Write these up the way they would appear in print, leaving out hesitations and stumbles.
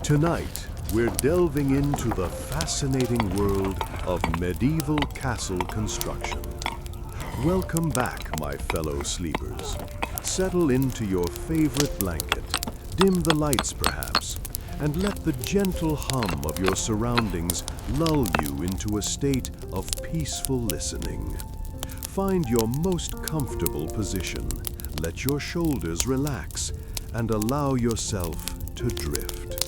Tonight, we're delving into the fascinating world of medieval castle construction. Welcome back, my fellow sleepers. Settle into your favorite blanket, dim the lights perhaps, and let the gentle hum of your surroundings lull you into a state of peaceful listening. Find your most comfortable position, let your shoulders relax, and allow yourself to drift.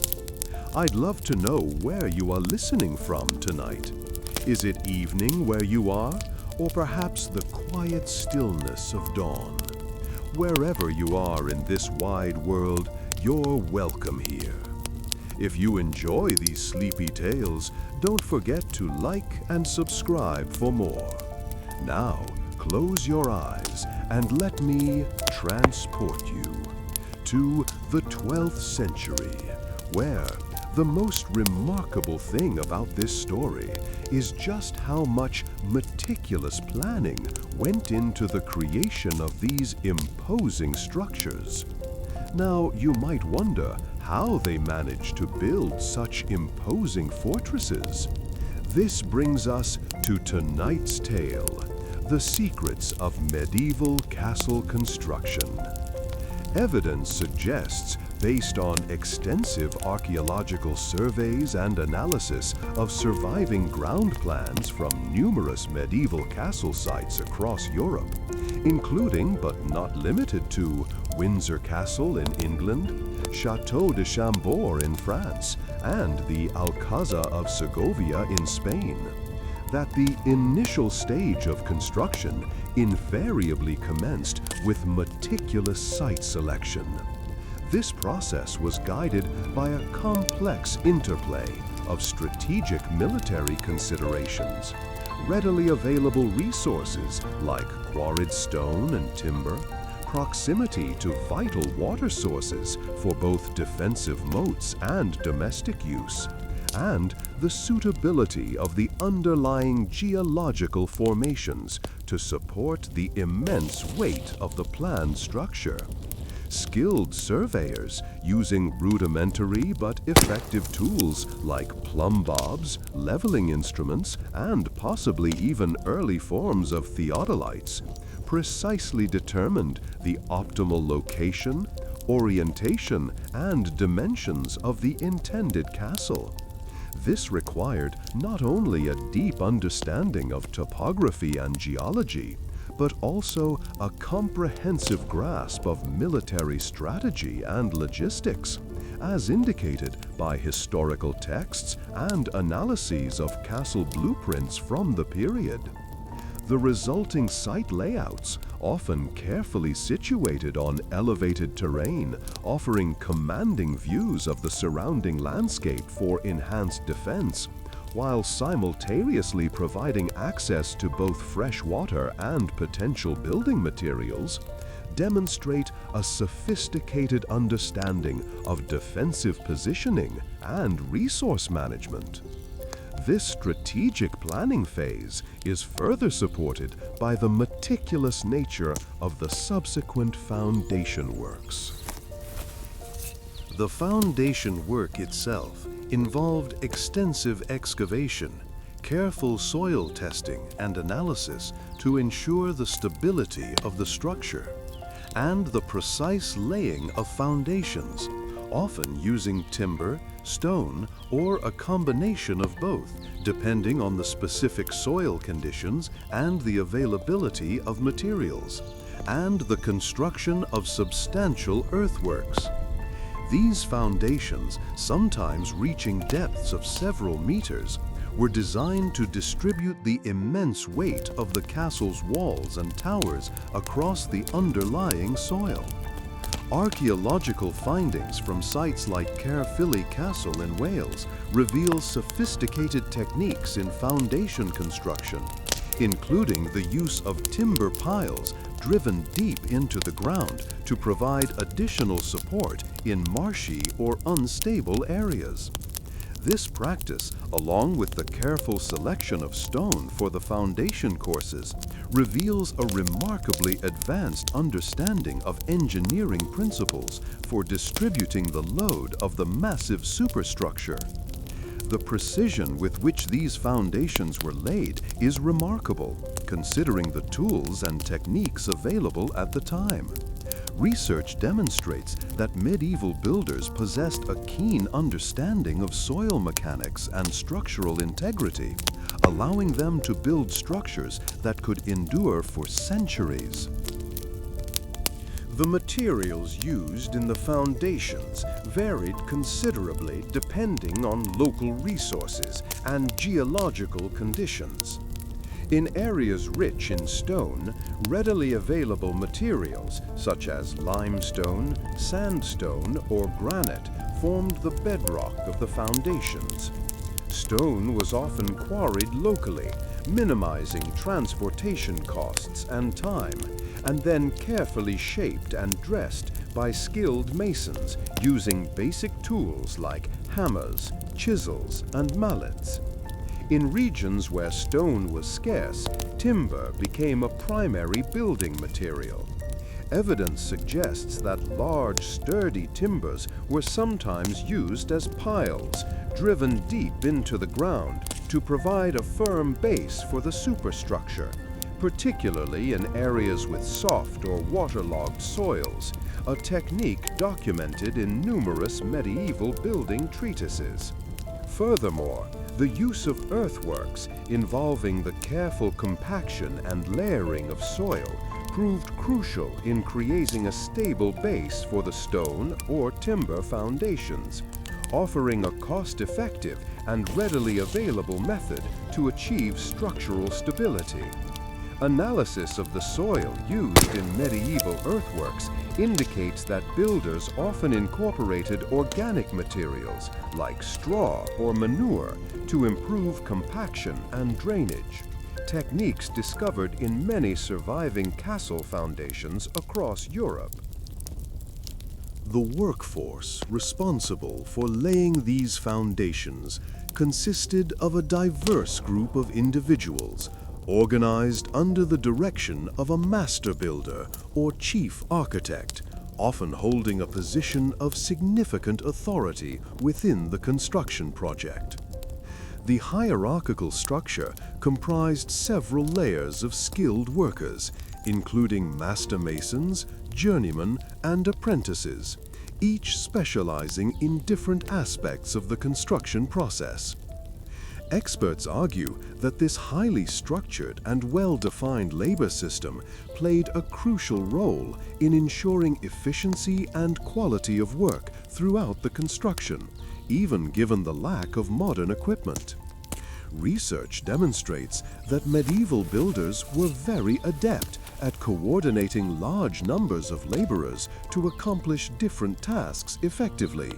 I'd love to know where you are listening from tonight. Is it evening where you are, or perhaps the quiet stillness of dawn? Wherever you are in this wide world, you're welcome here. If you enjoy these sleepy tales, don't forget to like and subscribe for more. Now, close your eyes and let me transport you to the 12th century, where the most remarkable thing about this story is just how much meticulous planning went into the creation of these imposing structures. Now, you might wonder how they managed to build such imposing fortresses. This brings us to tonight's tale, the secrets of medieval castle construction. Evidence suggests, based on extensive archaeological surveys and analysis of surviving ground plans from numerous medieval castle sites across Europe, including but not limited to Windsor Castle in England, Château de Chambord in France, and the Alcázar of Segovia in Spain, that the initial stage of construction invariably commenced with meticulous site selection. This process was guided by a complex interplay of strategic military considerations, readily available resources like quarried stone and timber, proximity to vital water sources for both defensive moats and domestic use, and the suitability of the underlying geological formations to support the immense weight of the planned structure. Skilled surveyors, using rudimentary but effective tools like plumb bobs, leveling instruments, and possibly even early forms of theodolites, precisely determined the optimal location, orientation, and dimensions of the intended castle. This required not only a deep understanding of topography and geology, but also a comprehensive grasp of military strategy and logistics, as indicated by historical texts and analyses of castle blueprints from the period. The resulting site layouts, often carefully situated on elevated terrain, offering commanding views of the surrounding landscape for enhanced defense, while simultaneously providing access to both fresh water and potential building materials, demonstrate a sophisticated understanding of defensive positioning and resource management. This strategic planning phase is further supported by the meticulous nature of the subsequent foundation works. The foundation work itself involved extensive excavation, careful soil testing and analysis to ensure the stability of the structure, and the precise laying of foundations, often using timber, stone, or a combination of both, depending on the specific soil conditions and the availability of materials, and the construction of substantial earthworks. These foundations, sometimes reaching depths of several meters, were designed to distribute the immense weight of the castle's walls and towers across the underlying soil. Archaeological findings from sites like Caerphilly Castle in Wales reveal sophisticated techniques in foundation construction, including the use of timber piles driven deep into the ground to provide additional support in marshy or unstable areas. This practice, along with the careful selection of stone for the foundation courses, reveals a remarkably advanced understanding of engineering principles for distributing the load of the massive superstructure. The precision with which these foundations were laid is remarkable, considering the tools and techniques available at the time. Research demonstrates that medieval builders possessed a keen understanding of soil mechanics and structural integrity, allowing them to build structures that could endure for centuries. The materials used in the foundations varied considerably depending on local resources and geological conditions. In areas rich in stone, readily available materials such as limestone, sandstone, or granite formed the bedrock of the foundations. Stone was often quarried locally, minimizing transportation costs and time, and then carefully shaped and dressed by skilled masons using basic tools like hammers, chisels, and mallets. In regions where stone was scarce, timber became a primary building material. Evidence suggests that large, sturdy timbers were sometimes used as piles, driven deep into the ground to provide a firm base for the superstructure, particularly in areas with soft or waterlogged soils, a technique documented in numerous medieval building treatises. Furthermore, the use of earthworks involving the careful compaction and layering of soil proved crucial in creating a stable base for the stone or timber foundations, offering a cost-effective and readily available method to achieve structural stability. Analysis of the soil used in medieval earthworks indicates that builders often incorporated organic materials like straw or manure to improve compaction and drainage, techniques discovered in many surviving castle foundations across Europe. The workforce responsible for laying these foundations consisted of a diverse group of individuals organized under the direction of a master builder or chief architect, often holding a position of significant authority within the construction project. The hierarchical structure comprised several layers of skilled workers, including master masons, journeymen, and apprentices, each specializing in different aspects of the construction process. Experts argue that this highly structured and well-defined labor system played a crucial role in ensuring efficiency and quality of work throughout the construction, even given the lack of modern equipment. Research demonstrates that medieval builders were very adept at coordinating large numbers of laborers to accomplish different tasks effectively.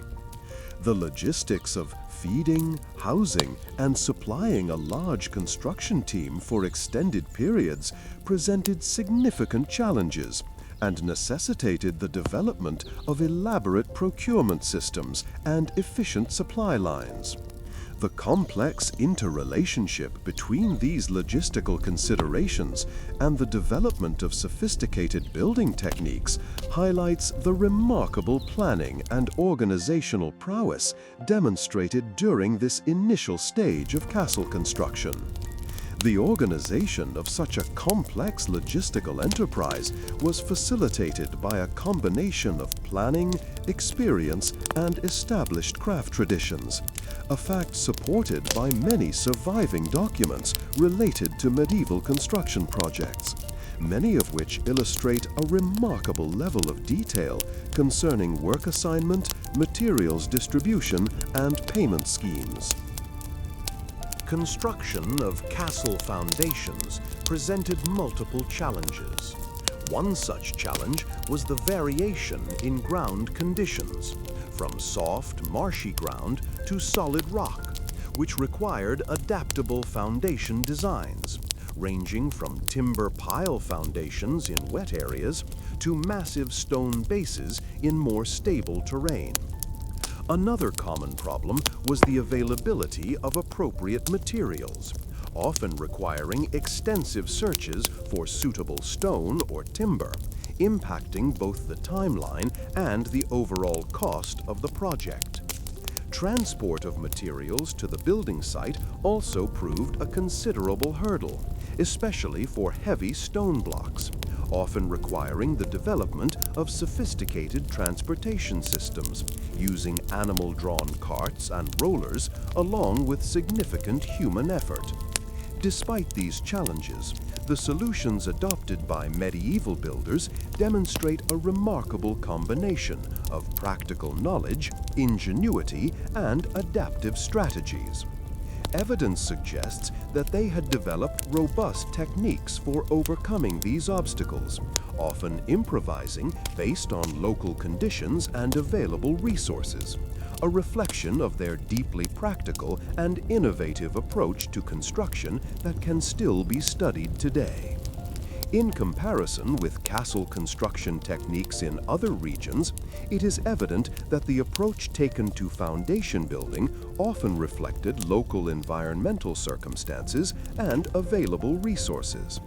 The logistics of feeding, housing, and supplying a large construction team for extended periods presented significant challenges and necessitated the development of elaborate procurement systems and efficient supply lines. The complex interrelationship between these logistical considerations and the development of sophisticated building techniques highlights the remarkable planning and organizational prowess demonstrated during this initial stage of castle construction. The organization of such a complex logistical enterprise was facilitated by a combination of planning, experience, and established craft traditions, a fact supported by many surviving documents related to medieval construction projects, many of which illustrate a remarkable level of detail concerning work assignment, materials distribution, and payment schemes. Construction of castle foundations presented multiple challenges. One such challenge was the variation in ground conditions, from soft, marshy ground to solid rock, which required adaptable foundation designs, ranging from timber pile foundations in wet areas to massive stone bases in more stable terrain. Another common problem was the availability of appropriate materials, often requiring extensive searches for suitable stone or timber, impacting both the timeline and the overall cost of the project. Transport of materials to the building site also proved a considerable hurdle, especially for heavy stone blocks, often requiring the development of sophisticated transportation systems, using animal-drawn carts and rollers along with significant human effort. Despite these challenges, the solutions adopted by medieval builders demonstrate a remarkable combination of practical knowledge, ingenuity, and adaptive strategies. Evidence suggests that they had developed robust techniques for overcoming these obstacles, often improvising based on local conditions and available resources, a reflection of their deeply practical and innovative approach to construction that can still be studied today. In comparison with castle construction techniques in other regions, it is evident that the approach taken to foundation building often reflected local environmental circumstances and available resources.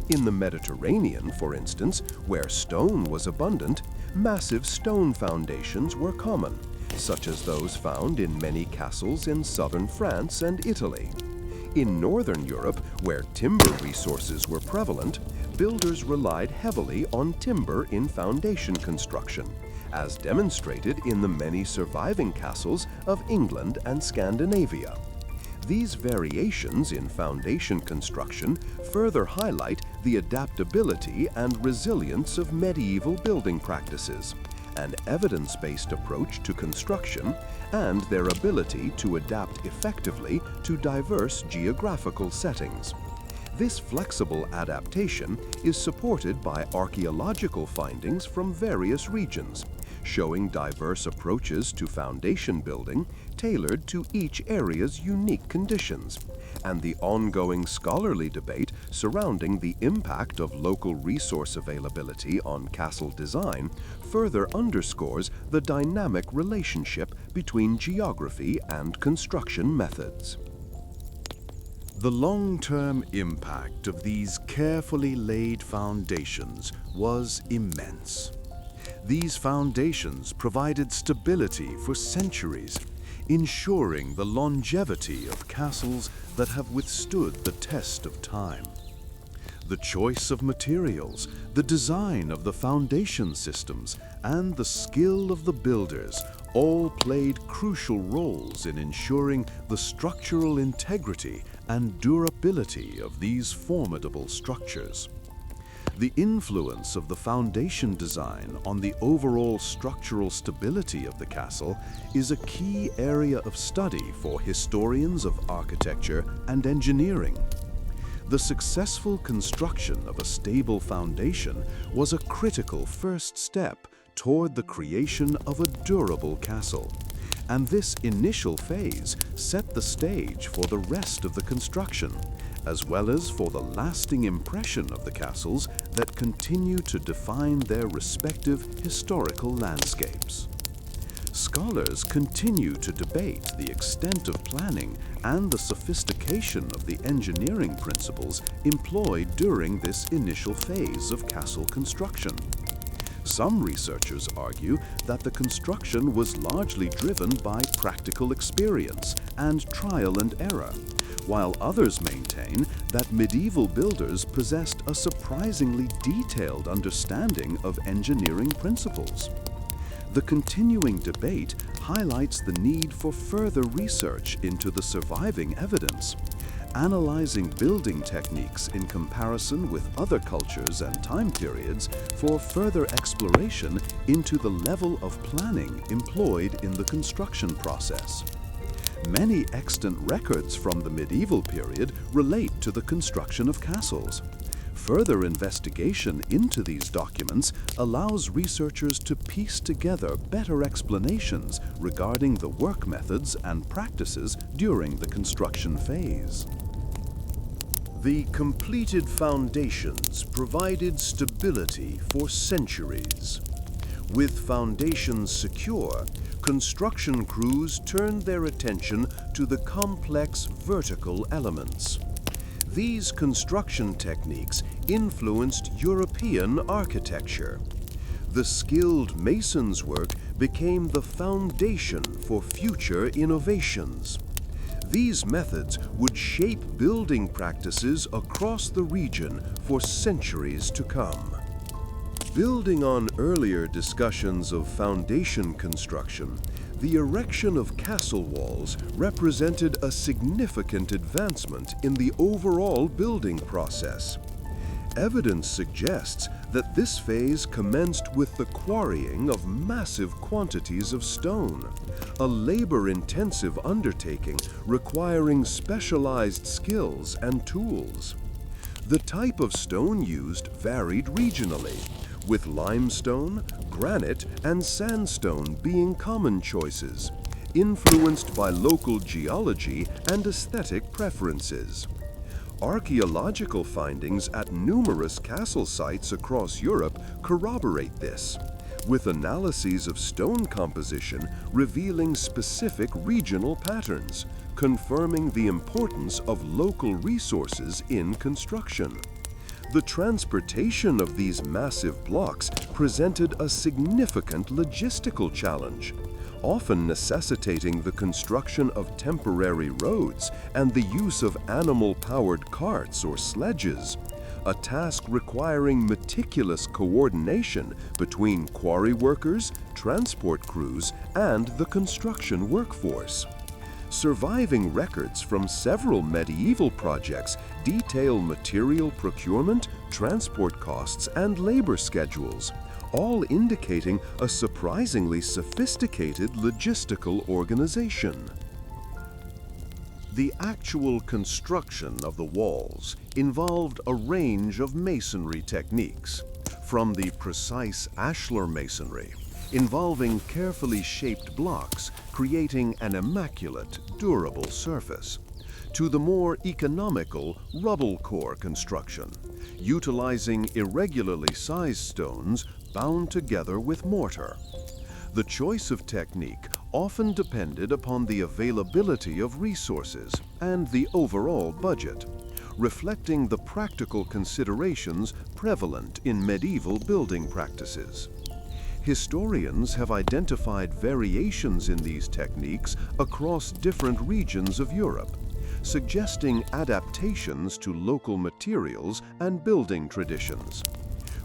In the Mediterranean, for instance, where stone was abundant, massive stone foundations were common, such as those found in many castles in southern France and Italy. In Northern Europe, where timber resources were prevalent, builders relied heavily on timber in foundation construction, as demonstrated in the many surviving castles of England and Scandinavia. These variations in foundation construction further highlight the adaptability and resilience of medieval building practices, an evidence-based approach to construction, and their ability to adapt effectively to diverse geographical settings. This flexible adaptation is supported by archaeological findings from various regions, showing diverse approaches to foundation building tailored to each area's unique conditions, and the ongoing scholarly debate surrounding the impact of local resource availability on castle design further underscores the dynamic relationship between geography and construction methods. The long-term impact of these carefully laid foundations was immense. These foundations provided stability for centuries, ensuring the longevity of castles that have withstood the test of time. The choice of materials, the design of the foundation systems, and the skill of the builders all played crucial roles in ensuring the structural integrity and durability of these formidable structures. The influence of the foundation design on the overall structural stability of the castle is a key area of study for historians of architecture and engineering. The successful construction of a stable foundation was a critical first step toward the creation of a durable castle, and this initial phase set the stage for the rest of the construction, as well as for the lasting impression of the castles that continue to define their respective historical landscapes. Scholars continue to debate the extent of planning and the sophistication of the engineering principles employed during this initial phase of castle construction. Some researchers argue that the construction was largely driven by practical experience and trial and error, while others maintain that medieval builders possessed a surprisingly detailed understanding of engineering principles. The continuing debate highlights the need for further research into the surviving evidence, analyzing building techniques in comparison with other cultures and time periods for further exploration into the level of planning employed in the construction process. Many extant records from the medieval period relate to the construction of castles. Further investigation into these documents allows researchers to piece together better explanations regarding the work methods and practices during the construction phase. The completed foundations provided stability for centuries. With foundations secure, construction crews turned their attention to the complex vertical elements. These construction techniques influenced European architecture. The skilled mason's work became the foundation for future innovations. These methods would shape building practices across the region for centuries to come. Building on earlier discussions of foundation construction, the erection of castle walls represented a significant advancement in the overall building process. Evidence suggests that this phase commenced with the quarrying of massive quantities of stone, a labor-intensive undertaking requiring specialized skills and tools. The type of stone used varied regionally, with limestone, granite, and sandstone being common choices, influenced by local geology and aesthetic preferences. Archaeological findings at numerous castle sites across Europe corroborate this, with analyses of stone composition revealing specific regional patterns, confirming the importance of local resources in construction. The transportation of these massive blocks presented a significant logistical challenge, often necessitating the construction of temporary roads and the use of animal-powered carts or sledges, a task requiring meticulous coordination between quarry workers, transport crews, and the construction workforce. Surviving records from several medieval projects detail material procurement, transport costs, and labor schedules, all indicating a surprisingly sophisticated logistical organization. The actual construction of the walls involved a range of masonry techniques, from the precise ashlar masonry, involving carefully shaped blocks creating an immaculate, durable surface, to the more economical rubble core construction, utilizing irregularly sized stones bound together with mortar. The choice of technique often depended upon the availability of resources and the overall budget, reflecting the practical considerations prevalent in medieval building practices. Historians have identified variations in these techniques across different regions of Europe, suggesting adaptations to local materials and building traditions.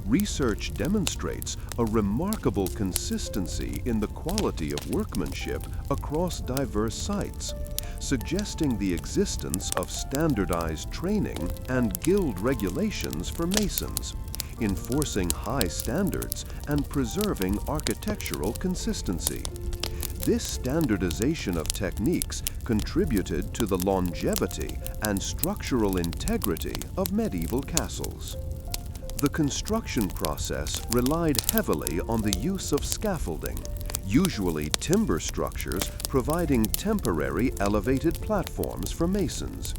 Research demonstrates a remarkable consistency in the quality of workmanship across diverse sites, suggesting the existence of standardized training and guild regulations for masons, enforcing high standards and preserving architectural consistency. This standardization of techniques contributed to the longevity and structural integrity of medieval castles. The construction process relied heavily on the use of scaffolding, usually timber structures providing temporary elevated platforms for masons.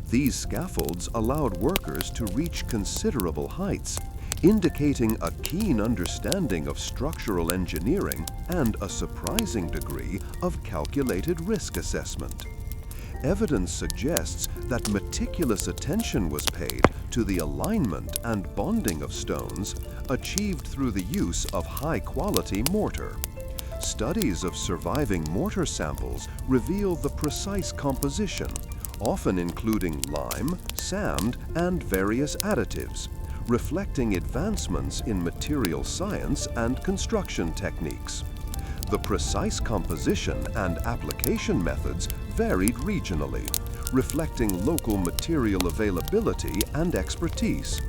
These scaffolds allowed workers to reach considerable heights, indicating a keen understanding of structural engineering and a surprising degree of calculated risk assessment. Evidence suggests that meticulous attention was paid to the alignment and bonding of stones, achieved through the use of high-quality mortar. Studies of surviving mortar samples reveal the precise composition, often including lime, sand, and various additives, reflecting advancements in material science and construction techniques. The precise composition and application methods varied regionally, reflecting local material availability and expertise.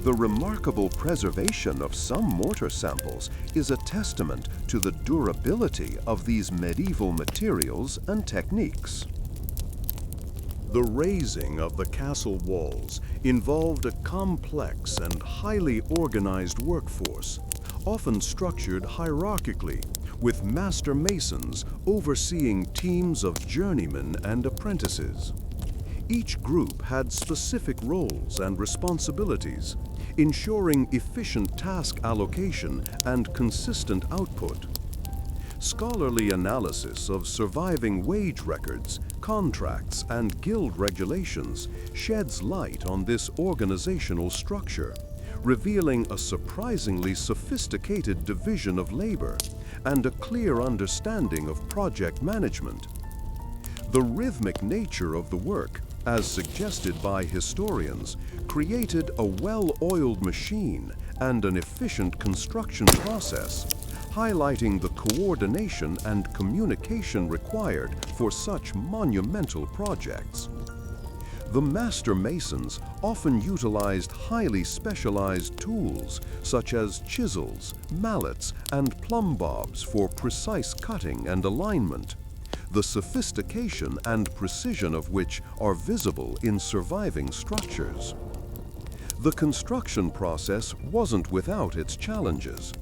The remarkable preservation of some mortar samples is a testament to the durability of these medieval materials and techniques. The raising of the castle walls involved a complex and highly organized workforce, often structured hierarchically, with master masons overseeing teams of journeymen and apprentices. Each group had specific roles and responsibilities, ensuring efficient task allocation and consistent output. Scholarly analysis of surviving wage records, contracts, and guild regulations sheds light on this organizational structure, revealing a surprisingly sophisticated division of labor and a clear understanding of project management. The rhythmic nature of the work, as suggested by historians, created a well-oiled machine and an efficient construction process, highlighting the coordination and communication required for such monumental projects. The master masons often utilized highly specialized tools such as chisels, mallets, and plumb bobs for precise cutting and alignment, the sophistication and precision of which are visible in surviving structures. The construction process wasn't without its challenges.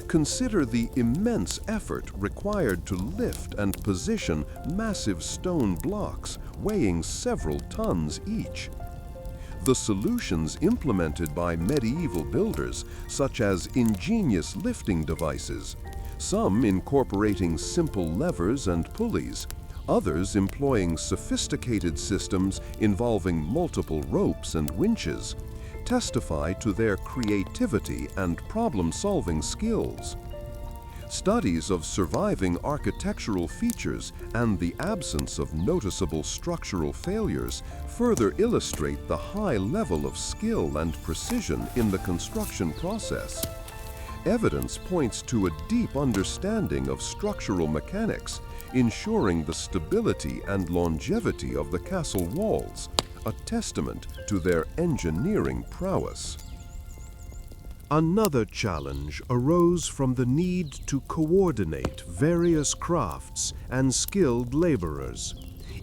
Consider the immense effort required to lift and position massive stone blocks weighing several tons each. The solutions implemented by medieval builders, such as ingenious lifting devices, some incorporating simple levers and pulleys, others employing sophisticated systems involving multiple ropes and winches, testify to their creativity and problem-solving skills. Studies of surviving architectural features and the absence of noticeable structural failures further illustrate the high level of skill and precision in the construction process. Evidence points to a deep understanding of structural mechanics, ensuring the stability and longevity of the castle walls, a testament to their engineering prowess. Another challenge arose from the need to coordinate various crafts and skilled laborers,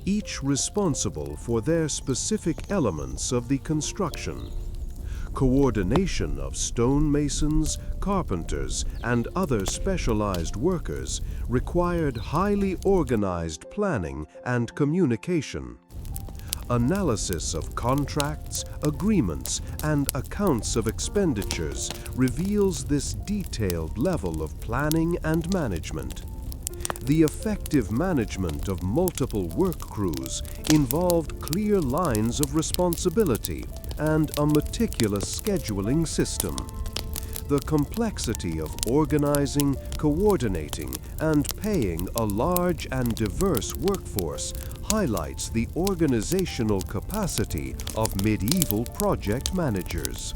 each responsible for their specific elements of the construction. Coordination of stonemasons, carpenters, and other specialized workers required highly organized planning and communication. Analysis of contracts, agreements, and accounts of expenditures reveals this detailed level of planning and management. The effective management of multiple work crews involved clear lines of responsibility and a meticulous scheduling system. The complexity of organizing, coordinating, and paying a large and diverse workforce highlights the organizational capacity of medieval project managers.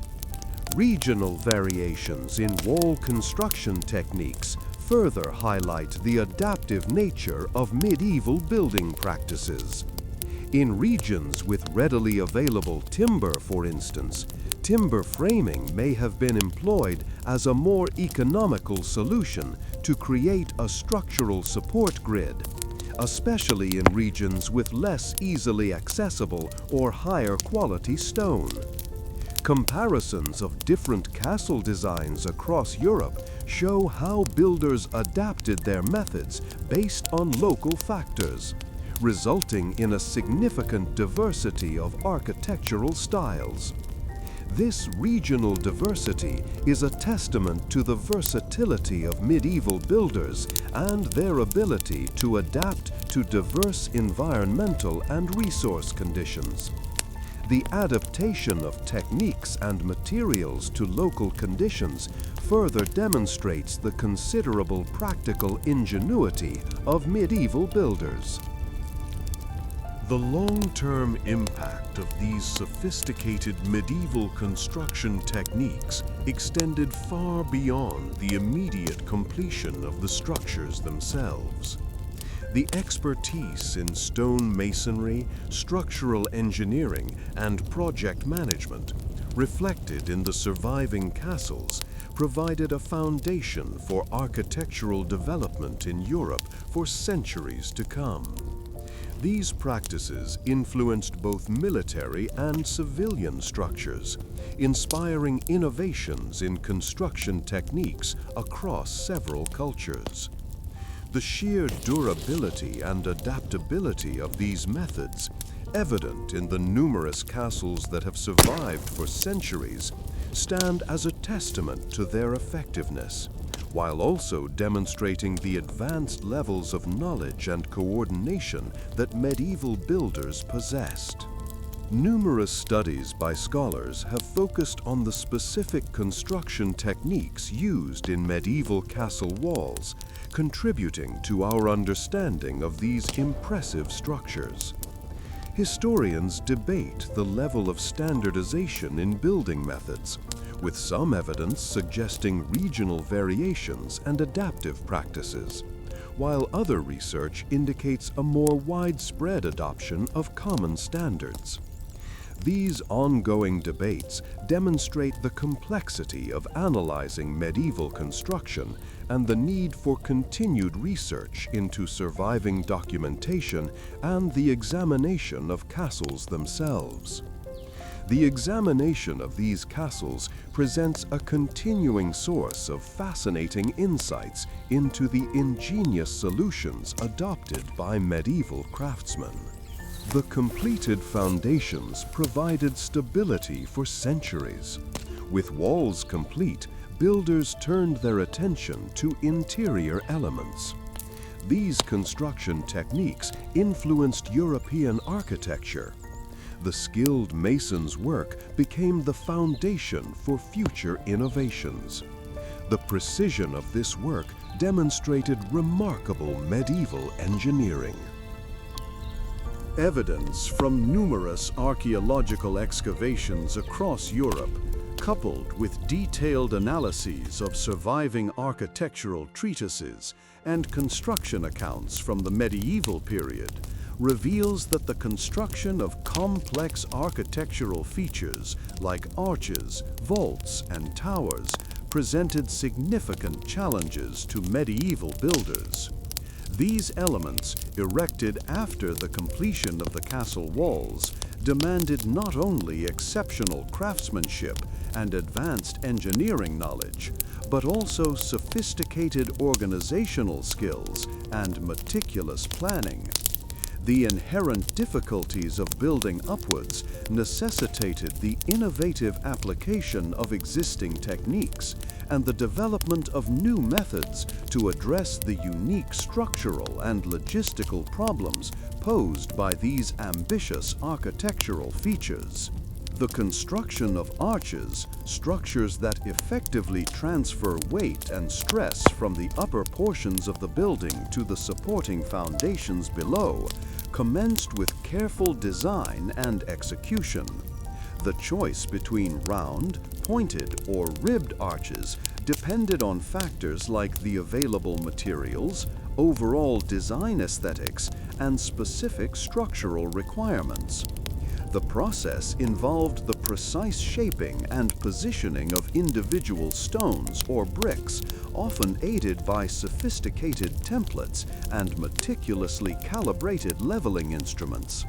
Regional variations in wall construction techniques further highlight the adaptive nature of medieval building practices. In regions with readily available timber, for instance, timber framing may have been employed as a more economical solution to create a structural support grid, especially in regions with less easily accessible or higher quality stone. Comparisons of different castle designs across Europe show how builders adapted their methods based on local factors, resulting in a significant diversity of architectural styles. This regional diversity is a testament to the versatility of medieval builders and their ability to adapt to diverse environmental and resource conditions. The adaptation of techniques and materials to local conditions further demonstrates the considerable practical ingenuity of medieval builders. The long-term impact of these sophisticated medieval construction techniques extended far beyond the immediate completion of the structures themselves. The expertise in stone masonry, structural engineering, and project management, reflected in the surviving castles, provided a foundation for architectural development in Europe for centuries to come. These practices influenced both military and civilian structures, inspiring innovations in construction techniques across several cultures. The sheer durability and adaptability of these methods, evident in the numerous castles that have survived for centuries, stand as a testament to their effectiveness, while also demonstrating the advanced levels of knowledge and coordination that medieval builders possessed. Numerous studies by scholars have focused on the specific construction techniques used in medieval castle walls, contributing to our understanding of these impressive structures. Historians debate the level of standardization in building methods, with some evidence suggesting regional variations and adaptive practices, while other research indicates a more widespread adoption of common standards. These ongoing debates demonstrate the complexity of analyzing medieval construction and the need for continued research into surviving documentation and the examination of castles themselves. The examination of these castles presents a continuing source of fascinating insights into the ingenious solutions adopted by medieval craftsmen. The completed foundations provided stability for centuries. With walls complete, builders turned their attention to interior elements. These construction techniques influenced European architecture. The skilled mason's work became the foundation for future innovations. The precision of this work demonstrated remarkable medieval engineering. Evidence from numerous archaeological excavations across Europe, coupled with detailed analyses of surviving architectural treatises and construction accounts from the medieval period, reveals that the construction of complex architectural features like arches, vaults, and towers presented significant challenges to medieval builders. These elements, erected after the completion of the castle walls, demanded not only exceptional craftsmanship and advanced engineering knowledge, but also sophisticated organizational skills and meticulous planning. The inherent difficulties of building upwards necessitated the innovative application of existing techniques and the development of new methods to address the unique structural and logistical problems posed by these ambitious architectural features. The construction of arches, structures that effectively transfer weight and stress from the upper portions of the building to the supporting foundations below, commenced with careful design and execution. The choice between round, pointed, or ribbed arches depended on factors like the available materials, overall design aesthetics, and specific structural requirements. The process involved the precise shaping and positioning of individual stones or bricks, often aided by sophisticated templates and meticulously calibrated leveling instruments.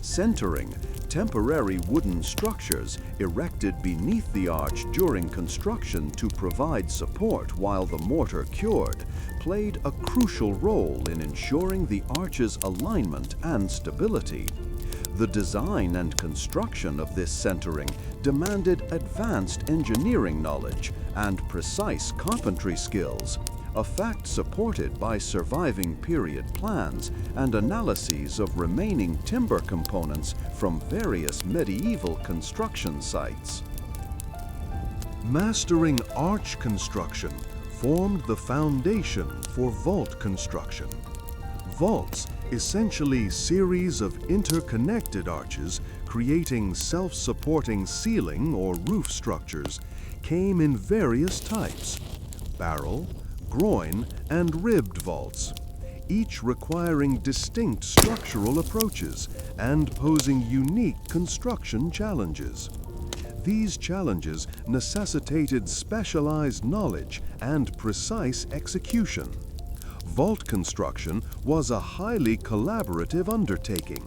Centering, temporary wooden structures erected beneath the arch during construction to provide support while the mortar cured, played a crucial role in ensuring the arch's alignment and stability. The design and construction of this centering demanded advanced engineering knowledge and precise carpentry skills, a fact supported by surviving period plans and analyses of remaining timber components from various medieval construction sites. Mastering arch construction formed the foundation for vault construction. Vaults, essentially series of interconnected arches creating self-supporting ceiling or roof structures, came in various types: barrel, groin, and ribbed vaults, each requiring distinct structural approaches and posing unique construction challenges. These challenges necessitated specialized knowledge and precise execution. Vault construction was a highly collaborative undertaking,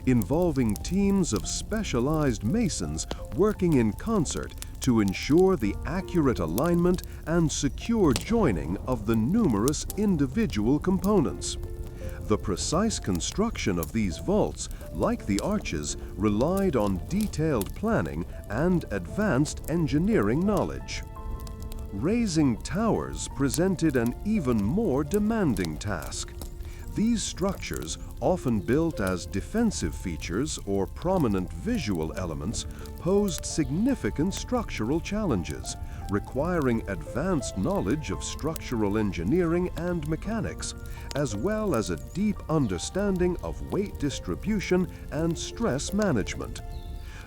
involving teams of specialized masons working in concert to ensure the accurate alignment and secure joining of the numerous individual components. The precise construction of these vaults, like the arches, relied on detailed planning and advanced engineering knowledge. Raising towers presented an even more demanding task. These structures, often built as defensive features or prominent visual elements, posed significant structural challenges, requiring advanced knowledge of structural engineering and mechanics, as well as a deep understanding of weight distribution and stress management.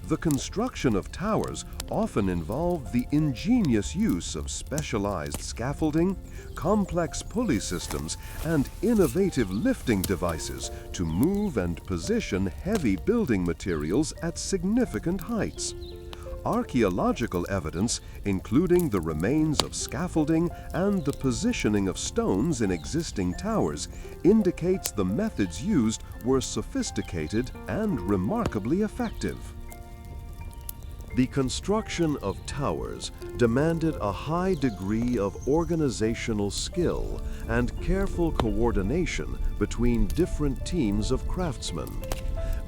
The construction of towers often involved the ingenious use of specialized scaffolding, complex pulley systems, and innovative lifting devices to move and position heavy building materials at significant heights. Archaeological evidence, including the remains of scaffolding and the positioning of stones in existing towers, indicates the methods used were sophisticated and remarkably effective. The construction of towers demanded a high degree of organizational skill and careful coordination between different teams of craftsmen.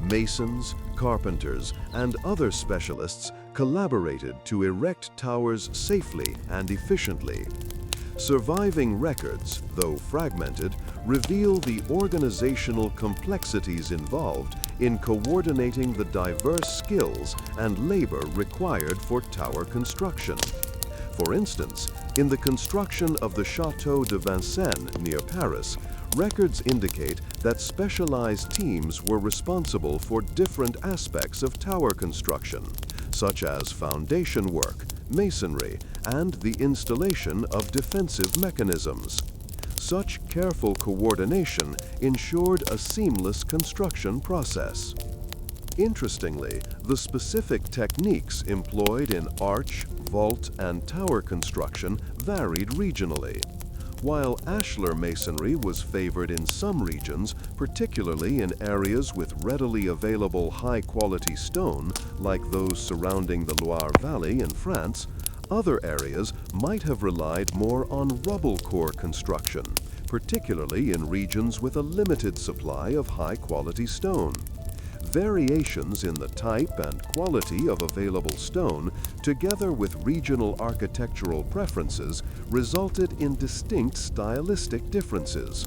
Masons, carpenters, and other specialists collaborated to erect towers safely and efficiently. Surviving records, though fragmented, reveal the organizational complexities involved in coordinating the diverse skills and labor required for tower construction. For instance, in the construction of the Château de Vincennes near Paris, records indicate that specialized teams were responsible for different aspects of tower construction, such as foundation work, masonry, and the installation of defensive mechanisms. Such careful coordination ensured a seamless construction process. Interestingly, the specific techniques employed in arch, vault, and tower construction varied regionally. While ashlar masonry was favored in some regions, particularly in areas with readily available high-quality stone, like those surrounding the Loire Valley in France, other areas might have relied more on rubble core construction, particularly in regions with a limited supply of high-quality stone. Variations in the type and quality of available stone, together with regional architectural preferences, resulted in distinct stylistic differences.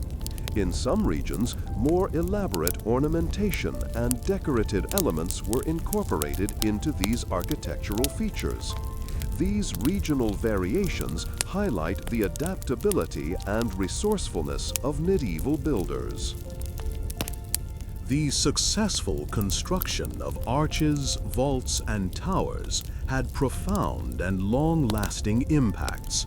In some regions, more elaborate ornamentation and decorative elements were incorporated into these architectural features. These regional variations highlight the adaptability and resourcefulness of medieval builders. The successful construction of arches, vaults, and towers had profound and long-lasting impacts.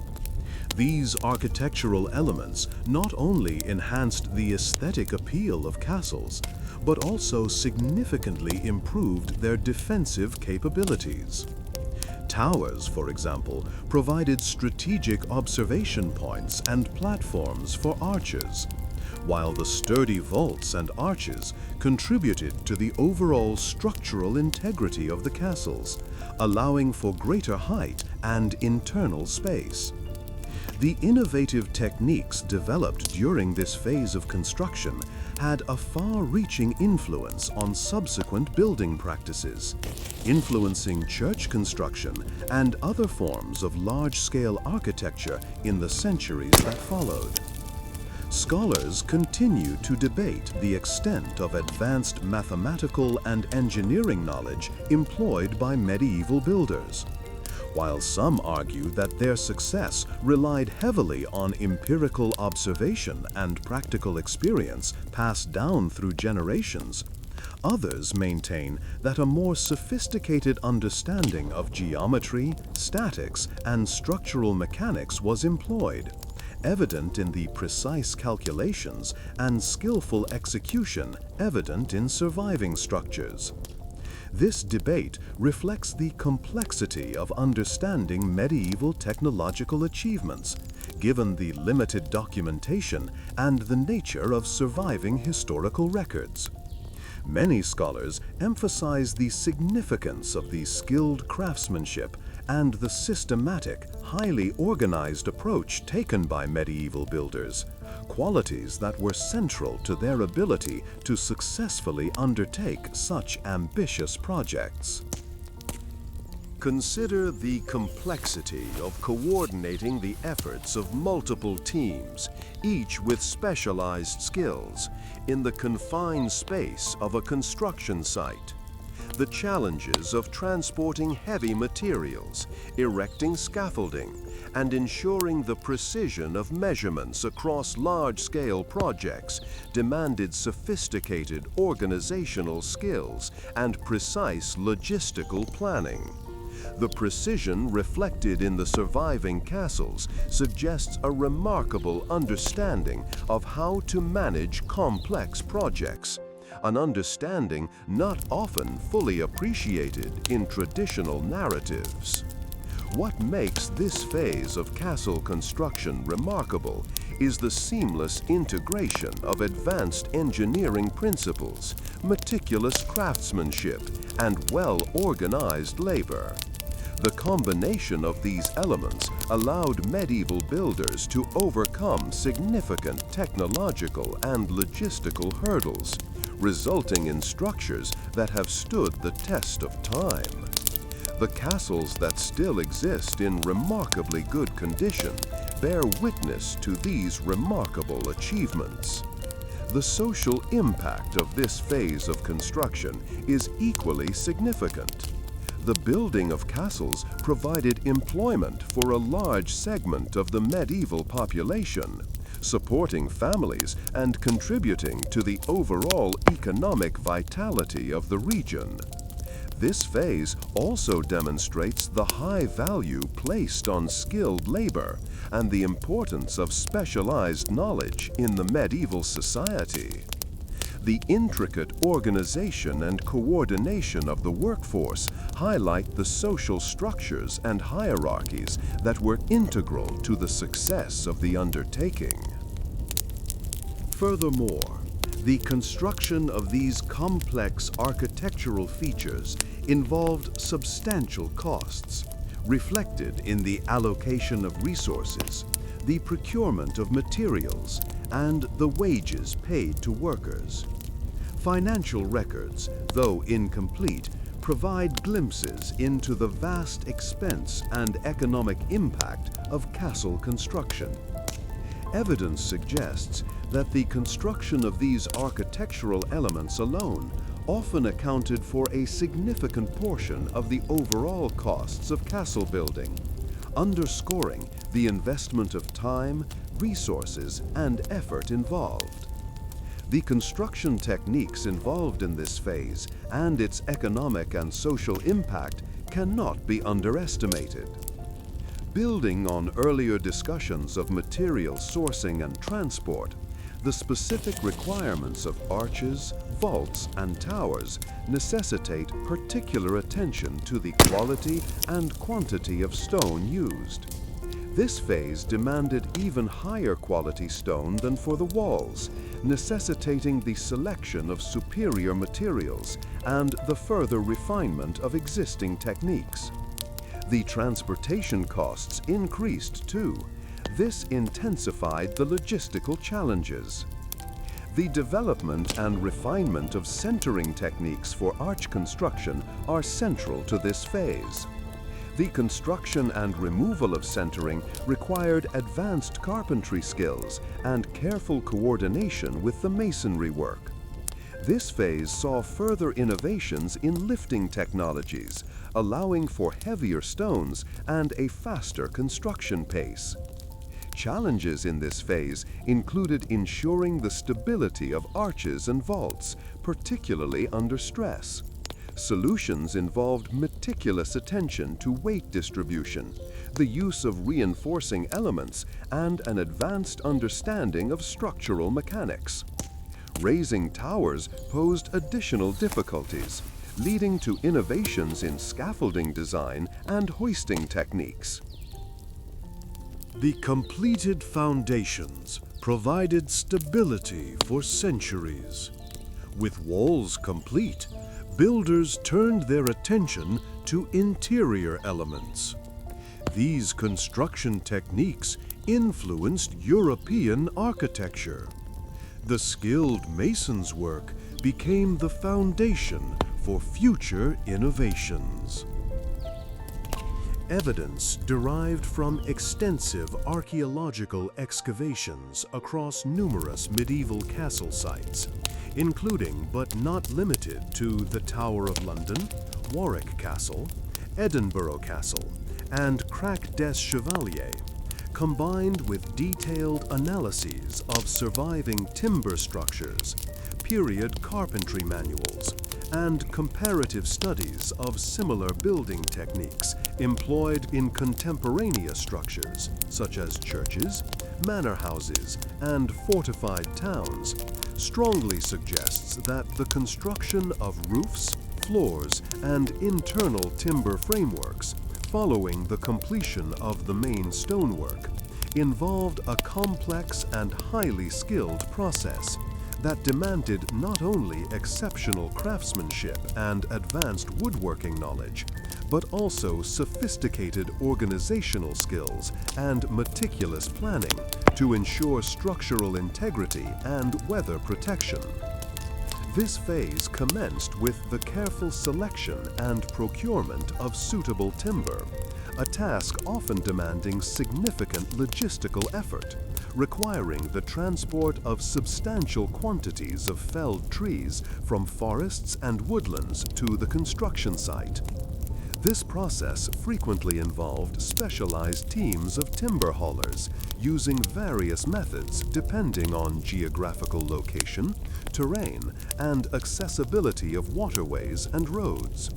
These architectural elements not only enhanced the aesthetic appeal of castles, but also significantly improved their defensive capabilities. Towers, for example, provided strategic observation points and platforms for archers, while the sturdy vaults and arches contributed to the overall structural integrity of the castles, allowing for greater height and internal space. The innovative techniques developed during this phase of construction had a far-reaching influence on subsequent building practices, influencing church construction and other forms of large-scale architecture in the centuries that followed. Scholars continue to debate the extent of advanced mathematical and engineering knowledge employed by medieval builders. While some argue that their success relied heavily on empirical observation and practical experience passed down through generations, others maintain that a more sophisticated understanding of geometry, statics, and structural mechanics was employed, evident in the precise calculations and skillful execution evident in surviving structures. This debate reflects the complexity of understanding medieval technological achievements, given the limited documentation and the nature of surviving historical records. Many scholars emphasize the significance of the skilled craftsmanship and the systematic, highly organized approach taken by medieval builders, qualities that were central to their ability to successfully undertake such ambitious projects. Consider the complexity of coordinating the efforts of multiple teams, each with specialized skills, in the confined space of a construction site. The challenges of transporting heavy materials, erecting scaffolding, and ensuring the precision of measurements across large-scale projects demanded sophisticated organizational skills and precise logistical planning. The precision reflected in the surviving castles suggests a remarkable understanding of how to manage complex projects, an understanding not often fully appreciated in traditional narratives. What makes this phase of castle construction remarkable is the seamless integration of advanced engineering principles, meticulous craftsmanship, and well-organized labor. The combination of these elements allowed medieval builders to overcome significant technological and logistical hurdles, resulting in structures that have stood the test of time. The castles that still exist in remarkably good condition bear witness to these remarkable achievements. The social impact of this phase of construction is equally significant. The building of castles provided employment for a large segment of the medieval population, supporting families and contributing to the overall economic vitality of the region. This phase also demonstrates the high value placed on skilled labor and the importance of specialized knowledge in the medieval society. The intricate organization and coordination of the workforce highlight the social structures and hierarchies that were integral to the success of the undertaking. Furthermore, the construction of these complex architectural features involved substantial costs, reflected in the allocation of resources, the procurement of materials, and the wages paid to workers. Financial records, though incomplete, provide glimpses into the vast expense and economic impact of castle construction. Evidence suggests that the construction of these architectural elements alone often accounted for a significant portion of the overall costs of castle building, underscoring the investment of time, resources, and effort involved. The construction techniques involved in this phase and its economic and social impact cannot be underestimated. Building on earlier discussions of material sourcing and transport, the specific requirements of arches, vaults, and towers necessitate particular attention to the quality and quantity of stone used. This phase demanded even higher quality stone than for the walls, necessitating the selection of superior materials and the further refinement of existing techniques. The transportation costs increased too. This intensified the logistical challenges. The development and refinement of centering techniques for arch construction are central to this phase. The construction and removal of centering required advanced carpentry skills and careful coordination with the masonry work. This phase saw further innovations in lifting technologies, allowing for heavier stones and a faster construction pace. Challenges in this phase included ensuring the stability of arches and vaults, particularly under stress. Solutions involved meticulous attention to weight distribution, the use of reinforcing elements, and an advanced understanding of structural mechanics. Raising towers posed additional difficulties, leading to innovations in scaffolding design and hoisting techniques. The completed foundations provided stability for centuries. With walls complete, builders turned their attention to interior elements. These construction techniques influenced European architecture. The skilled mason's work became the foundation for future innovations. Evidence derived from extensive archaeological excavations across numerous medieval castle sites, including but not limited to the Tower of London, Warwick Castle, Edinburgh Castle, and Crac des Chevaliers, combined with detailed analyses of surviving timber structures, period carpentry manuals, and comparative studies of similar building techniques employed in contemporaneous structures such as churches, manor houses, and fortified towns, strongly suggests that the construction of roofs, floors, and internal timber frameworks following the completion of the main stonework involved a complex and highly skilled process that demanded not only exceptional craftsmanship and advanced woodworking knowledge, but also sophisticated organizational skills and meticulous planning to ensure structural integrity and weather protection. This phase commenced with the careful selection and procurement of suitable timber, a task often demanding significant logistical effort, requiring the transport of substantial quantities of felled trees from forests and woodlands to the construction site. This process frequently involved specialized teams of timber haulers using various methods depending on geographical location, terrain, and accessibility of waterways and roads.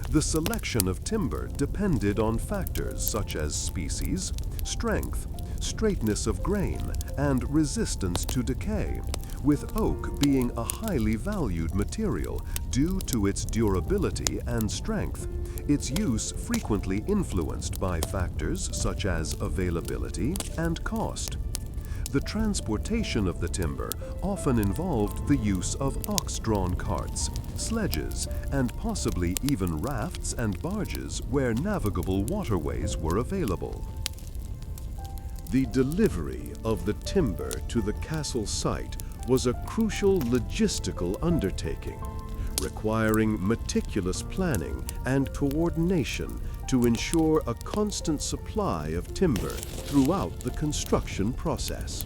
The selection of timber depended on factors such as species, strength, straightness of grain, and resistance to decay, with oak being a highly valued material due to its durability and strength, its use frequently influenced by factors such as availability and cost. The transportation of the timber often involved the use of ox-drawn carts, sledges, and possibly even rafts and barges where navigable waterways were available. The delivery of the timber to the castle site was a crucial logistical undertaking, requiring meticulous planning and coordination to ensure a constant supply of timber throughout the construction process.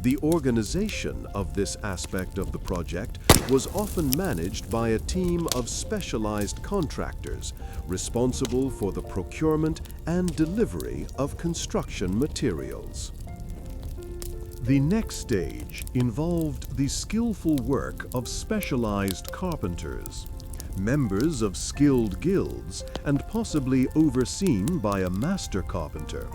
The organization of this aspect of the project was often managed by a team of specialized contractors responsible for the procurement and delivery of construction materials. The next stage involved the skillful work of specialized carpenters, members of skilled guilds, and possibly overseen by a master carpenter,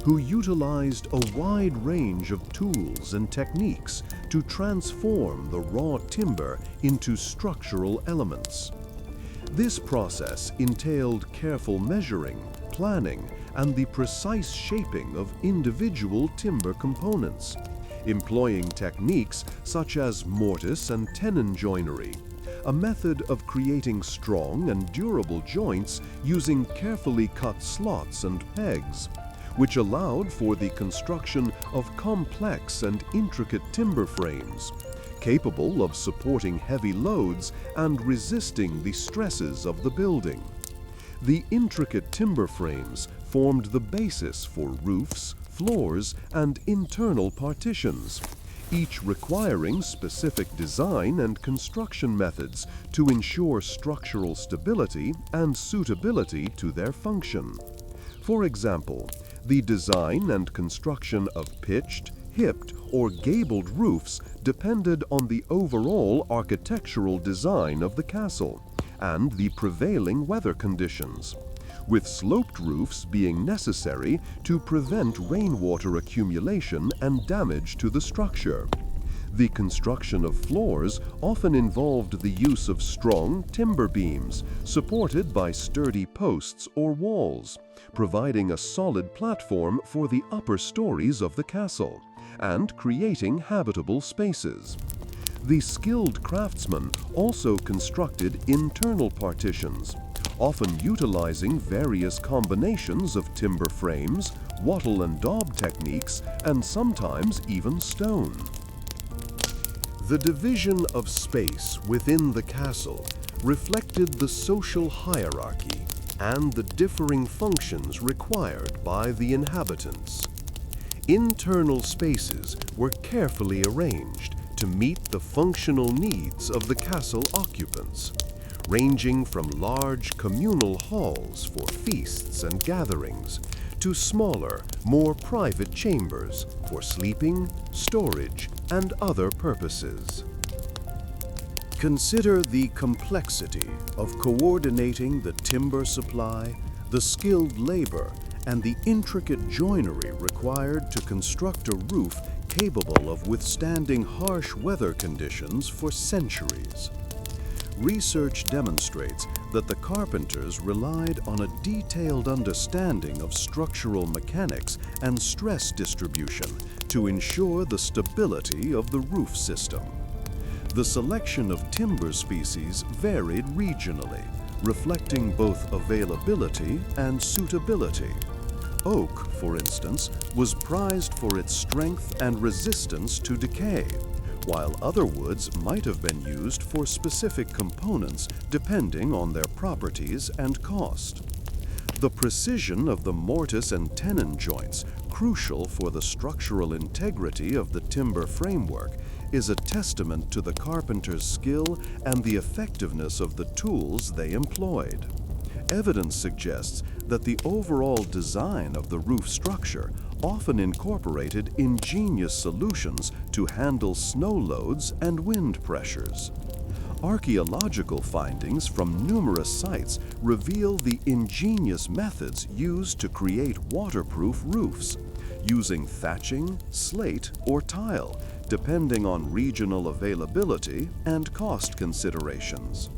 who utilized a wide range of tools and techniques to transform the raw timber into structural elements. This process entailed careful measuring, planning, and the precise shaping of individual timber components, employing techniques such as mortise and tenon joinery, a method of creating strong and durable joints using carefully cut slots and pegs, which allowed for the construction of complex and intricate timber frames, capable of supporting heavy loads and resisting the stresses of the building. The intricate timber frames formed the basis for roofs, floors, and internal partitions, each requiring specific design and construction methods to ensure structural stability and suitability to their function. For example, the design and construction of pitched, hipped, or gabled roofs depended on the overall architectural design of the castle and the prevailing weather conditions, with sloped roofs being necessary to prevent rainwater accumulation and damage to the structure. The construction of floors often involved the use of strong timber beams supported by sturdy posts or walls, providing a solid platform for the upper stories of the castle and creating habitable spaces. The skilled craftsmen also constructed internal partitions, often utilizing various combinations of timber frames, wattle and daub techniques, and sometimes even stone. The division of space within the castle reflected the social hierarchy, and the differing functions required by the inhabitants. Internal spaces were carefully arranged to meet the functional needs of the castle occupants, ranging from large communal halls for feasts and gatherings to smaller, more private chambers for sleeping, storage, and other purposes. Consider the complexity of coordinating the timber supply, the skilled labor, and the intricate joinery required to construct a roof capable of withstanding harsh weather conditions for centuries. Research demonstrates that the carpenters relied on a detailed understanding of structural mechanics and stress distribution to ensure the stability of the roof system. The selection of timber species varied regionally, reflecting both availability and suitability. Oak, for instance, was prized for its strength and resistance to decay, while other woods might have been used for specific components depending on their properties and cost. The precision of the mortise and tenon joints, crucial for the structural integrity of the timber framework, is a testament to the carpenter's skill and the effectiveness of the tools they employed. Evidence suggests that the overall design of the roof structure often incorporated ingenious solutions to handle snow loads and wind pressures. Archaeological findings from numerous sites reveal the ingenious methods used to create waterproof roofs, using thatching, slate, or tile, depending on regional availability and cost considerations.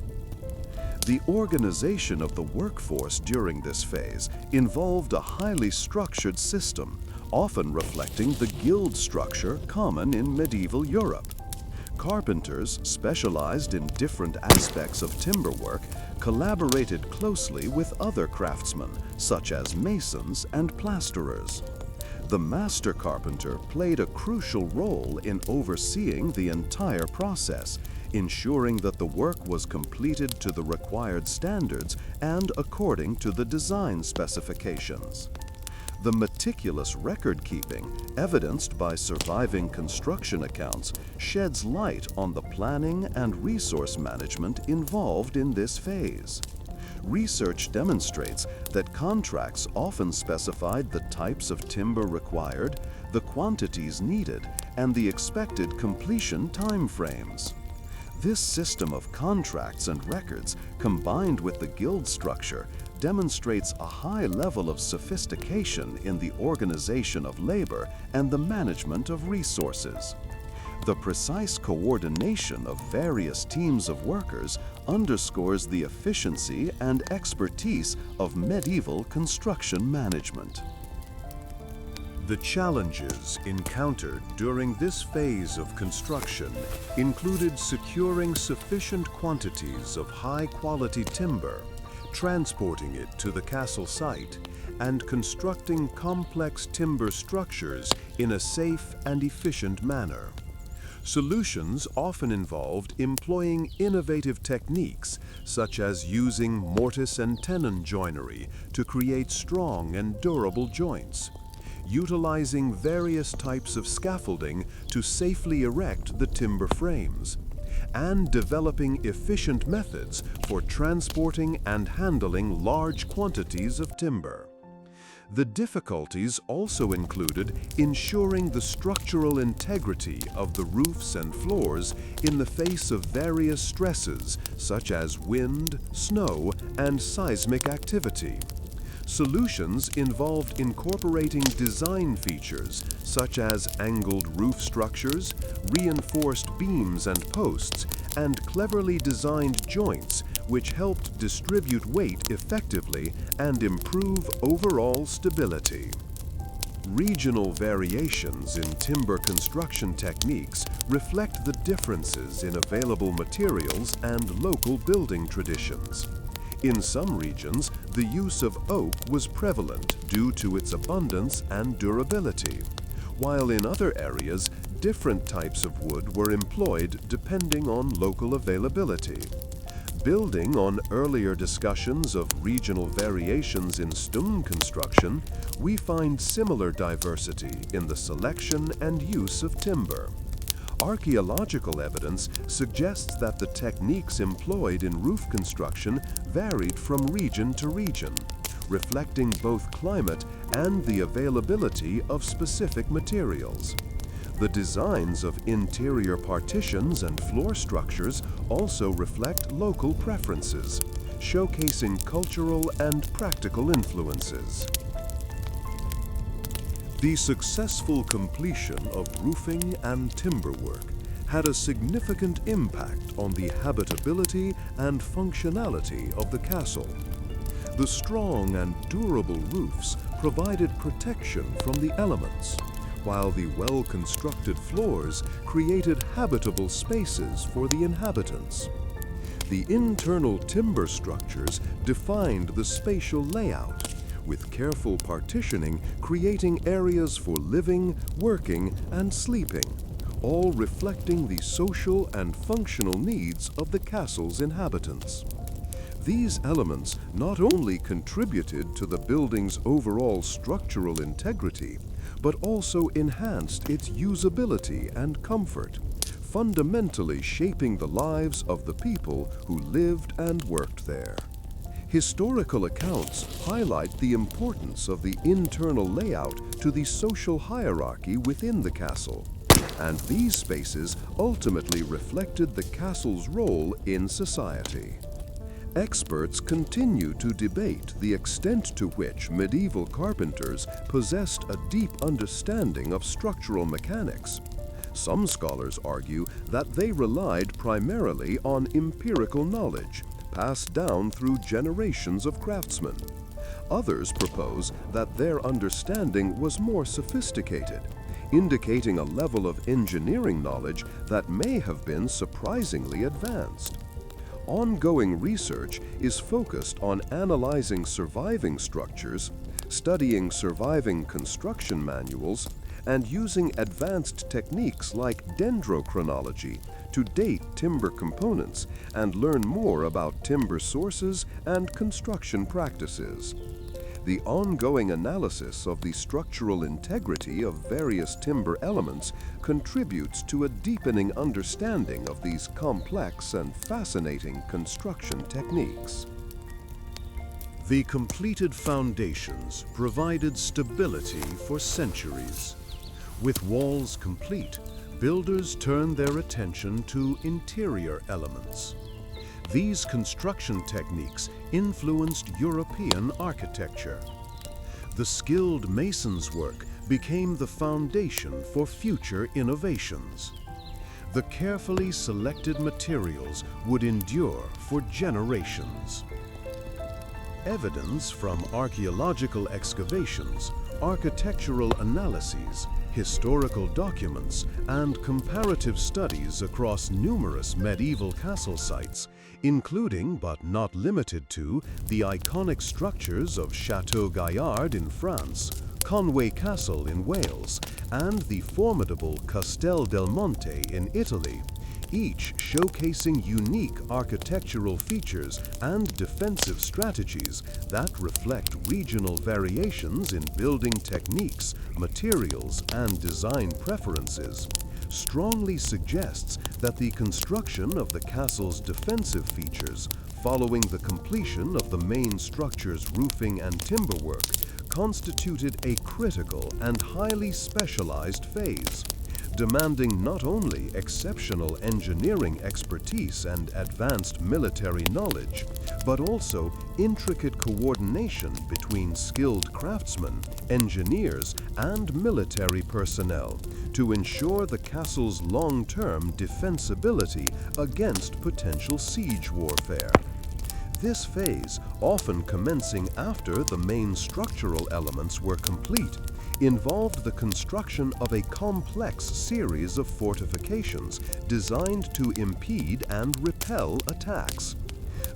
The organization of the workforce during this phase involved a highly structured system, often reflecting the guild structure common in medieval Europe. Carpenters, specialized in different aspects of timber work, collaborated closely with other craftsmen, such as masons and plasterers. The master carpenter played a crucial role in overseeing the entire process, ensuring that the work was completed to the required standards and according to the design specifications. The meticulous record-keeping, evidenced by surviving construction accounts, sheds light on the planning and resource management involved in this phase. Research demonstrates that contracts often specified the types of timber required, the quantities needed, and the expected completion timeframes. This system of contracts and records, combined with the guild structure, demonstrates a high level of sophistication in the organization of labor and the management of resources. The precise coordination of various teams of workers underscores the efficiency and expertise of medieval construction management. The challenges encountered during this phase of construction included securing sufficient quantities of high-quality timber, transporting it to the castle site, and constructing complex timber structures in a safe and efficient manner. Solutions often involved employing innovative techniques, such as using mortise and tenon joinery to create strong and durable joints, utilizing various types of scaffolding to safely erect the timber frames, and developing efficient methods for transporting and handling large quantities of timber. The difficulties also included ensuring the structural integrity of the roofs and floors in the face of various stresses such as wind, snow, and seismic activity. Solutions involved incorporating design features such as angled roof structures, reinforced beams and posts, and cleverly designed joints which helped distribute weight effectively and improve overall stability. Regional variations in timber construction techniques reflect the differences in available materials and local building traditions. In some regions, the use of oak was prevalent due to its abundance and durability, while in other areas, different types of wood were employed depending on local availability. Building on earlier discussions of regional variations in stone construction, we find similar diversity in the selection and use of timber. Archaeological evidence suggests that the techniques employed in roof construction varied from region to region, reflecting both climate and the availability of specific materials. The designs of interior partitions and floor structures also reflect local preferences, showcasing cultural and practical influences. The successful completion of roofing and timber work had a significant impact on the habitability and functionality of the castle. The strong and durable roofs provided protection from the elements, while the well-constructed floors created habitable spaces for the inhabitants. The internal timber structures defined the spatial layout, with careful partitioning creating areas for living, working, and sleeping, all reflecting the social and functional needs of the castle's inhabitants. These elements not only contributed to the building's overall structural integrity, but also enhanced its usability and comfort, fundamentally shaping the lives of the people who lived and worked there. Historical accounts highlight the importance of the internal layout to the social hierarchy within the castle, and these spaces ultimately reflected the castle's role in society. Experts continue to debate the extent to which medieval carpenters possessed a deep understanding of structural mechanics. Some scholars argue that they relied primarily on empirical knowledge, passed down through generations of craftsmen. Others propose that their understanding was more sophisticated, indicating a level of engineering knowledge that may have been surprisingly advanced. Ongoing research is focused on analyzing surviving structures, studying surviving construction manuals, and using advanced techniques like dendrochronology to date timber components and learn more about timber sources and construction practices. The ongoing analysis of the structural integrity of various timber elements contributes to a deepening understanding of these complex and fascinating construction techniques. The completed foundations provided stability for centuries. With walls complete, builders turned their attention to interior elements. These construction techniques influenced European architecture. The skilled mason's work became the foundation for future innovations. The carefully selected materials would endure for generations. Evidence from archaeological excavations, architectural analyses, historical documents, and comparative studies across numerous medieval castle sites, including but not limited to the iconic structures of Château Gaillard in France, Conway Castle in Wales, and the formidable Castel del Monte in Italy, each showcasing unique architectural features and defensive strategies that reflect regional variations in building techniques, materials, and design preferences, strongly suggests that the construction of the castle's defensive features following the completion of the main structure's roofing and timber work constituted a critical and highly specialized phase, demanding not only exceptional engineering expertise and advanced military knowledge, but also intricate coordination between skilled craftsmen, engineers, and military personnel to ensure the castle's long-term defensibility against potential siege warfare. This phase, often commencing after the main structural elements were complete, involved the construction of a complex series of fortifications designed to impede and repel attacks.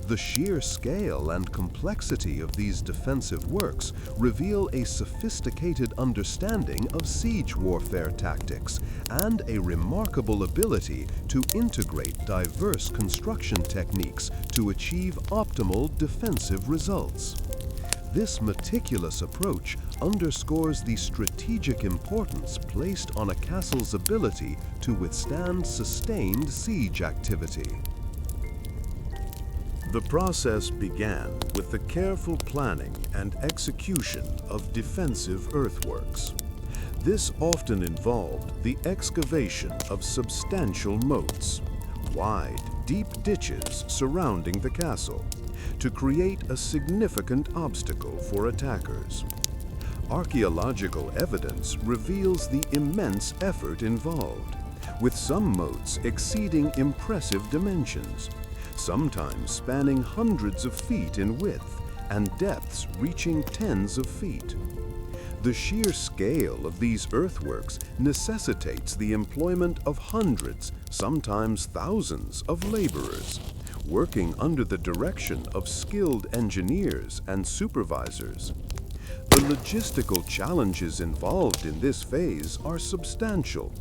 The sheer scale and complexity of these defensive works reveal a sophisticated understanding of siege warfare tactics and a remarkable ability to integrate diverse construction techniques to achieve optimal defensive results. This meticulous approach underscores the strategic importance placed on a castle's ability to withstand sustained siege activity. The process began with the careful planning and execution of defensive earthworks. This often involved the excavation of substantial moats, wide, deep ditches surrounding the castle, to create a significant obstacle for attackers. Archaeological evidence reveals the immense effort involved, with some moats exceeding impressive dimensions, sometimes spanning hundreds of feet in width and depths reaching tens of feet. The sheer scale of these earthworks necessitates the employment of hundreds, sometimes thousands, of laborers, working under the direction of skilled engineers and supervisors. The logistical challenges involved in this phase are substantial,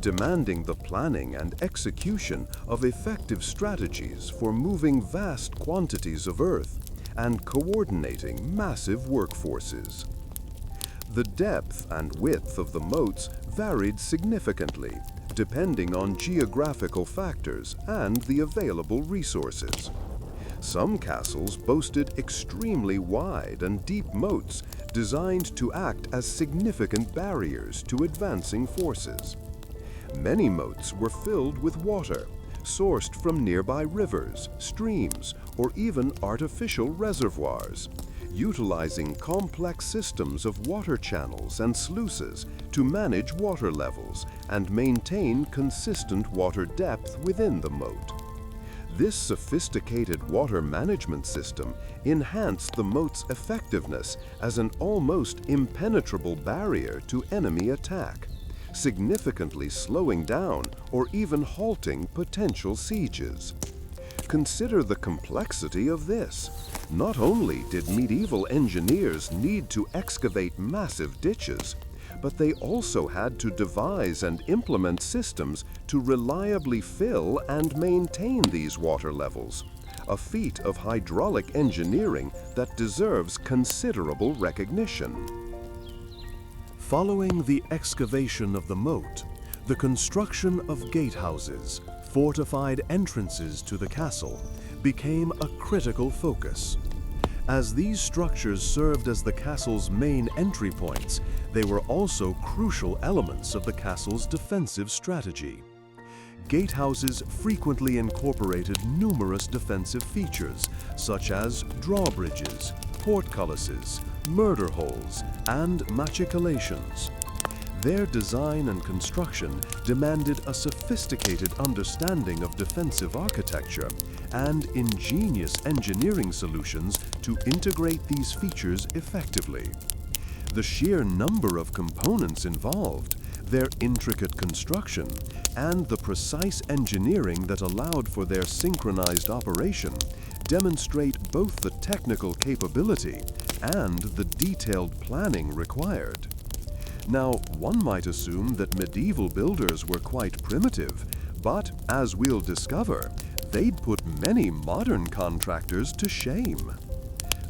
demanding the planning and execution of effective strategies for moving vast quantities of earth and coordinating massive workforces. The depth and width of the moats varied significantly, depending on geographical factors and the available resources. Some castles boasted extremely wide and deep moats designed to act as significant barriers to advancing forces. Many moats were filled with water, sourced from nearby rivers, streams, or even artificial reservoirs, utilizing complex systems of water channels and sluices to manage water levels and maintain consistent water depth within the moat. This sophisticated water management system enhanced the moat's effectiveness as an almost impenetrable barrier to enemy attack, significantly slowing down or even halting potential sieges. Consider the complexity of this. Not only did medieval engineers need to excavate massive ditches, but they also had to devise and implement systems to reliably fill and maintain these water levels, a feat of hydraulic engineering that deserves considerable recognition. Following the excavation of the moat, the construction of gatehouses, fortified entrances to the castle, became a critical focus. As these structures served as the castle's main entry points, they were also crucial elements of the castle's defensive strategy. Gatehouses frequently incorporated numerous defensive features, such as drawbridges, portcullises, murder holes, and machicolations. Their design and construction demanded a sophisticated understanding of defensive architecture and ingenious engineering solutions to integrate these features effectively. The sheer number of components involved, their intricate construction, and the precise engineering that allowed for their synchronized operation demonstrate both the technical capability and the detailed planning required. Now, one might assume that medieval builders were quite primitive, but as we'll discover, they'd put many modern contractors to shame.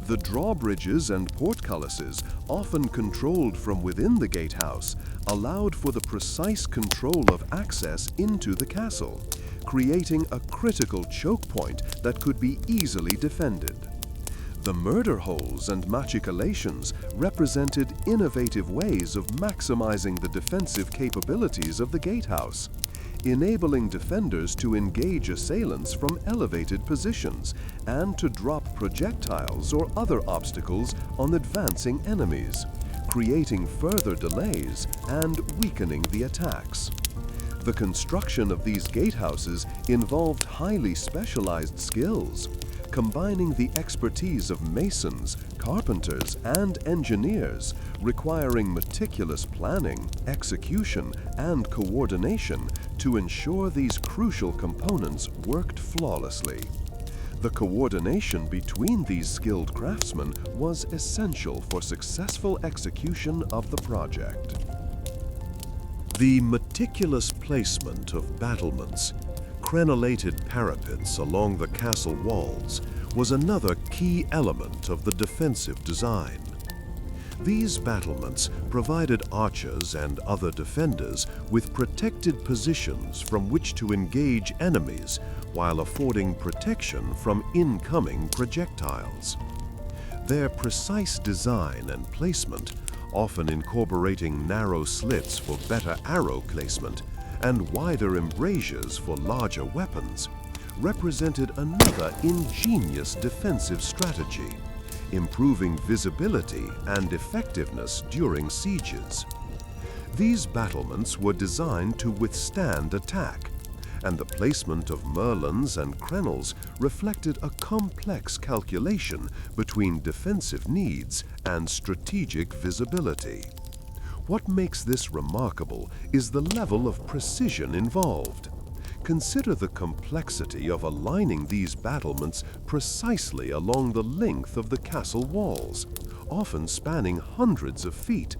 The drawbridges and portcullises, often controlled from within the gatehouse, allowed for the precise control of access into the castle, creating a critical choke point that could be easily defended. The murder holes and machicolations represented innovative ways of maximizing the defensive capabilities of the gatehouse, enabling defenders to engage assailants from elevated positions and to drop projectiles or other obstacles on advancing enemies, creating further delays and weakening the attacks. The construction of these gatehouses involved highly specialized skills, combining the expertise of masons, carpenters, and engineers, requiring meticulous planning, execution, and coordination to ensure these crucial components worked flawlessly. The coordination between these skilled craftsmen was essential for successful execution of the project. The meticulous placement of battlements, crenellated parapets along the castle walls, was another key element of the defensive design. These battlements provided archers and other defenders with protected positions from which to engage enemies while affording protection from incoming projectiles. Their precise design and placement, often incorporating narrow slits for better arrow placement and wider embrasures for larger weapons, represented another ingenious defensive strategy, improving visibility and effectiveness during sieges. These battlements were designed to withstand attack, and the placement of merlons and crenels reflected a complex calculation between defensive needs and strategic visibility. What makes this remarkable is the level of precision involved. Consider the complexity of aligning these battlements precisely along the length of the castle walls, often spanning hundreds of feet,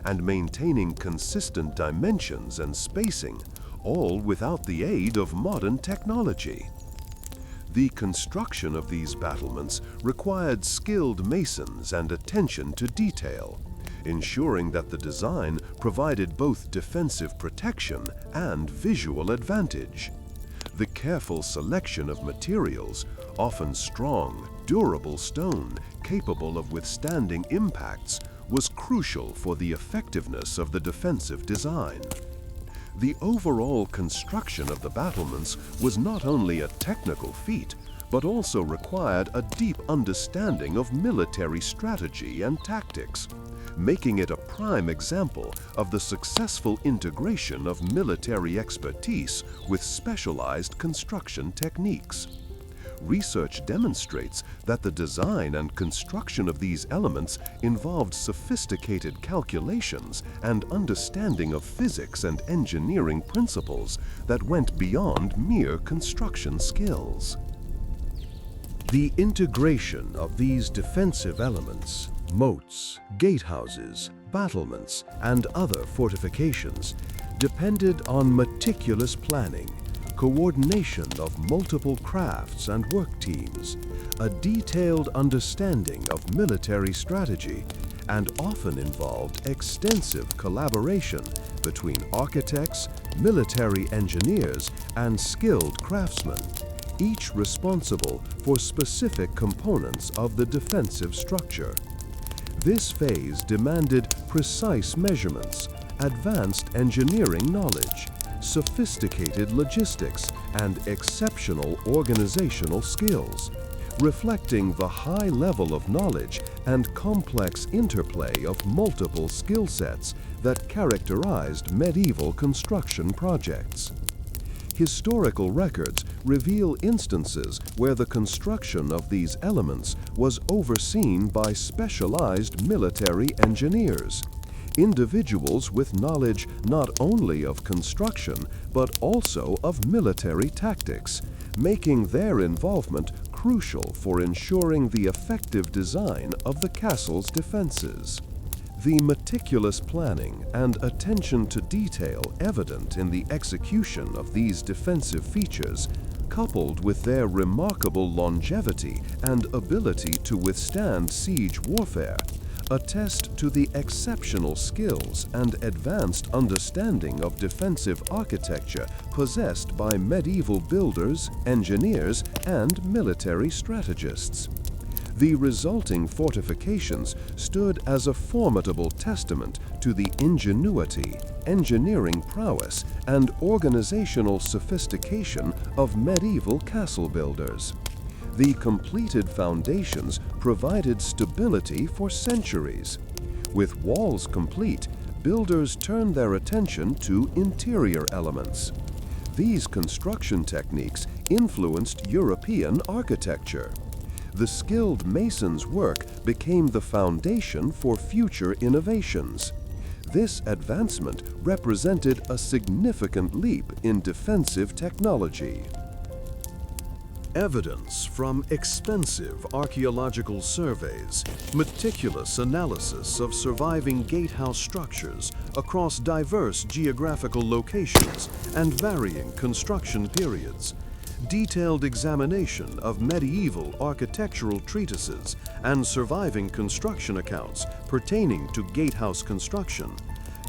and maintaining consistent dimensions and spacing, all without the aid of modern technology. The construction of these battlements required skilled masons and attention to detail, ensuring that the design provided both defensive protection and visual advantage. The careful selection of materials, often strong, durable stone capable of withstanding impacts, was crucial for the effectiveness of the defensive design. The overall construction of the battlements was not only a technical feat, but also required a deep understanding of military strategy and tactics, making it a prime example of the successful integration of military expertise with specialized construction techniques. Research demonstrates that the design and construction of these elements involved sophisticated calculations and understanding of physics and engineering principles that went beyond mere construction skills. The integration of these defensive elements, moats, gatehouses, battlements, and other fortifications, depended on meticulous planning, coordination of multiple crafts and work teams, a detailed understanding of military strategy, and often involved extensive collaboration between architects, military engineers, and skilled craftsmen, each responsible for specific components of the defensive structure. This phase demanded precise measurements, advanced engineering knowledge, sophisticated logistics, and exceptional organizational skills, reflecting the high level of knowledge and complex interplay of multiple skill sets that characterized medieval construction projects. Historical records reveal instances where the construction of these elements was overseen by specialized military engineers, individuals with knowledge not only of construction but also of military tactics, making their involvement crucial for ensuring the effective design of the castle's defenses. The meticulous planning and attention to detail evident in the execution of these defensive features, coupled with their remarkable longevity and ability to withstand siege warfare, attest to the exceptional skills and advanced understanding of defensive architecture possessed by medieval builders, engineers, and military strategists. The resulting fortifications stood as a formidable testament to the ingenuity, engineering prowess, and organizational sophistication of medieval castle builders. The completed foundations provided stability for centuries. With walls complete, builders turned their attention to interior elements. These construction techniques influenced European architecture. The skilled mason's work became the foundation for future innovations. This advancement represented a significant leap in defensive technology. Evidence from expensive archaeological surveys, meticulous analysis of surviving gatehouse structures across diverse geographical locations and varying construction periods, detailed examination of medieval architectural treatises and surviving construction accounts pertaining to gatehouse construction,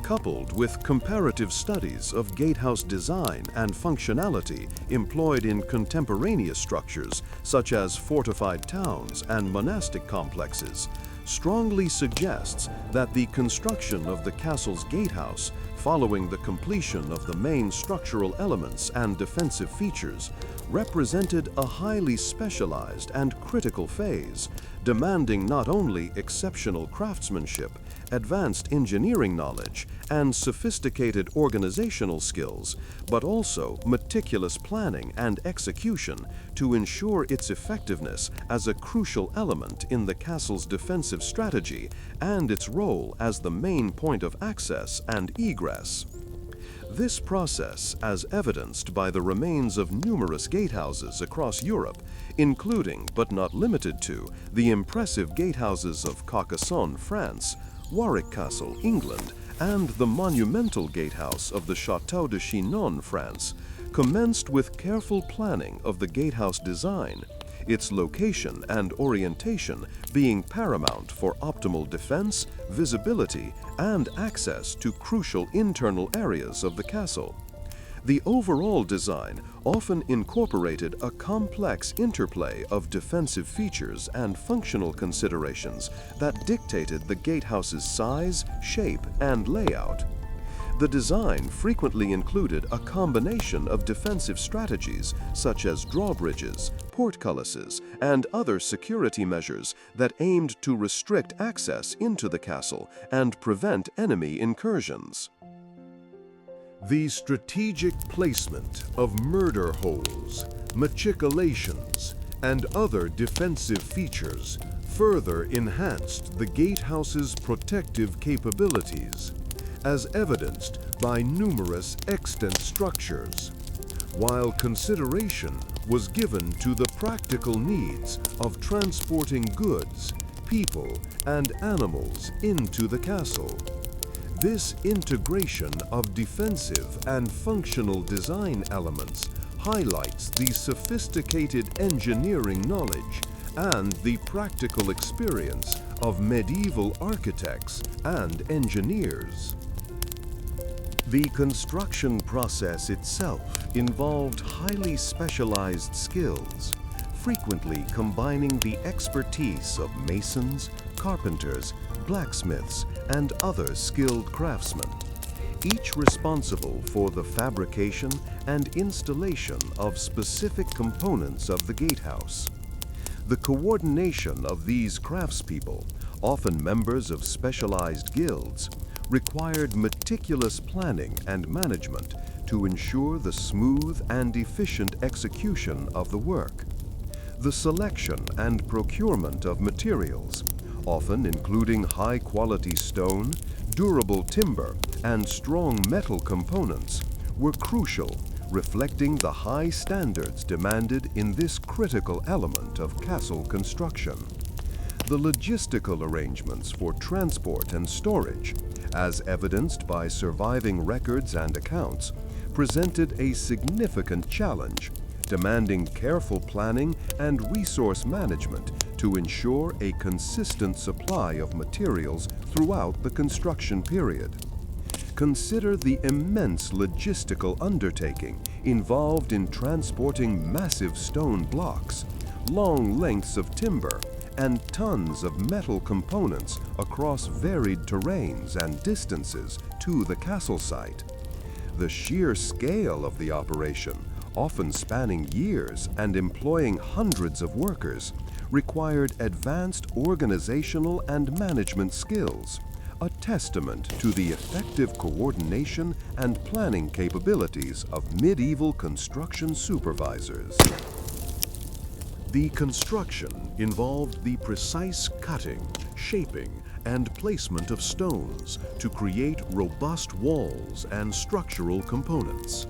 coupled with comparative studies of gatehouse design and functionality employed in contemporaneous structures such as fortified towns and monastic complexes, strongly suggests that the construction of the castle's gatehouse, following the completion of the main structural elements and defensive features, represented a highly specialized and critical phase, demanding not only exceptional craftsmanship, advanced engineering knowledge, and sophisticated organizational skills, but also meticulous planning and execution to ensure its effectiveness as a crucial element in the castle's defensive strategy and its role as the main point of access and egress. This process, as evidenced by the remains of numerous gatehouses across Europe, including but not limited to the impressive gatehouses of Carcassonne, France, Warwick Castle, England, and the monumental gatehouse of the Château de Chinon, France, commenced with careful planning of the gatehouse design, its location and orientation being paramount for optimal defense, visibility, and access to crucial internal areas of the castle. The overall design often incorporated a complex interplay of defensive features and functional considerations that dictated the gatehouse's size, shape, and layout. The design frequently included a combination of defensive strategies such as drawbridges, portcullises, and other security measures that aimed to restrict access into the castle and prevent enemy incursions. The strategic placement of murder holes, matriculations, and other defensive features further enhanced the gatehouse's protective capabilities, as evidenced by numerous extant structures, while consideration was given to the practical needs of transporting goods, people, and animals into the castle. This integration of defensive and functional design elements highlights the sophisticated engineering knowledge and the practical experience of medieval architects and engineers. The construction process itself involved highly specialized skills, frequently combining the expertise of masons, carpenters, blacksmiths, and other skilled craftsmen, each responsible for the fabrication and installation of specific components of the gatehouse. The coordination of these craftspeople, often members of specialized guilds, required meticulous planning and management to ensure the smooth and efficient execution of the work. The selection and procurement of materials, often including high-quality stone, durable timber, and strong metal components, were crucial, reflecting the high standards demanded in this critical element of castle construction. The logistical arrangements for transport and storage, as evidenced by surviving records and accounts, presented a significant challenge, demanding careful planning and resource management to ensure a consistent supply of materials throughout the construction period. Consider the immense logistical undertaking involved in transporting massive stone blocks, long lengths of timber, and tons of metal components across varied terrains and distances to the castle site. The sheer scale of the operation, often spanning years and employing hundreds of workers, required advanced organizational and management skills, a testament to the effective coordination and planning capabilities of medieval construction supervisors. The construction involved the precise cutting, shaping, and placement of stones to create robust walls and structural components.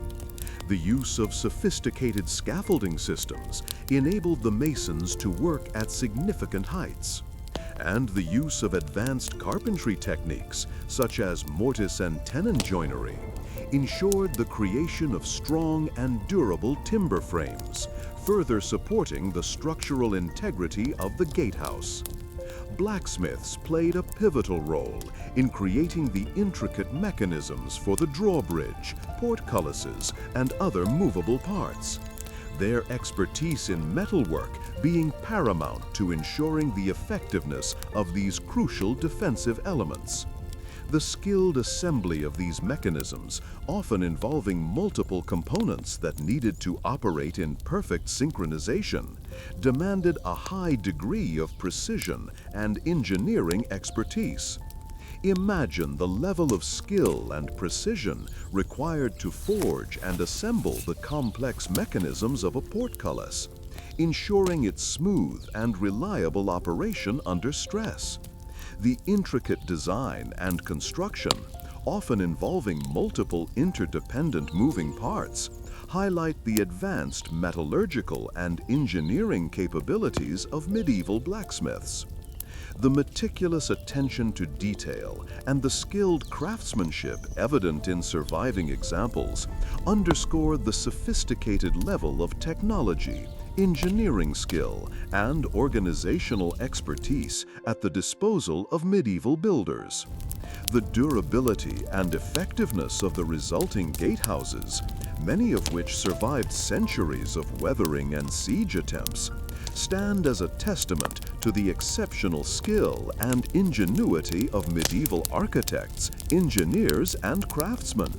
The use of sophisticated scaffolding systems enabled the masons to work at significant heights. And the use of advanced carpentry techniques, such as mortise and tenon joinery, ensured the creation of strong and durable timber frames, further supporting the structural integrity of the gatehouse. Blacksmiths played a pivotal role in creating the intricate mechanisms for the drawbridge, portcullises, and other movable parts. Their expertise in metalwork being paramount to ensuring the effectiveness of these crucial defensive elements. The skilled assembly of these mechanisms, often involving multiple components that needed to operate in perfect synchronization, demanded a high degree of precision and engineering expertise. Imagine the level of skill and precision required to forge and assemble the complex mechanisms of a portcullis, ensuring its smooth and reliable operation under stress. The intricate design and construction, often involving multiple interdependent moving parts, highlight the advanced metallurgical and engineering capabilities of medieval blacksmiths. The meticulous attention to detail and the skilled craftsmanship evident in surviving examples underscore the sophisticated level of technology, engineering skill, and organizational expertise at the disposal of medieval builders. The durability and effectiveness of the resulting gatehouses, many of which survived centuries of weathering and siege attempts, stand as a testament to the exceptional skill and ingenuity of medieval architects, engineers, and craftsmen.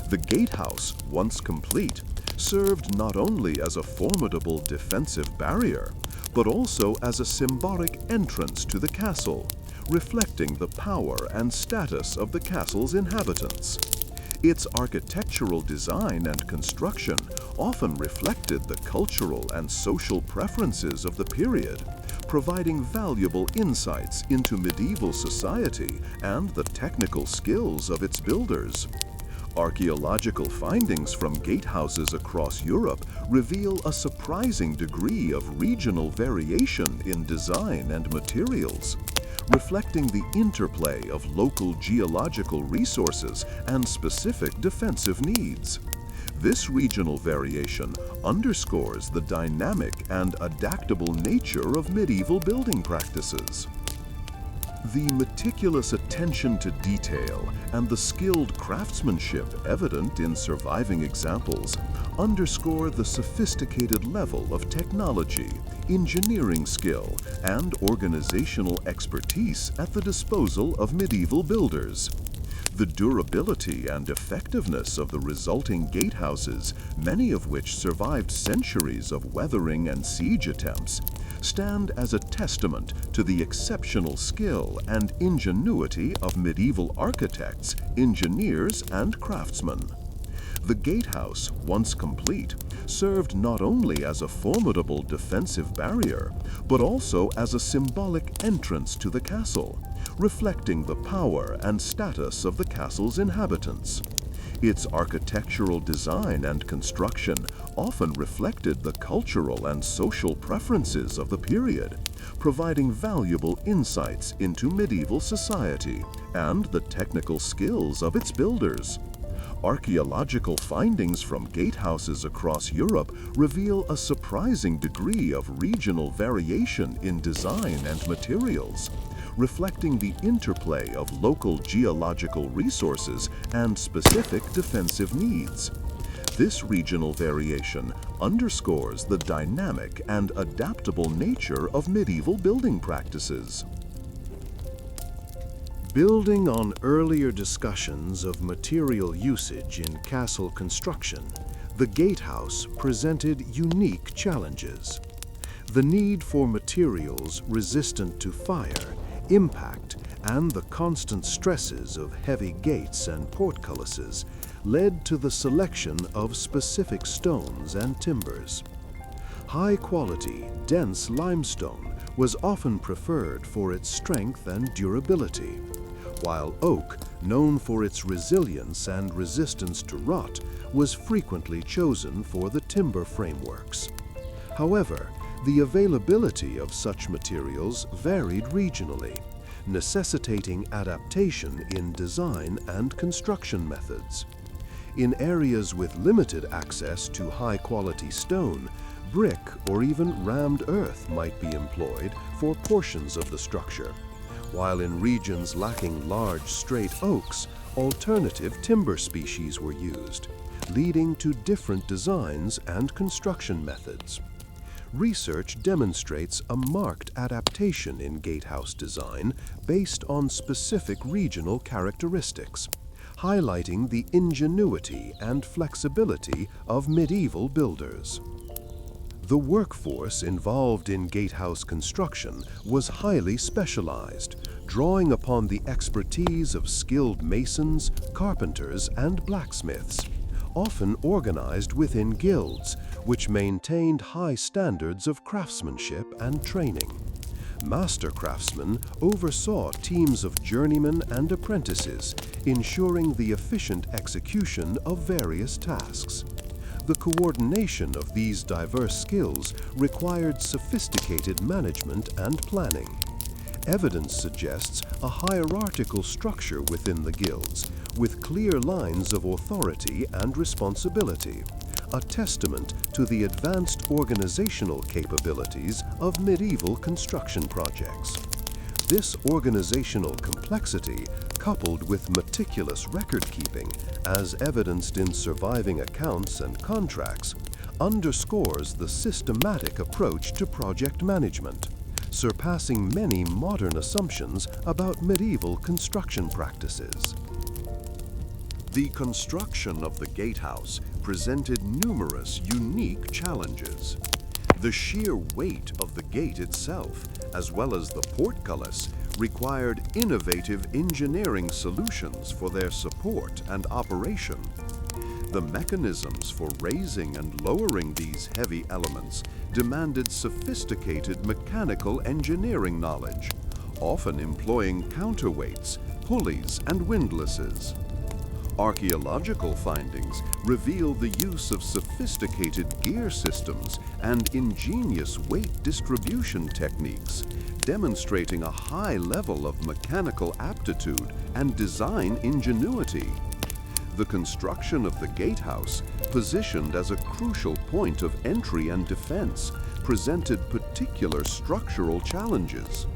The gatehouse, once complete, served not only as a formidable defensive barrier, but also as a symbolic entrance to the castle, reflecting the power and status of the castle's inhabitants. Its architectural design and construction often reflected the cultural and social preferences of the period, providing valuable insights into medieval society and the technical skills of its builders. Archaeological findings from gatehouses across Europe reveal a surprising degree of regional variation in design and materials, reflecting the interplay of local geological resources and specific defensive needs. This regional variation underscores the dynamic and adaptable nature of medieval building practices. The meticulous attention to detail and the skilled craftsmanship evident in surviving examples underscore the sophisticated level of technology, engineering skill, and organizational expertise at the disposal of medieval builders. The durability and effectiveness of the resulting gatehouses, many of which survived centuries of weathering and siege attempts, stand as a testament to the exceptional skill and ingenuity of medieval architects, engineers, and craftsmen. The gatehouse, once complete, served not only as a formidable defensive barrier, but also as a symbolic entrance to the castle, reflecting the power and status of the castle's inhabitants. Its architectural design and construction often reflected the cultural and social preferences of the period, providing valuable insights into medieval society and the technical skills of its builders. Archaeological findings from gatehouses across Europe reveal a surprising degree of regional variation in design and materials, reflecting the interplay of local geological resources and specific defensive needs. This regional variation underscores the dynamic and adaptable nature of medieval building practices. Building on earlier discussions of material usage in castle construction, the gatehouse presented unique challenges. The need for materials resistant to fire, impact, and the constant stresses of heavy gates and portcullises led to the selection of specific stones and timbers. High-quality, dense limestone was often preferred for its strength and durability, while oak, known for its resilience and resistance to rot, was frequently chosen for the timber frameworks. However, the availability of such materials varied regionally, necessitating adaptation in design and construction methods. In areas with limited access to high-quality stone, brick or even rammed earth might be employed for portions of the structure, while in regions lacking large straight oaks, alternative timber species were used, leading to different designs and construction methods. Research demonstrates a marked adaptation in gatehouse design based on specific regional characteristics, highlighting the ingenuity and flexibility of medieval builders. The workforce involved in gatehouse construction was highly specialized, drawing upon the expertise of skilled masons, carpenters, and blacksmiths, often organized within guilds, which maintained high standards of craftsmanship and training. Master craftsmen oversaw teams of journeymen and apprentices, ensuring the efficient execution of various tasks. The coordination of these diverse skills required sophisticated management and planning. Evidence suggests a hierarchical structure within the guilds, with clear lines of authority and responsibility, a testament to the advanced organizational capabilities of medieval construction projects. This organizational complexity, coupled with meticulous record-keeping, as evidenced in surviving accounts and contracts, underscores the systematic approach to project management, surpassing many modern assumptions about medieval construction practices. The construction of the gatehouse presented numerous unique challenges. The sheer weight of the gate itself, as well as the portcullis, required innovative engineering solutions for their support and operation. The mechanisms for raising and lowering these heavy elements demanded sophisticated mechanical engineering knowledge, often employing counterweights, pulleys, and windlasses. Archaeological findings reveal the use of sophisticated gear systems and ingenious weight distribution techniques, demonstrating a high level of mechanical aptitude and design ingenuity. The construction of the gatehouse, positioned as a crucial point of entry and defense, presented particular structural challenges.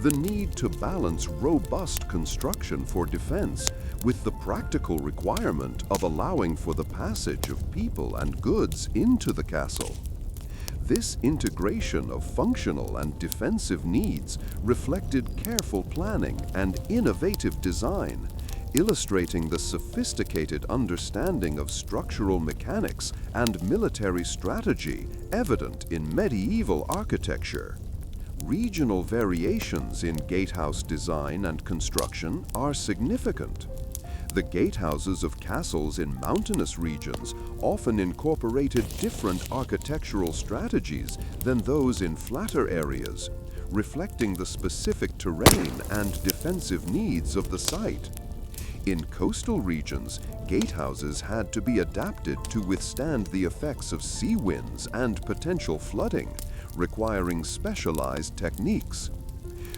The need to balance robust construction for defense with the practical requirement of allowing for the passage of people and goods into the castle. This integration of functional and defensive needs reflected careful planning and innovative design, illustrating the sophisticated understanding of structural mechanics and military strategy evident in medieval architecture. Regional variations in gatehouse design and construction are significant. The gatehouses of castles in mountainous regions often incorporated different architectural strategies than those in flatter areas, reflecting the specific terrain and defensive needs of the site. In coastal regions, gatehouses had to be adapted to withstand the effects of sea winds and potential flooding, requiring specialized techniques.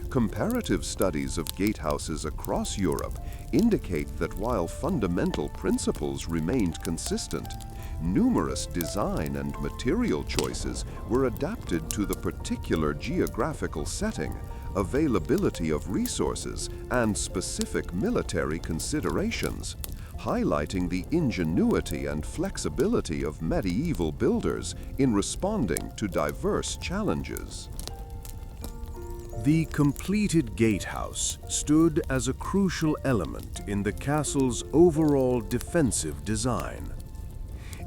Comparative studies of gatehouses across Europe indicate that while fundamental principles remained consistent, numerous design and material choices were adapted to the particular geographical setting, availability of resources, and specific military considerations, highlighting the ingenuity and flexibility of medieval builders in responding to diverse challenges. The completed gatehouse stood as a crucial element in the castle's overall defensive design.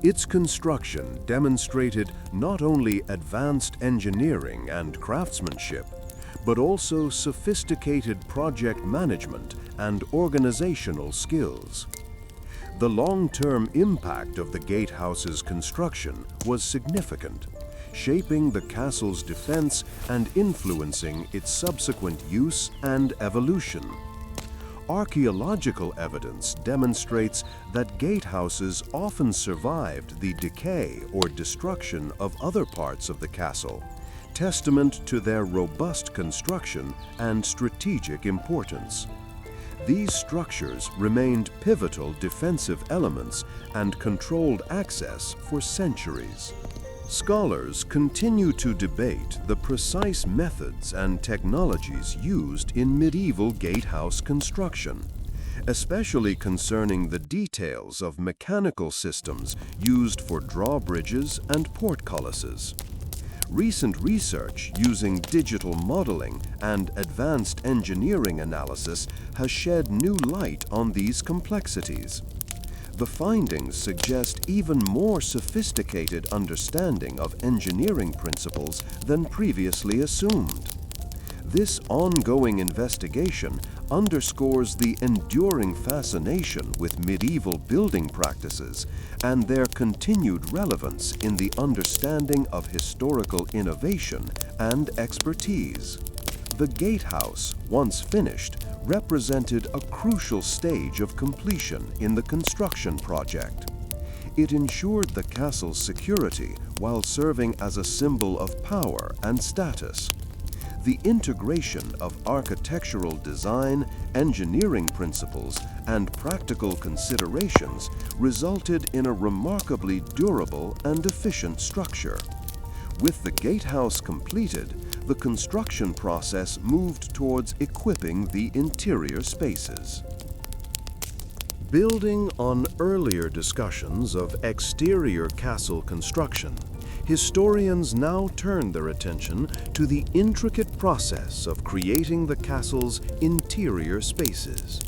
Its construction demonstrated not only advanced engineering and craftsmanship, but also sophisticated project management and organizational skills. The long-term impact of the gatehouse's construction was significant, shaping the castle's defense and influencing its subsequent use and evolution. Archaeological evidence demonstrates that gatehouses often survived the decay or destruction of other parts of the castle, testament to their robust construction and strategic importance. These structures remained pivotal defensive elements and controlled access for centuries. Scholars continue to debate the precise methods and technologies used in medieval gatehouse construction, especially concerning the details of mechanical systems used for drawbridges and portcullises. Recent research using digital modeling and advanced engineering analysis has shed new light on these complexities. The findings suggest even more sophisticated understanding of engineering principles than previously assumed. This ongoing investigation underscores the enduring fascination with medieval building practices and their continued relevance in the understanding of historical innovation and expertise. The gatehouse, once finished, represented a crucial stage of completion in the construction project. It ensured the castle's security while serving as a symbol of power and status. The integration of architectural design, engineering principles, and practical considerations resulted in a remarkably durable and efficient structure. With the gatehouse completed, the construction process moved towards equipping the interior spaces. Building on earlier discussions of exterior castle construction, historians now turn their attention to the intricate process of creating the castle's interior spaces.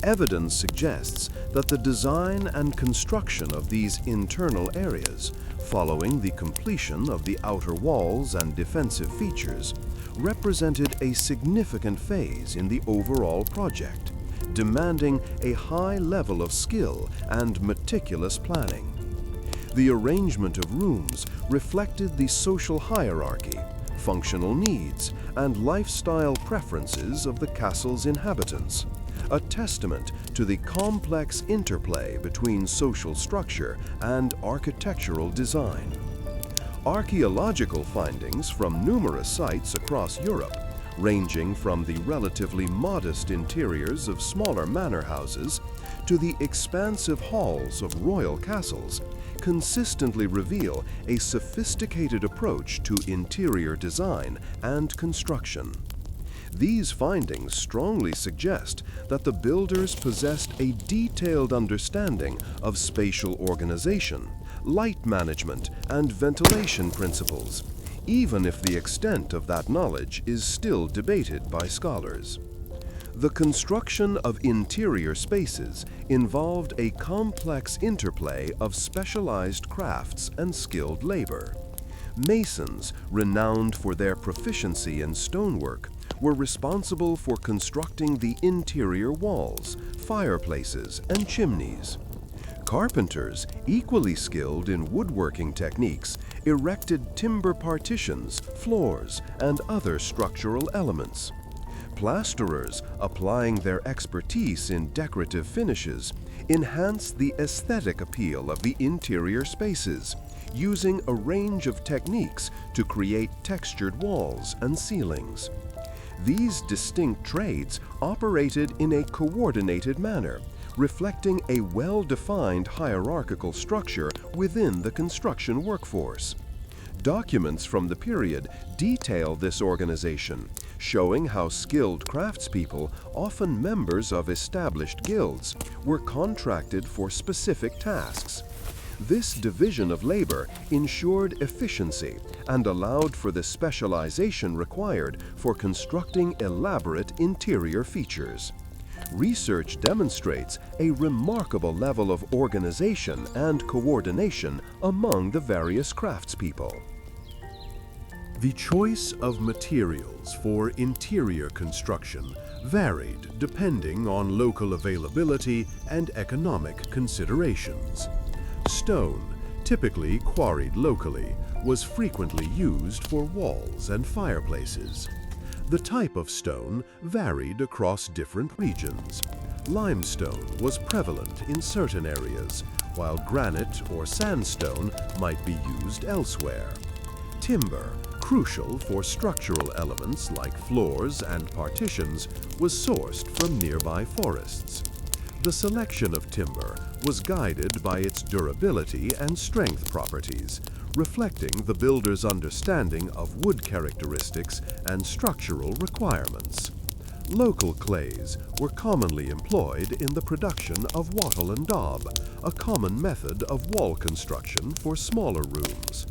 Evidence suggests that the design and construction of these internal areas, following the completion of the outer walls and defensive features, represented a significant phase in the overall project, demanding a high level of skill and meticulous planning. The arrangement of rooms reflected the social hierarchy, functional needs, and lifestyle preferences of the castle's inhabitants, a testament to the complex interplay between social structure and architectural design. Archaeological findings from numerous sites across Europe, ranging from the relatively modest interiors of smaller manor houses to the expansive halls of royal castles, consistently reveal a sophisticated approach to interior design and construction. These findings strongly suggest that the builders possessed a detailed understanding of spatial organization, light management, and ventilation principles, even if the extent of that knowledge is still debated by scholars. The construction of interior spaces involved a complex interplay of specialized crafts and skilled labor. Masons, renowned for their proficiency in stonework, were responsible for constructing the interior walls, fireplaces, and chimneys. Carpenters, equally skilled in woodworking techniques, erected timber partitions, floors, and other structural elements. Plasterers, applying their expertise in decorative finishes, enhanced the aesthetic appeal of the interior spaces, using a range of techniques to create textured walls and ceilings. These distinct trades operated in a coordinated manner, reflecting a well-defined hierarchical structure within the construction workforce. Documents from the period detail this organization, showing how skilled craftspeople, often members of established guilds, were contracted for specific tasks. This division of labor ensured efficiency and allowed for the specialization required for constructing elaborate interior features. Research demonstrates a remarkable level of organization and coordination among the various craftspeople. The choice of materials for interior construction varied depending on local availability and economic considerations. Stone, typically quarried locally, was frequently used for walls and fireplaces. The type of stone varied across different regions. Limestone was prevalent in certain areas, while granite or sandstone might be used elsewhere. Timber, crucial for structural elements like floors and partitions, was sourced from nearby forests. The selection of timber was guided by its durability and strength properties, reflecting the builder's understanding of wood characteristics and structural requirements. Local clays were commonly employed in the production of wattle and daub, a common method of wall construction for smaller rooms.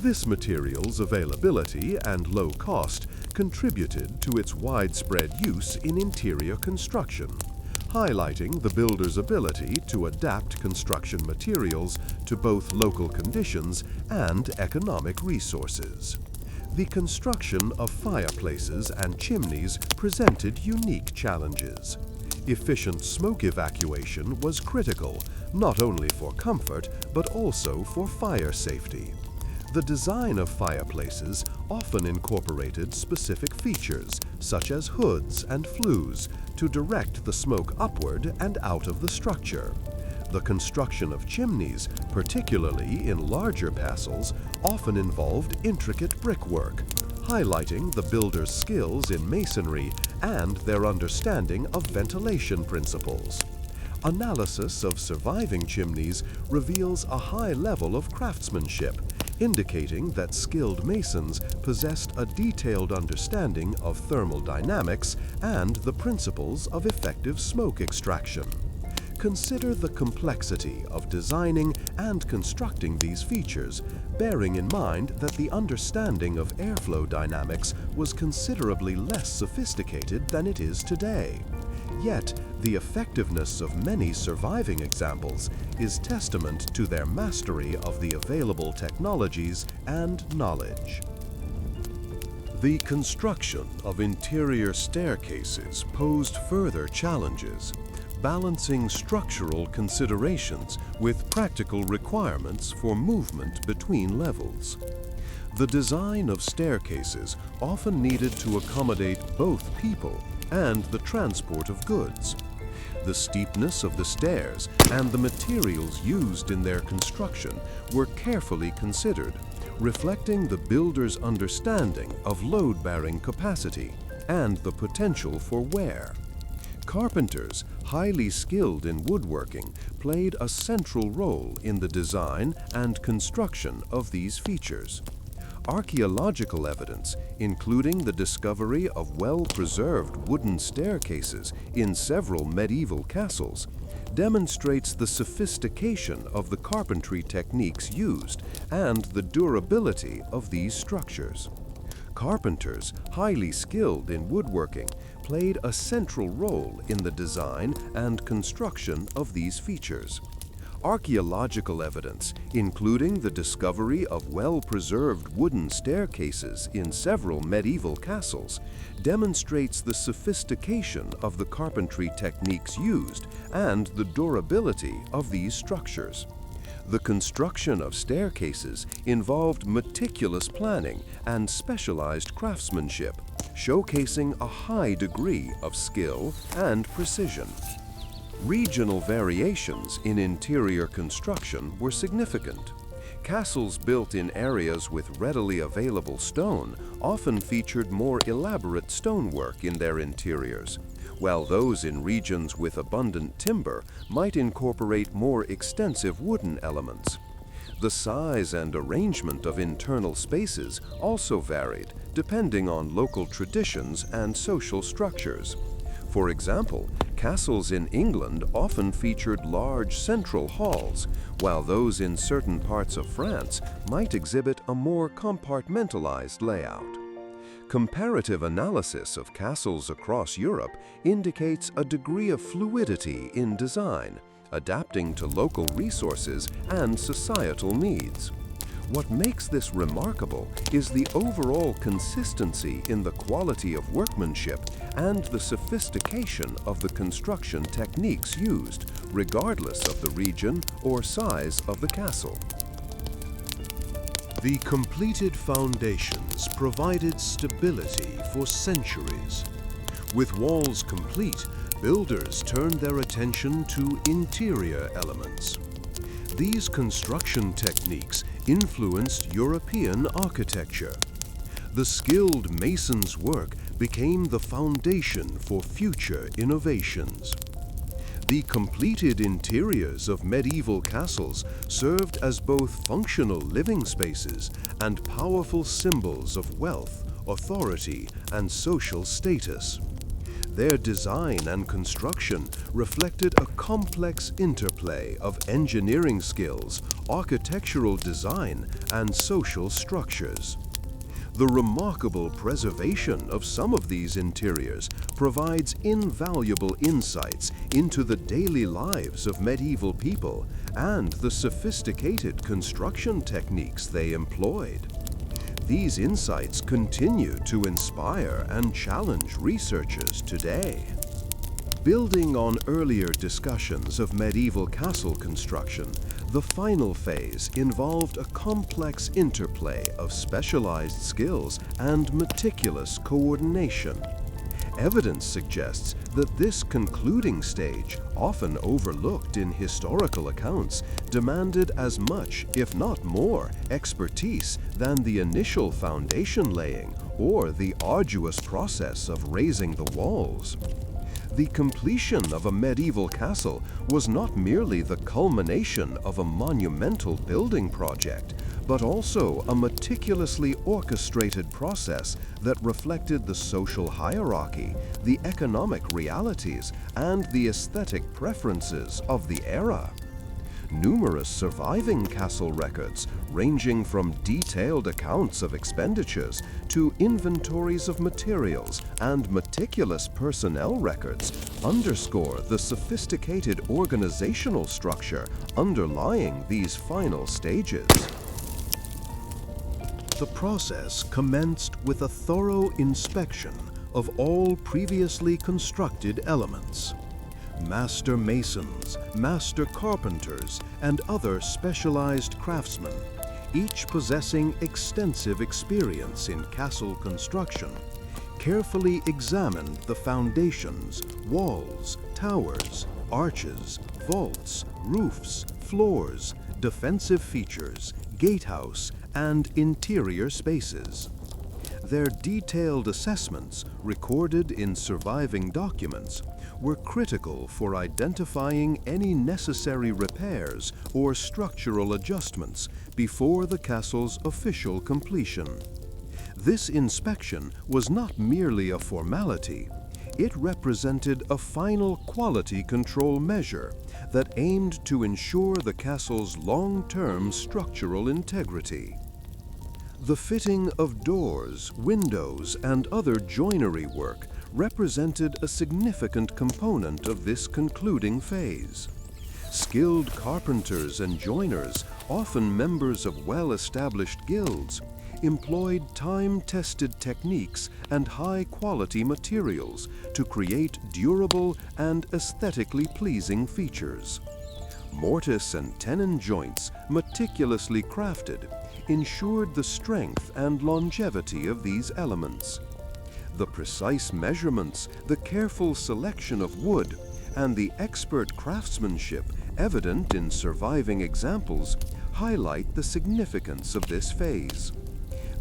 This material's availability and low cost contributed to its widespread use in interior construction, highlighting the builder's ability to adapt construction materials to both local conditions and economic resources. The construction of fireplaces and chimneys presented unique challenges. Efficient smoke evacuation was critical, not only for comfort, but also for fire safety. The design of fireplaces often incorporated specific features, such as hoods and flues, to direct the smoke upward and out of the structure. The construction of chimneys, particularly in larger castles, often involved intricate brickwork, highlighting the builder's skills in masonry and their understanding of ventilation principles. Analysis of surviving chimneys reveals a high level of craftsmanship, indicating that skilled masons possessed a detailed understanding of thermal dynamics and the principles of effective smoke extraction. Consider the complexity of designing and constructing these features, bearing in mind that the understanding of airflow dynamics was considerably less sophisticated than it is today. Yet, the effectiveness of many surviving examples is testament to their mastery of the available technologies and knowledge. The construction of interior staircases posed further challenges, balancing structural considerations with practical requirements for movement between levels. The design of staircases often needed to accommodate both people and the transport of goods. The steepness of the stairs and the materials used in their construction were carefully considered, reflecting the builder's understanding of load-bearing capacity and the potential for wear. Carpenters, highly skilled in woodworking, played a central role in the design and construction of these features. Archaeological evidence, including the discovery of well-preserved wooden staircases in several medieval castles, demonstrates the sophistication of the carpentry techniques used and the durability of these structures. Carpenters, highly skilled in woodworking, played a central role in the design and construction of these features. Archaeological evidence, including the discovery of well-preserved wooden staircases in several medieval castles, demonstrates the sophistication of the carpentry techniques used and the durability of these structures. The construction of staircases involved meticulous planning and specialized craftsmanship, showcasing a high degree of skill and precision. Regional variations in interior construction were significant. Castles built in areas with readily available stone often featured more elaborate stonework in their interiors, while those in regions with abundant timber might incorporate more extensive wooden elements. The size and arrangement of internal spaces also varied, depending on local traditions and social structures. For example, castles in England often featured large central halls, while those in certain parts of France might exhibit a more compartmentalized layout. Comparative analysis of castles across Europe indicates a degree of fluidity in design, adapting to local resources and societal needs. What makes this remarkable is the overall consistency in the quality of workmanship and the sophistication of the construction techniques used, regardless of the region or size of the castle. The completed foundations provided stability for centuries. With walls complete, builders turned their attention to interior elements. These construction techniques influenced European architecture. The skilled mason's work became the foundation for future innovations. The completed interiors of medieval castles served as both functional living spaces and powerful symbols of wealth, authority, and social status. Their design and construction reflected a complex interplay of engineering skills, architectural design, and social structures. The remarkable preservation of some of these interiors provides invaluable insights into the daily lives of medieval people and the sophisticated construction techniques they employed. These insights continue to inspire and challenge researchers today. Building on earlier discussions of medieval castle construction, the final phase involved a complex interplay of specialized skills and meticulous coordination. Evidence suggests that this concluding stage, often overlooked in historical accounts, demanded as much, if not more, expertise than the initial foundation laying or the arduous process of raising the walls. The completion of a medieval castle was not merely the culmination of a monumental building project, but also a meticulously orchestrated process that reflected the social hierarchy, the economic realities, and the aesthetic preferences of the era. Numerous surviving castle records, ranging from detailed accounts of expenditures to inventories of materials and meticulous personnel records, underscore the sophisticated organizational structure underlying these final stages. The process commenced with a thorough inspection of all previously constructed elements. Master masons, master carpenters, and other specialized craftsmen, each possessing extensive experience in castle construction, carefully examined the foundations, walls, towers, arches, vaults, roofs, floors, defensive features, gatehouse, and interior spaces. Their detailed assessments, recorded in surviving documents, were critical for identifying any necessary repairs or structural adjustments before the castle's official completion. This inspection was not merely a formality. It represented a final quality control measure that aimed to ensure the castle's long-term structural integrity. The fitting of doors, windows, and other joinery work represented a significant component of this concluding phase. Skilled carpenters and joiners, often members of well-established guilds, employed time-tested techniques and high-quality materials to create durable and aesthetically pleasing features. Mortise and tenon joints, meticulously crafted, ensured the strength and longevity of these elements. The precise measurements, the careful selection of wood, and the expert craftsmanship evident in surviving examples highlight the significance of this phase.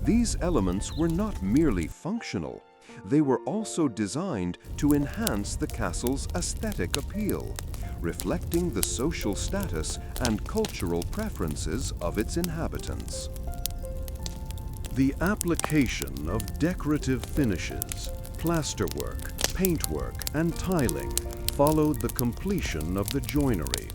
These elements were not merely functional, they were also designed to enhance the castle's aesthetic appeal, reflecting the social status and cultural preferences of its inhabitants. The application of decorative finishes, plasterwork, paintwork, and tiling followed the completion of the joinery.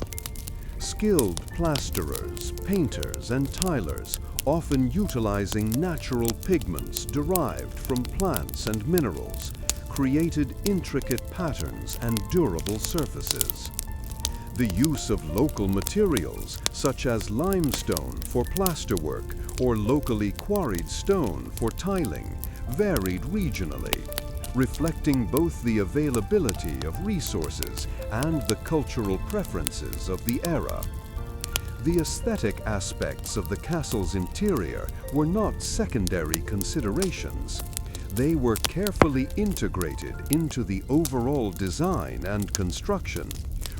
Skilled plasterers, painters, and tilers, often utilizing natural pigments derived from plants and minerals, created intricate patterns and durable surfaces. The use of local materials, such as limestone for plasterwork or locally quarried stone for tiling, varied regionally, reflecting both the availability of resources and the cultural preferences of the era. The aesthetic aspects of the castle's interior were not secondary considerations. They were carefully integrated into the overall design and construction,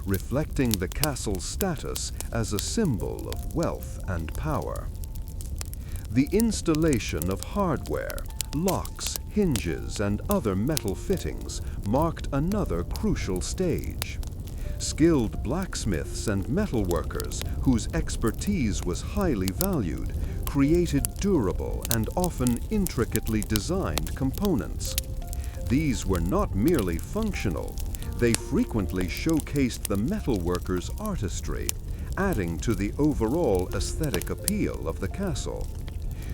reflecting the castle's status as a symbol of wealth and power. The installation of hardware, locks, hinges, and other metal fittings marked another crucial stage. Skilled blacksmiths and metalworkers, whose expertise was highly valued, created durable and often intricately designed components. These were not merely functional, they frequently showcased the metalworker's artistry, adding to the overall aesthetic appeal of the castle.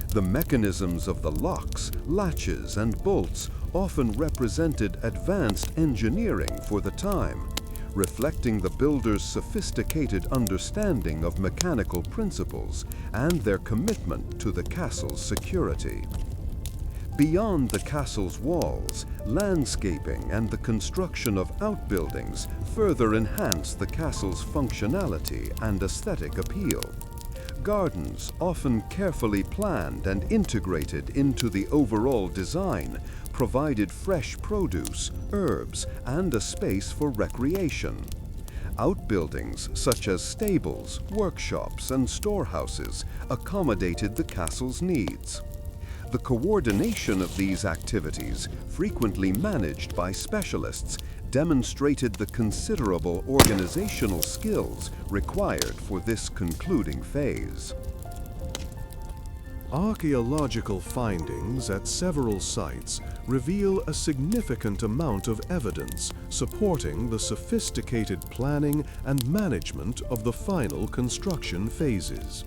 The mechanisms of the locks, latches, and bolts often represented advanced engineering for the time, reflecting the builder's sophisticated understanding of mechanical principles and their commitment to the castle's security. Beyond the castle's walls, landscaping and the construction of outbuildings further enhanced the castle's functionality and aesthetic appeal. Gardens, often carefully planned and integrated into the overall design, provided fresh produce, herbs, and a space for recreation. Outbuildings such as stables, workshops, and storehouses accommodated the castle's needs. The coordination of these activities, frequently managed by specialists, demonstrated the considerable organizational skills required for this concluding phase. Archaeological findings at several sites reveal a significant amount of evidence supporting the sophisticated planning and management of the final construction phases.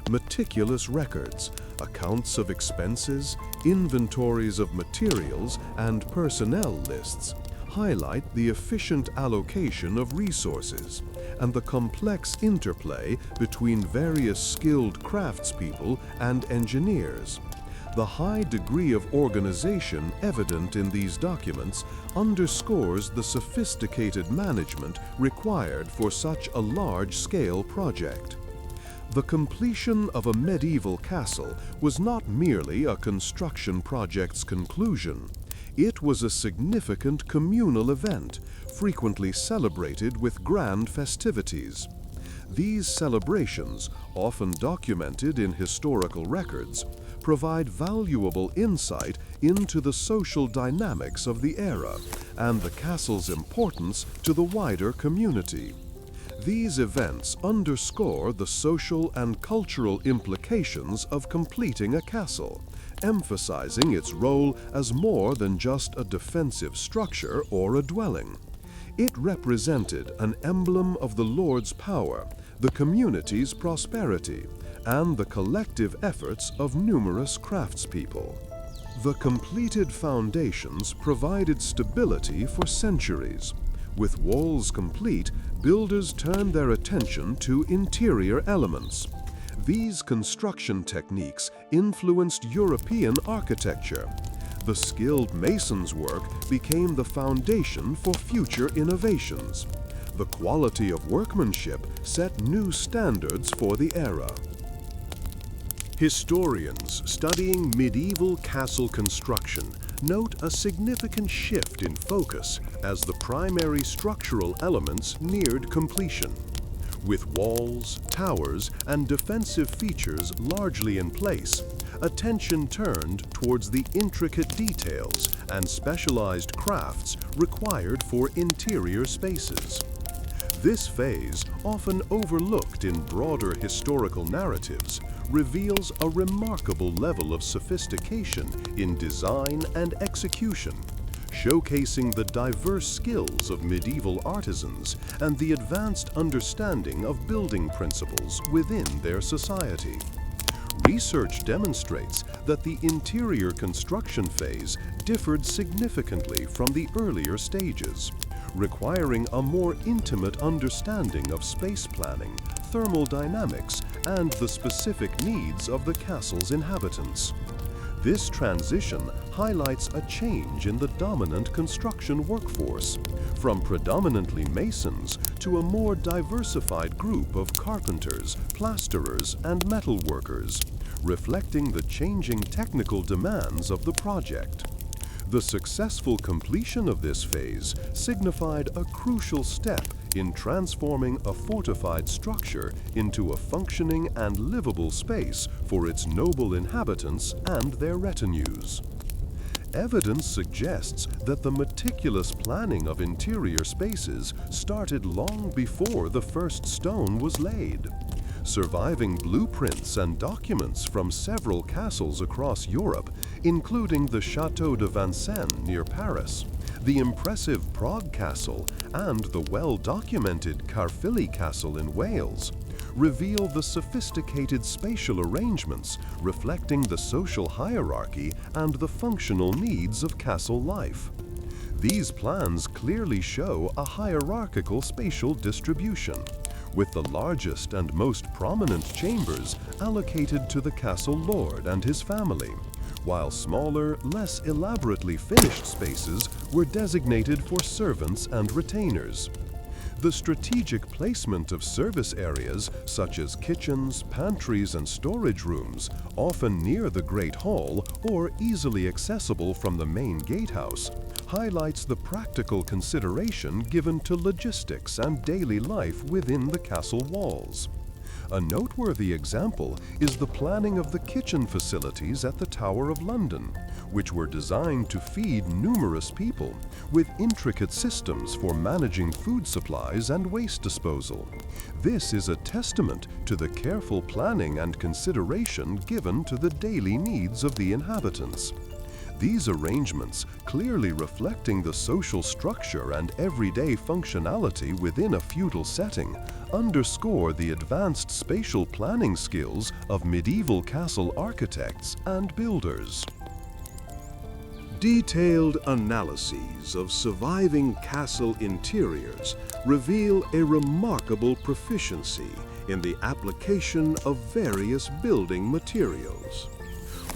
Meticulous records, accounts of expenses, inventories of materials, and personnel lists highlight the efficient allocation of resources and the complex interplay between various skilled craftspeople and engineers. The high degree of organization evident in these documents underscores the sophisticated management required for such a large-scale project. The completion of a medieval castle was not merely a construction project's conclusion. It was a significant communal event, frequently celebrated with grand festivities. These celebrations, often documented in historical records, provide valuable insight into the social dynamics of the era and the castle's importance to the wider community. These events underscore the social and cultural implications of completing a castle, emphasizing its role as more than just a defensive structure or a dwelling. It represented an emblem of the Lord's power, the community's prosperity, and the collective efforts of numerous craftspeople. The completed foundations provided stability for centuries. With walls complete, builders turned their attention to interior elements. These construction techniques influenced European architecture. The skilled mason's work became the foundation for future innovations. The quality of workmanship set new standards for the era. Historians studying medieval castle construction note a significant shift in focus as the primary structural elements neared completion. With walls, towers, and defensive features largely in place, attention turned towards the intricate details and specialized crafts required for interior spaces. This phase, often overlooked in broader historical narratives, reveals a remarkable level of sophistication in design and execution, showcasing the diverse skills of medieval artisans and the advanced understanding of building principles within their society. Research demonstrates that the interior construction phase differed significantly from the earlier stages, requiring a more intimate understanding of space planning, thermal dynamics, and the specific needs of the castle's inhabitants. This transition highlights a change in the dominant construction workforce, from predominantly masons to a more diversified group of carpenters, plasterers, and metalworkers, reflecting the changing technical demands of the project. The successful completion of this phase signified a crucial step in transforming a fortified structure into a functioning and livable space for its noble inhabitants and their retinues. Evidence suggests that the meticulous planning of interior spaces started long before the first stone was laid. Surviving blueprints and documents from several castles across Europe, including the Château de Vincennes near Paris, the impressive Prague Castle, and the well-documented Caerphilly Castle in Wales, reveal the sophisticated spatial arrangements reflecting the social hierarchy and the functional needs of castle life. These plans clearly show a hierarchical spatial distribution, with the largest and most prominent chambers allocated to the castle lord and his family, while smaller, less elaborately finished spaces were designated for servants and retainers. The strategic placement of service areas, such as kitchens, pantries, and storage rooms, often near the Great Hall or easily accessible from the main gatehouse, highlights the practical consideration given to logistics and daily life within the castle walls. A noteworthy example is the planning of the kitchen facilities at the Tower of London, which were designed to feed numerous people, with intricate systems for managing food supplies and waste disposal. This is a testament to the careful planning and consideration given to the daily needs of the inhabitants. These arrangements, clearly reflecting the social structure and everyday functionality within a feudal setting, underscore the advanced spatial planning skills of medieval castle architects and builders. Detailed analyses of surviving castle interiors reveal a remarkable proficiency in the application of various building materials.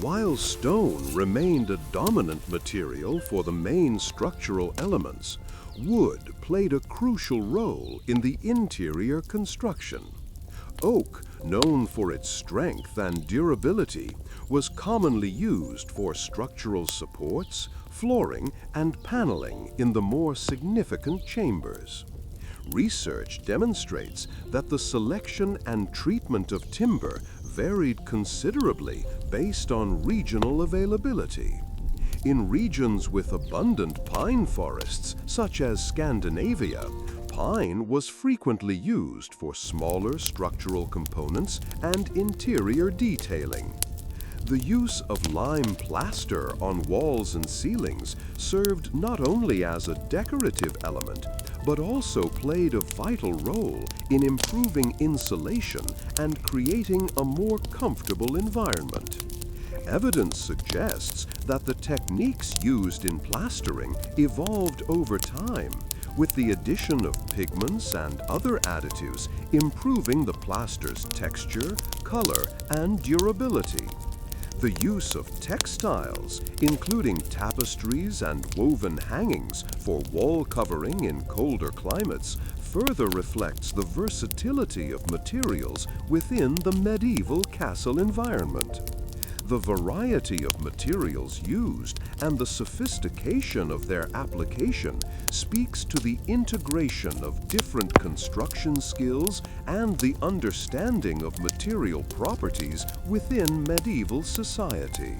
While stone remained a dominant material for the main structural elements, wood played a crucial role in the interior construction. Oak, known for its strength and durability, was commonly used for structural supports, flooring, and paneling in the more significant chambers. Research demonstrates that the selection and treatment of timber varied considerably based on regional availability. In regions with abundant pine forests, such as Scandinavia, pine was frequently used for smaller structural components and interior detailing. The use of lime plaster on walls and ceilings served not only as a decorative element, but also played a vital role in improving insulation and creating a more comfortable environment. Evidence suggests that the techniques used in plastering evolved over time, with the addition of pigments and other additives improving the plaster's texture, color, and durability. The use of textiles, including tapestries and woven hangings for wall covering in colder climates, further reflects the versatility of materials within the medieval castle environment. The variety of materials used and the sophistication of their application speaks to the integration of different construction skills and the understanding of material properties within medieval society.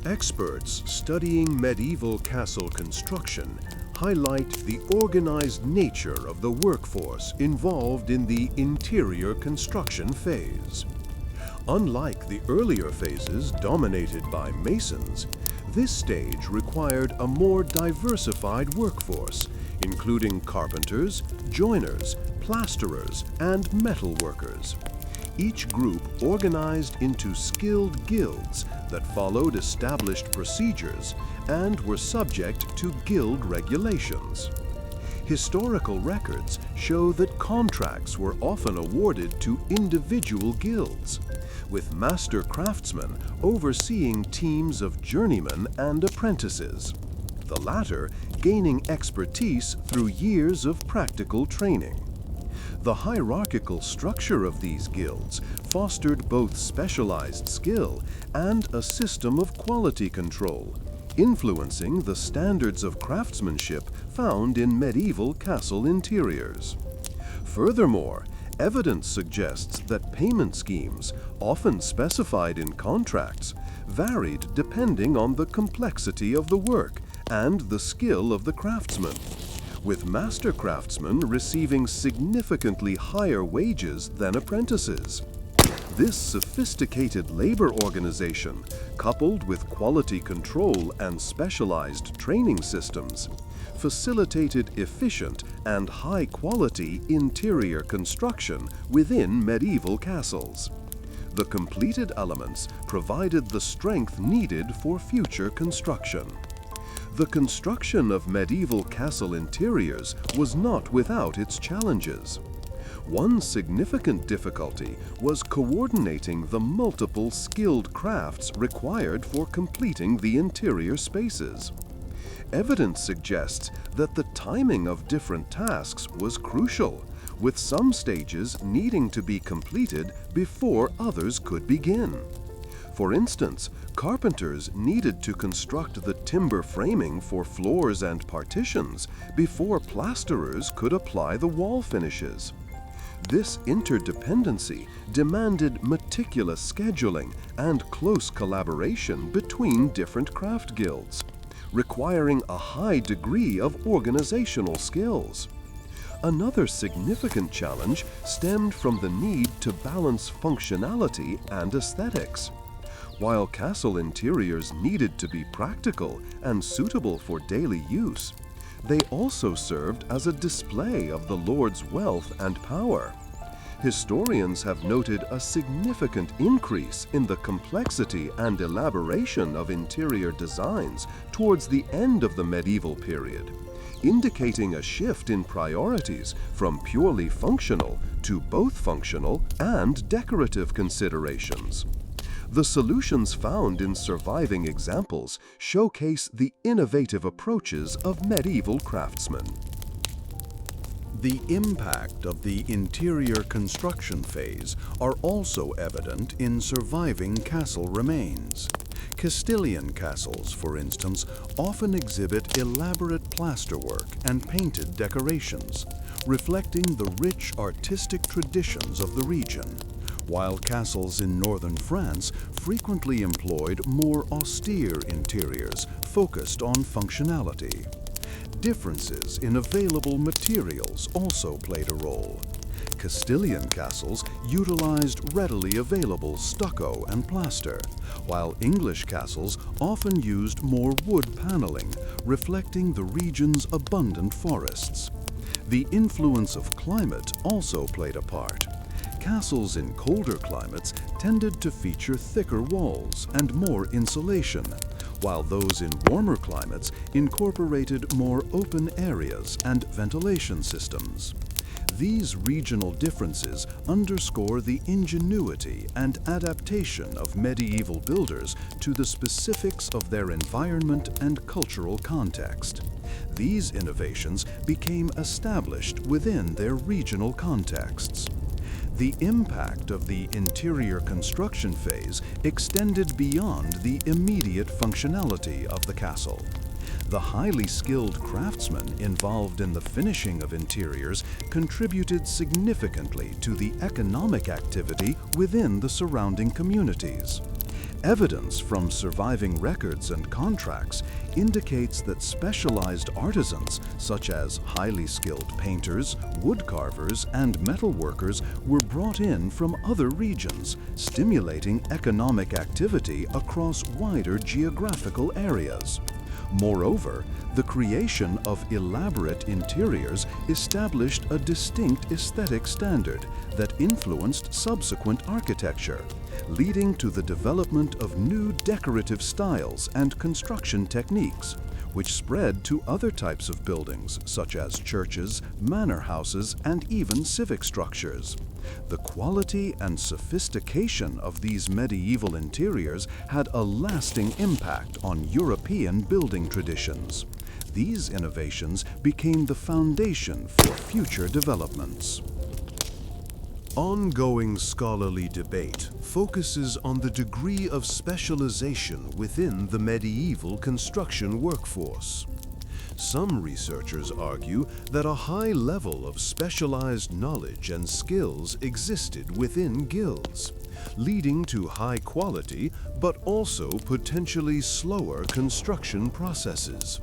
Experts studying medieval castle construction highlight the organized nature of the workforce involved in the interior construction phase. Unlike the earlier phases dominated by masons, this stage required a more diversified workforce, including carpenters, joiners, plasterers, and metalworkers. Each group organized into skilled guilds that followed established procedures and were subject to guild regulations. Historical records show that contracts were often awarded to individual guilds. with master craftsmen overseeing teams of journeymen and apprentices, the latter gaining expertise through years of practical training. The hierarchical structure of these guilds fostered both specialized skill and a system of quality control, influencing the standards of craftsmanship found in medieval castle interiors. Furthermore, evidence suggests that payment schemes, often specified in contracts, varied depending on the complexity of the work and the skill of the craftsman, with master craftsmen receiving significantly higher wages than apprentices. This sophisticated labor organization, coupled with quality control and specialized training systems, facilitated efficient and high-quality interior construction within medieval castles. The completed elements provided the strength needed for future construction. The construction of medieval castle interiors was not without its challenges. One significant difficulty was coordinating the multiple skilled crafts required for completing the interior spaces. Evidence suggests that the timing of different tasks was crucial, with some stages needing to be completed before others could begin. For instance, carpenters needed to construct the timber framing for floors and partitions before plasterers could apply the wall finishes. This interdependency demanded meticulous scheduling and close collaboration between different craft guilds, requiring a high degree of organizational skills. Another significant challenge stemmed from the need to balance functionality and aesthetics. While castle interiors needed to be practical and suitable for daily use, they also served as a display of the lord's wealth and power. Historians have noted a significant increase in the complexity and elaboration of interior designs towards the end of the medieval period, indicating a shift in priorities from purely functional to both functional and decorative considerations. The solutions found in surviving examples showcase the innovative approaches of medieval craftsmen. The impact of the interior construction phase are also evident in surviving castle remains. Castilian castles, for instance, often exhibit elaborate plasterwork and painted decorations, reflecting the rich artistic traditions of the region, while castles in northern France frequently employed more austere interiors focused on functionality. Differences in available materials also played a role. Castilian castles utilized readily available stucco and plaster, while English castles often used more wood paneling, reflecting the region's abundant forests. The influence of climate also played a part. Castles in colder climates tended to feature thicker walls and more insulation, while those in warmer climates incorporated more open areas and ventilation systems. These regional differences underscore the ingenuity and adaptation of medieval builders to the specifics of their environment and cultural context. These innovations became established within their regional contexts. The impact of the interior construction phase extended beyond the immediate functionality of the castle. The highly skilled craftsmen involved in the finishing of interiors contributed significantly to the economic activity within the surrounding communities. Evidence from surviving records and contracts indicates that specialized artisans, such as highly skilled painters, wood carvers, and metal workers, were brought in from other regions, stimulating economic activity across wider geographical areas. Moreover, the creation of elaborate interiors established a distinct aesthetic standard that influenced subsequent architecture, leading to the development of new decorative styles and construction techniques, which spread to other types of buildings such as churches, manor houses, and even civic structures. The quality and sophistication of these medieval interiors had a lasting impact on European building traditions. These innovations became the foundation for future developments. Ongoing scholarly debate focuses on the degree of specialization within the medieval construction workforce. Some researchers argue that a high level of specialized knowledge and skills existed within guilds, leading to high quality but also potentially slower construction processes.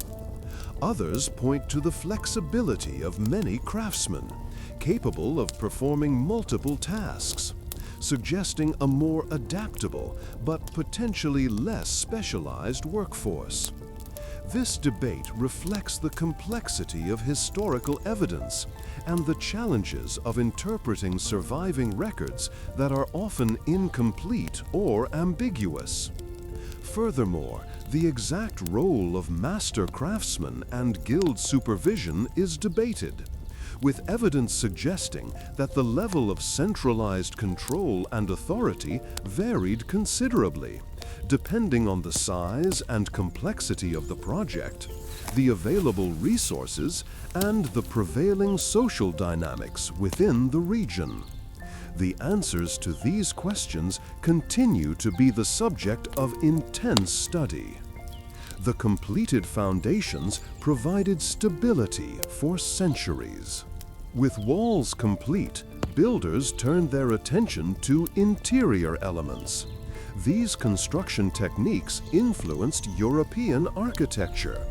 Others point to the flexibility of many craftsmen, capable of performing multiple tasks, suggesting a more adaptable but potentially less specialized workforce. This debate reflects the complexity of historical evidence and the challenges of interpreting surviving records that are often incomplete or ambiguous. Furthermore, the exact role of master craftsmen and guild supervision is debated, with evidence suggesting that the level of centralized control and authority varied considerably, depending on the size and complexity of the project, the available resources, and the prevailing social dynamics within the region. The answers to these questions continue to be the subject of intense study. The completed foundations provided stability for centuries. With walls complete, builders turned their attention to interior elements. These construction techniques influenced European architecture.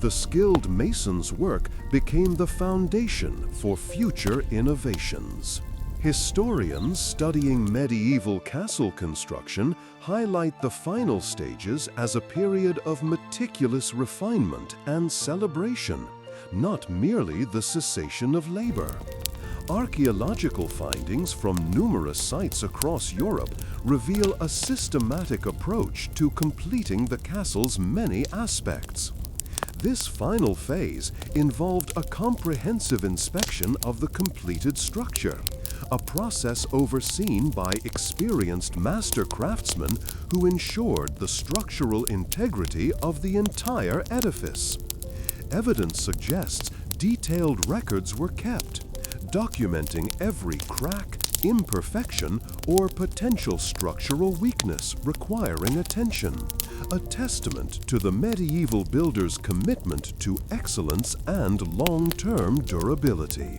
The skilled mason's work became the foundation for future innovations. Historians studying medieval castle construction highlight the final stages as a period of meticulous refinement and celebration, not merely the cessation of labor. Archaeological findings from numerous sites across Europe reveal a systematic approach to completing the castle's many aspects. This final phase involved a comprehensive inspection of the completed structure, a process overseen by experienced master craftsmen who ensured the structural integrity of the entire edifice. Evidence suggests detailed records were kept, documenting every crack, imperfection, or potential structural weakness requiring attention, a testament to the medieval builders' commitment to excellence and long-term durability.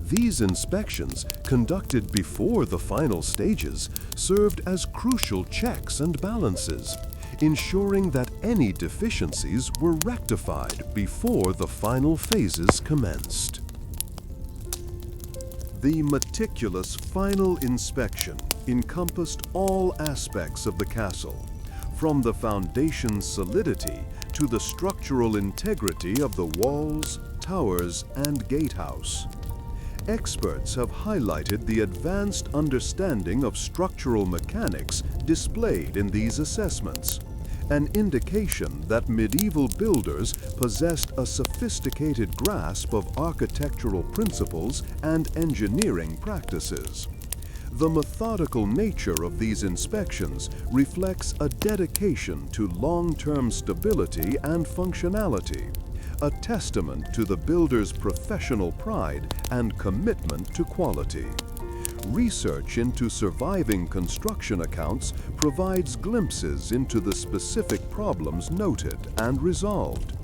These inspections, conducted before the final stages, served as crucial checks and balances, ensuring that any deficiencies were rectified before the final phases commenced. The meticulous final inspection encompassed all aspects of the castle, from the foundation's solidity to the structural integrity of the walls, towers, and gatehouse. Experts have highlighted the advanced understanding of structural mechanics displayed in these assessments, an indication that medieval builders possessed a sophisticated grasp of architectural principles and engineering practices. The methodical nature of these inspections reflects a dedication to long-term stability and functionality, a testament to the builder's professional pride and commitment to quality. Research into surviving construction accounts provides glimpses into the specific problems noted and resolved,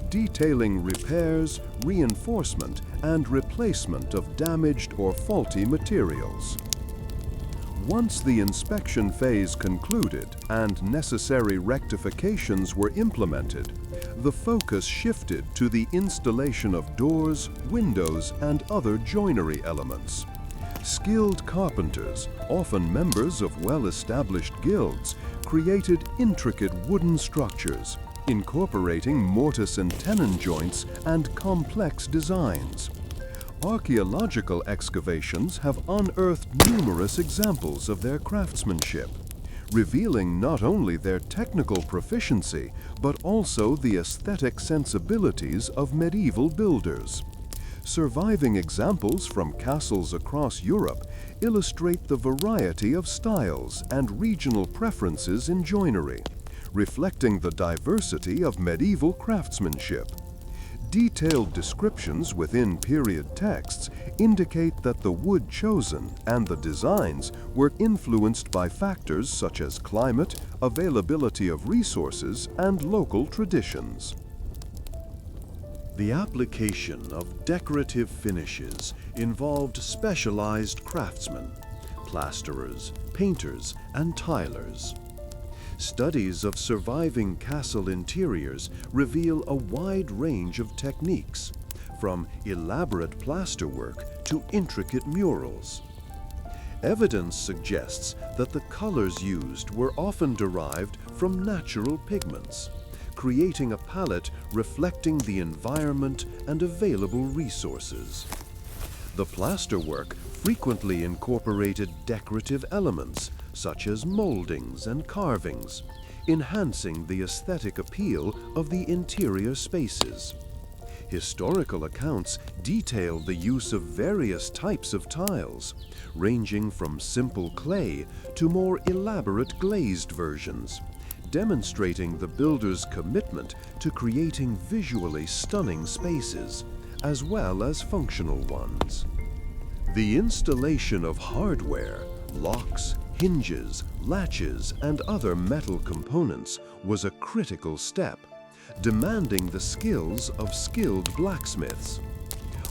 detailing repairs, reinforcement, and replacement of damaged or faulty materials. Once the inspection phase concluded and necessary rectifications were implemented, the focus shifted to the installation of doors, windows, and other joinery elements. Skilled carpenters, often members of well-established guilds, created intricate wooden structures, incorporating mortise and tenon joints and complex designs. Archaeological excavations have unearthed numerous examples of their craftsmanship, revealing not only their technical proficiency, but also the aesthetic sensibilities of medieval builders. Surviving examples from castles across Europe illustrate the variety of styles and regional preferences in joinery, reflecting the diversity of medieval craftsmanship. Detailed descriptions within period texts indicate that the wood chosen and the designs were influenced by factors such as climate, availability of resources, and local traditions. The application of decorative finishes involved specialized craftsmen, plasterers, painters, and tilers. Studies of surviving castle interiors reveal a wide range of techniques, from elaborate plasterwork to intricate murals. Evidence suggests that the colors used were often derived from natural pigments, creating a palette reflecting the environment and available resources. The plasterwork frequently incorporated decorative elements such as moldings and carvings, enhancing the aesthetic appeal of the interior spaces. Historical accounts detail the use of various types of tiles, ranging from simple clay to more elaborate glazed versions, demonstrating the builder's commitment to creating visually stunning spaces, as well as functional ones. The installation of hardware, locks, hinges, latches, and other metal components was a critical step, demanding the skills of skilled blacksmiths.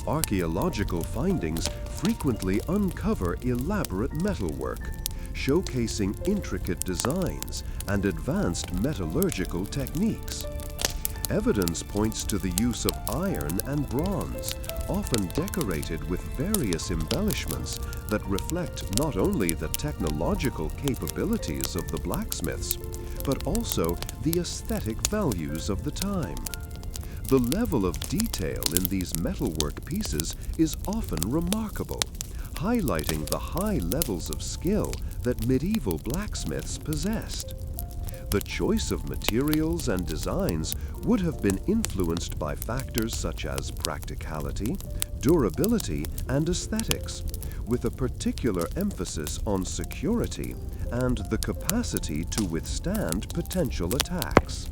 Archaeological findings frequently uncover elaborate metalwork, showcasing intricate designs and advanced metallurgical techniques. Evidence points to the use of iron and bronze, often decorated with various embellishments that reflect not only the technological capabilities of the blacksmiths, but also the aesthetic values of the time. The level of detail in these metalwork pieces is often remarkable, highlighting the high levels of skill that medieval blacksmiths possessed. The choice of materials and designs would have been influenced by factors such as practicality, durability, and aesthetics, with a particular emphasis on security and the capacity to withstand potential attacks.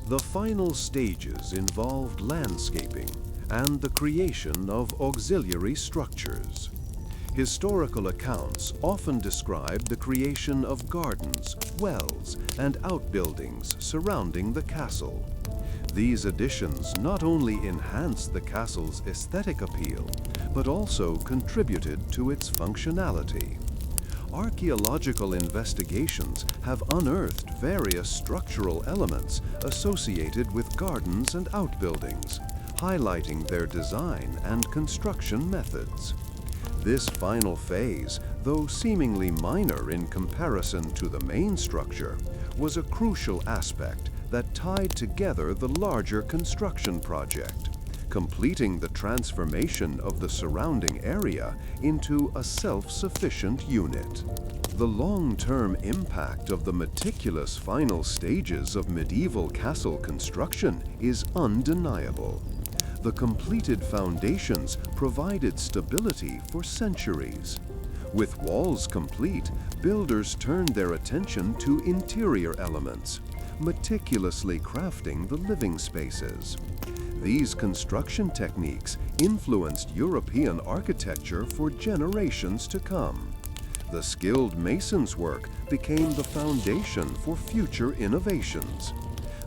The final stages involved landscaping and the creation of auxiliary structures. Historical accounts often describe the creation of gardens, wells, and outbuildings surrounding the castle. These additions not only enhanced the castle's aesthetic appeal, but also contributed to its functionality. Archaeological investigations have unearthed various structural elements associated with gardens and outbuildings, highlighting their design and construction methods. This final phase, though seemingly minor in comparison to the main structure, was a crucial aspect that tied together the larger construction project, completing the transformation of the surrounding area into a self-sufficient unit. The long-term impact of the meticulous final stages of medieval castle construction is undeniable. The completed foundations provided stability for centuries. With walls complete, builders turned their attention to interior elements, meticulously crafting the living spaces. These construction techniques influenced European architecture for generations to come. The skilled mason's work became the foundation for future innovations.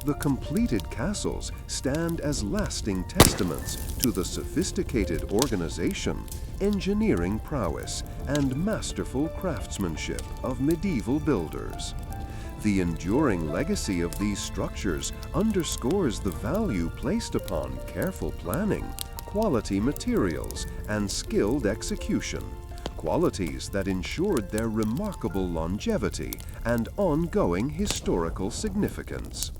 The completed castles stand as lasting testaments to the sophisticated organization, engineering prowess, and masterful craftsmanship of medieval builders. The enduring legacy of these structures underscores the value placed upon careful planning, quality materials, and skilled execution, qualities that ensured their remarkable longevity and ongoing historical significance.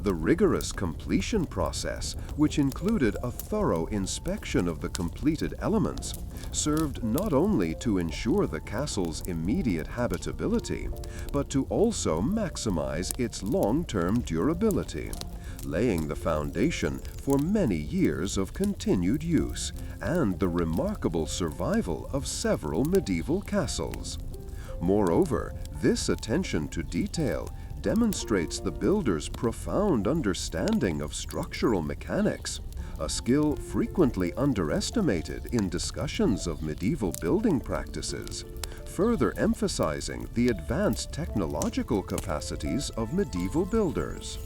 The rigorous completion process, which included a thorough inspection of the completed elements, served not only to ensure the castle's immediate habitability, but to also maximize its long-term durability. laying the foundation for many years of continued use and the remarkable survival of several medieval castles. Moreover, this attention to detail demonstrates the builder's profound understanding of structural mechanics, a skill frequently underestimated in discussions of medieval building practices, further emphasizing the advanced technological capacities of medieval builders.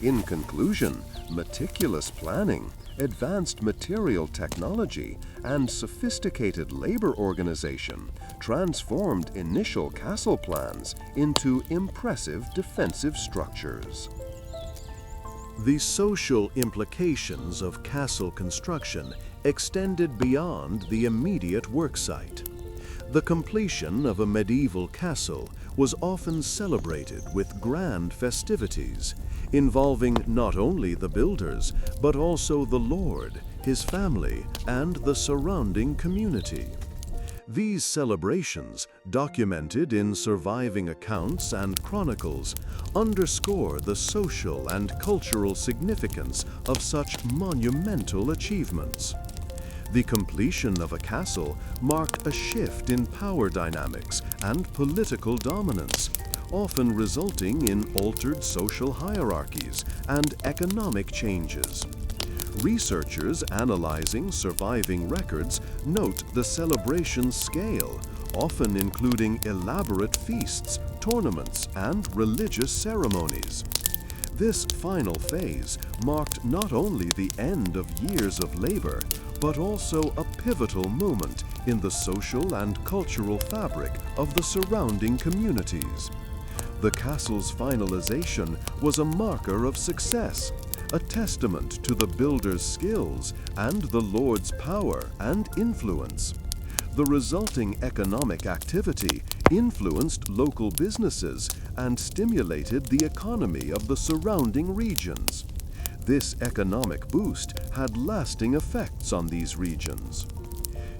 In conclusion, meticulous planning, advanced material technology, and sophisticated labor organization transformed initial castle plans into impressive defensive structures. The social implications of castle construction extended beyond the immediate worksite. The completion of a medieval castle was often celebrated with grand festivities, involving not only the builders, but also the lord, his family, and the surrounding community. These celebrations, documented in surviving accounts and chronicles, underscore the social and cultural significance of such monumental achievements. The completion of a castle marked a shift in power dynamics and political dominance, often resulting in altered social hierarchies and economic changes. Researchers analyzing surviving records note the celebration scale, often including elaborate feasts, tournaments, and religious ceremonies. This final phase marked not only the end of years of labor, but also a pivotal moment in the social and cultural fabric of the surrounding communities. The castle's finalization was a marker of success, a testament to the builder's skills and the lord's power and influence. The resulting economic activity influenced local businesses and stimulated the economy of the surrounding regions. This economic boost had lasting effects on these regions.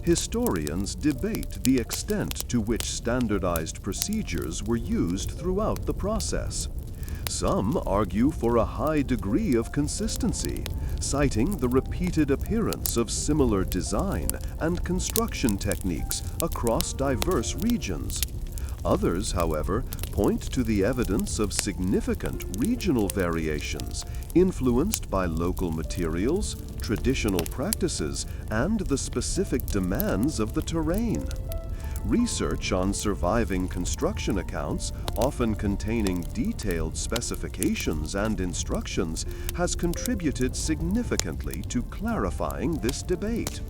Historians debate the extent to which standardized procedures were used throughout the process. Some argue for a high degree of consistency, citing the repeated appearance of similar design and construction techniques across diverse regions. Others, however, point to the evidence of significant regional variations influenced by local materials, traditional practices, and the specific demands of the terrain. Research on surviving construction accounts, often containing detailed specifications and instructions, has contributed significantly to clarifying this debate.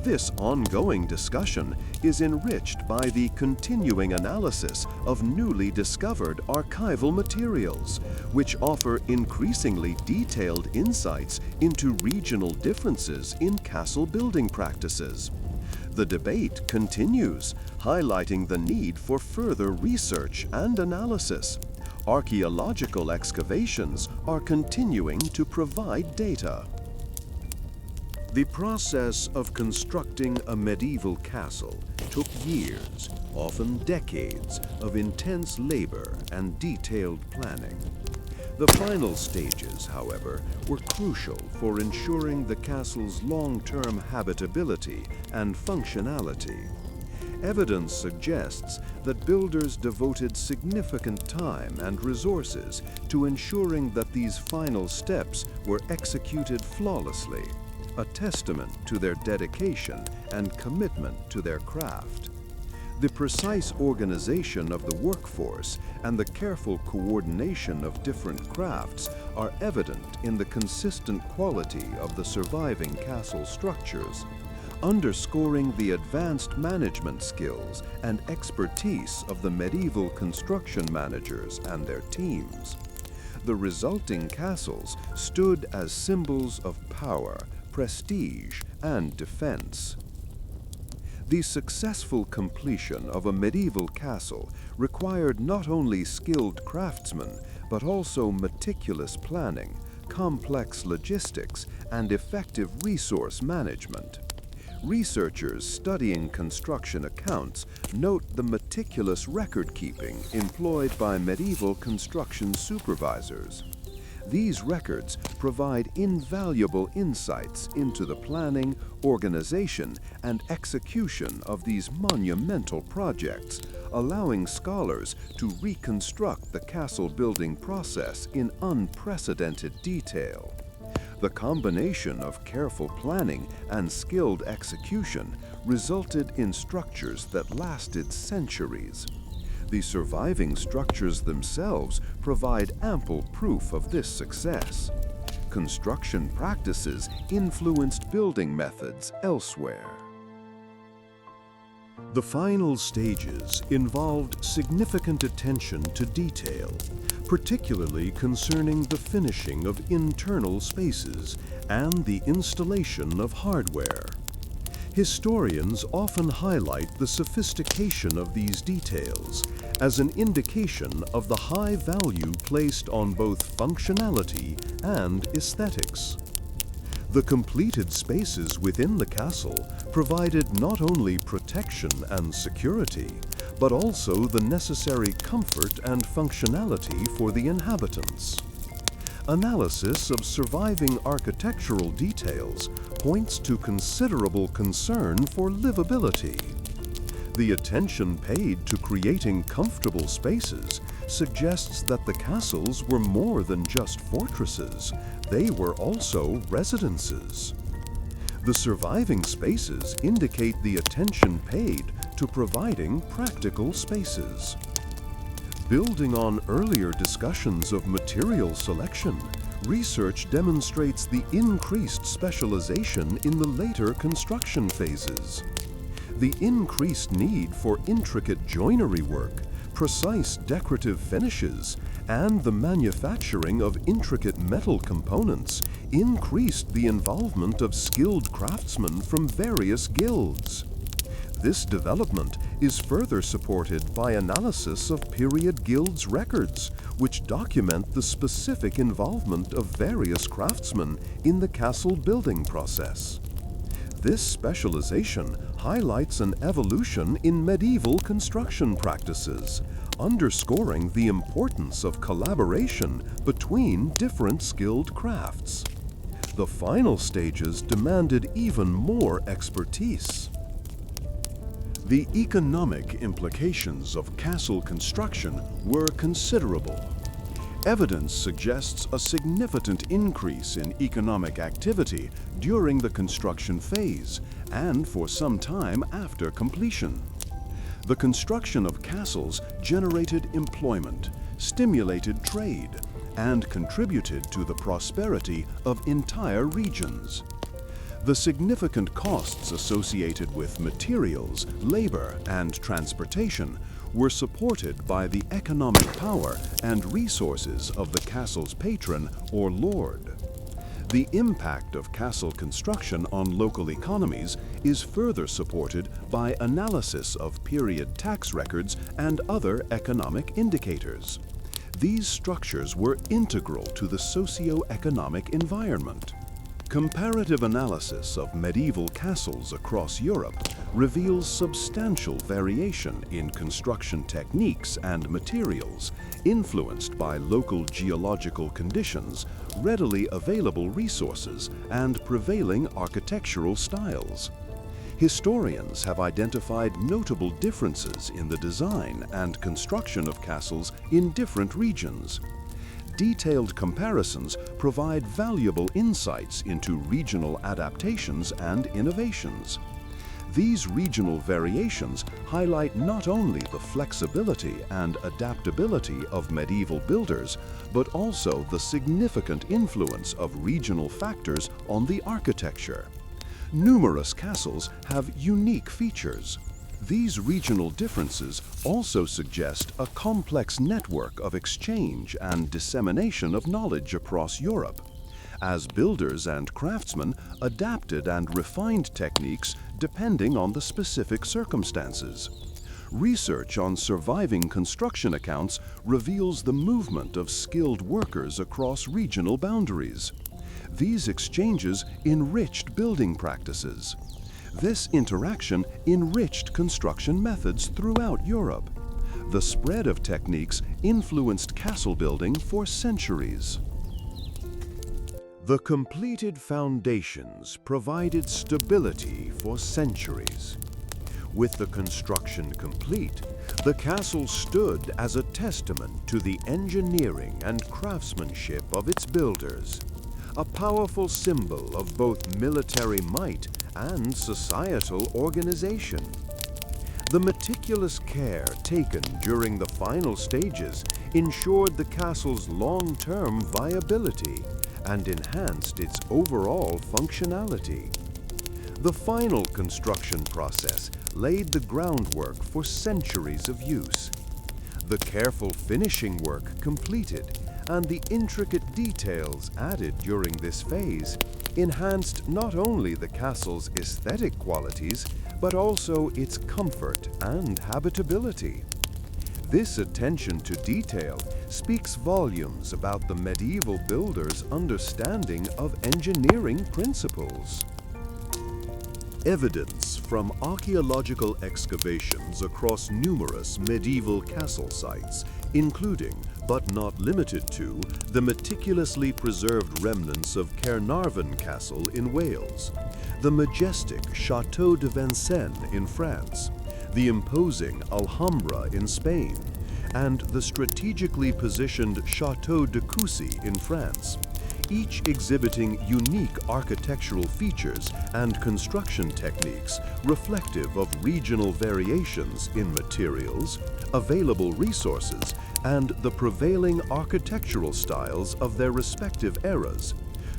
This ongoing discussion is enriched by the continuing analysis of newly discovered archival materials, which offer increasingly detailed insights into regional differences in castle building practices. The debate continues, highlighting the need for further research and analysis. Archaeological excavations are continuing to provide data. The process of constructing a medieval castle took years, often decades, of intense labor and detailed planning. The final stages, however, were crucial for ensuring the castle's long-term habitability and functionality. Evidence suggests that builders devoted significant time and resources to ensuring that these final steps were executed flawlessly, a testament to their dedication and commitment to their craft. The precise organization of the workforce and the careful coordination of different crafts are evident in the consistent quality of the surviving castle structures, underscoring the advanced management skills and expertise of the medieval construction managers and their teams. The resulting castles stood as symbols of power, prestige, and defense. The successful completion of a medieval castle required not only skilled craftsmen, but also meticulous planning, complex logistics, and effective resource management. Researchers studying construction accounts note the meticulous record-keeping employed by medieval construction supervisors. These records provide invaluable insights into the planning, organization, and execution of these monumental projects, allowing scholars to reconstruct the castle building process in unprecedented detail. The combination of careful planning and skilled execution resulted in structures that lasted centuries. The surviving structures themselves provide ample proof of this success. Construction practices influenced building methods elsewhere. The final stages involved significant attention to detail, particularly concerning the finishing of internal spaces and the installation of hardware. Historians often highlight the sophistication of these details as an indication of the high value placed on both functionality and aesthetics. The completed spaces within the castle provided not only protection and security, but also the necessary comfort and functionality for the inhabitants. Analysis of surviving architectural details points to considerable concern for livability. The attention paid to creating comfortable spaces suggests that the castles were more than just fortresses, they were also residences. The surviving spaces indicate the attention paid to providing practical spaces. Building on earlier discussions of material selection, research demonstrates the increased specialization in the later construction phases. The increased need for intricate joinery work, precise decorative finishes, and the manufacturing of intricate metal components increased the involvement of skilled craftsmen from various guilds. This development is further supported by analysis of period guilds records, which document the specific involvement of various craftsmen in the castle building process. This specialization highlights an evolution in medieval construction practices, underscoring the importance of collaboration between different skilled crafts. The final stages demanded even more expertise. The economic implications of castle construction were considerable. Evidence suggests a significant increase in economic activity during the construction phase and for some time after completion. The construction of castles generated employment, stimulated trade, and contributed to the prosperity of entire regions. The significant costs associated with materials, labor, and transportation were supported by the economic power and resources of the castle's patron or lord. The impact of castle construction on local economies is further supported by analysis of period tax records and other economic indicators. These structures were integral to the socio-economic environment. Comparative analysis of medieval castles across Europe reveals substantial variation in construction techniques and materials, influenced by local geological conditions, readily available resources, and prevailing architectural styles. Historians have identified notable differences in the design and construction of castles in different regions. Detailed comparisons provide valuable insights into regional adaptations and innovations. These regional variations highlight not only the flexibility and adaptability of medieval builders, but also the significant influence of regional factors on the architecture. Numerous castles have unique features. These regional differences also suggest a complex network of exchange and dissemination of knowledge across Europe, as builders and craftsmen adapted and refined techniques depending on the specific circumstances. Research on surviving construction accounts reveals the movement of skilled workers across regional boundaries. These exchanges enriched building practices. This interaction enriched construction methods throughout Europe. The spread of techniques influenced castle building for centuries. The completed foundations provided stability for centuries. With the construction complete, the castle stood as a testament to the engineering and craftsmanship of its builders, a powerful symbol of both military might and societal organization. The meticulous care taken during the final stages ensured the castle's long-term viability and enhanced its overall functionality. The final construction process laid the groundwork for centuries of use. The careful finishing work completed and the intricate details added during this phase enhanced not only the castle's aesthetic qualities, but also its comfort and habitability. This attention to detail speaks volumes about the medieval builder's understanding of engineering principles. Evidence from archaeological excavations across numerous medieval castle sites, including, but not limited to, the meticulously preserved remnants of Caernarvon Castle in Wales, the majestic Château de Vincennes in France, the imposing Alhambra in Spain, and the strategically positioned Château de Coucy in France, each exhibiting unique architectural features and construction techniques reflective of regional variations in materials, available resources, and the prevailing architectural styles of their respective eras,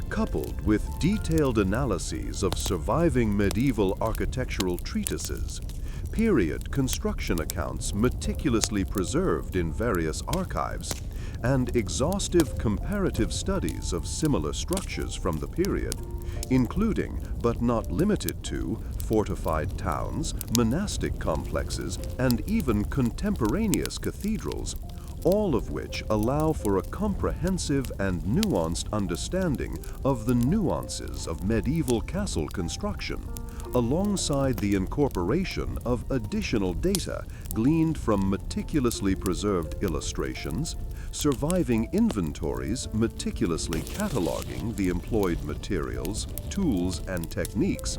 coupled with detailed analyses of surviving medieval architectural treatises, period construction accounts meticulously preserved in various archives, and exhaustive comparative studies of similar structures from the period, including, but not limited to, fortified towns, monastic complexes, and even contemporaneous cathedrals, all of which allow for a comprehensive and nuanced understanding of the nuances of medieval castle construction, alongside the incorporation of additional data gleaned from meticulously preserved illustrations, surviving inventories meticulously cataloging the employed materials, tools, and techniques,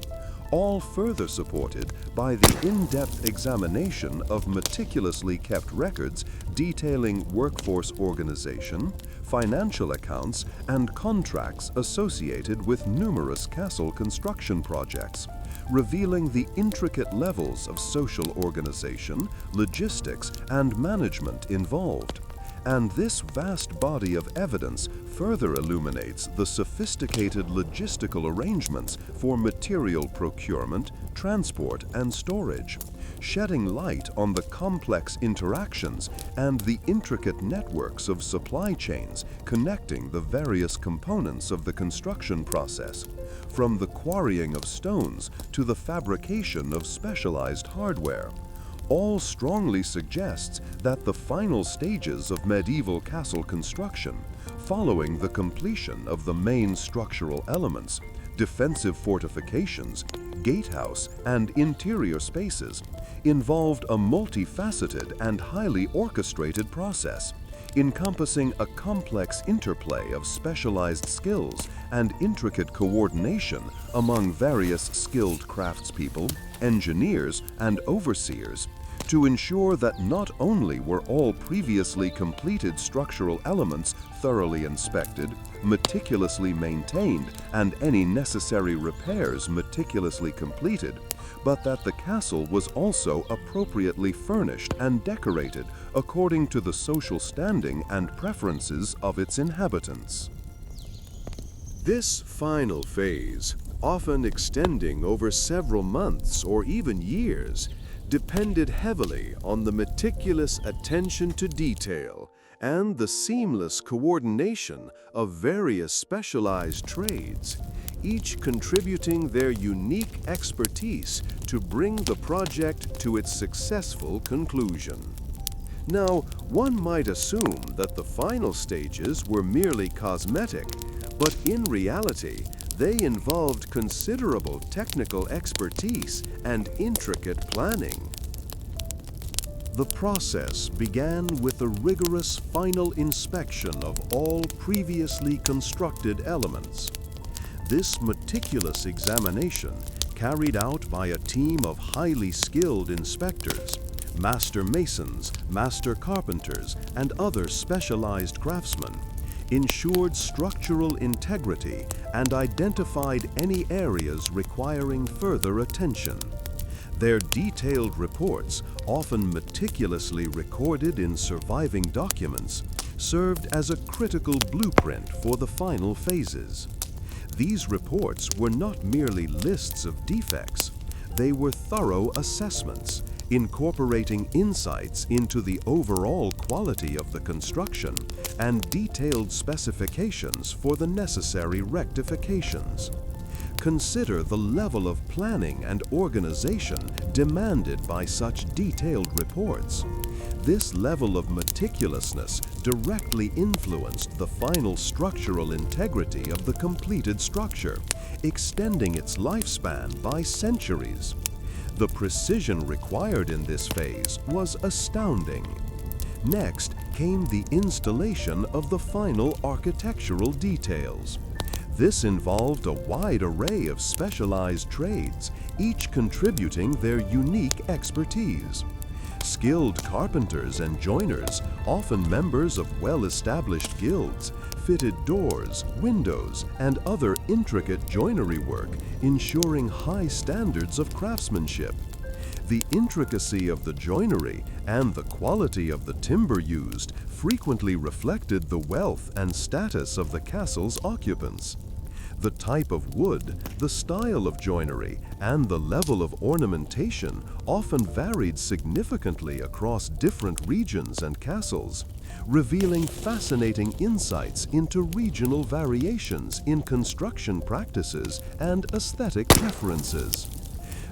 all further supported by the in-depth examination of meticulously kept records detailing workforce organization, financial accounts, and contracts associated with numerous castle construction projects, revealing the intricate levels of social organization, logistics, and management involved. And this vast body of evidence further illuminates the sophisticated logistical arrangements for material procurement, transport, and storage, shedding light on the complex interactions and the intricate networks of supply chains connecting the various components of the construction process, from the quarrying of stones to the fabrication of specialized hardware. All strongly suggests that the final stages of medieval castle construction, following the completion of the main structural elements, defensive fortifications, gatehouse, and interior spaces, involved a multifaceted and highly orchestrated process, encompassing a complex interplay of specialized skills and intricate coordination among various skilled craftspeople, engineers, and overseers, to ensure that not only were all previously completed structural elements thoroughly inspected, meticulously maintained, and any necessary repairs meticulously completed, but that the castle was also appropriately furnished and decorated according to the social standing and preferences of its inhabitants. This final phase, often extending over several months or even years, depended heavily on the meticulous attention to detail and the seamless coordination of various specialized trades, each contributing their unique expertise to bring the project to its successful conclusion. Now, one might assume that the final stages were merely cosmetic, but in reality, they involved considerable technical expertise and intricate planning. The process began with a rigorous final inspection of all previously constructed elements, This meticulous examination, carried out by a team of highly skilled inspectors, master masons, master carpenters, and other specialized craftsmen, ensured structural integrity and identified any areas requiring further attention. Their detailed reports, often meticulously recorded in surviving documents, served as a critical blueprint for the final phases. These reports were not merely lists of defects, they were thorough assessments, incorporating insights into the overall quality of the construction and detailed specifications for the necessary rectifications. Consider the level of planning and organization demanded by such detailed reports. This level of meticulousness directly influenced the final structural integrity of the completed structure, extending its lifespan by centuries. The precision required in this phase was astounding. Next came the installation of the final architectural details. This involved a wide array of specialized trades, each contributing their unique expertise. Skilled carpenters and joiners, often members of well-established guilds, fitted doors, windows, and other intricate joinery work, ensuring high standards of craftsmanship. The intricacy of the joinery and the quality of the timber used frequently reflected the wealth and status of the castle's occupants. The type of wood, the style of joinery, and the level of ornamentation often varied significantly across different regions and castles, revealing fascinating insights into regional variations in construction practices and aesthetic preferences.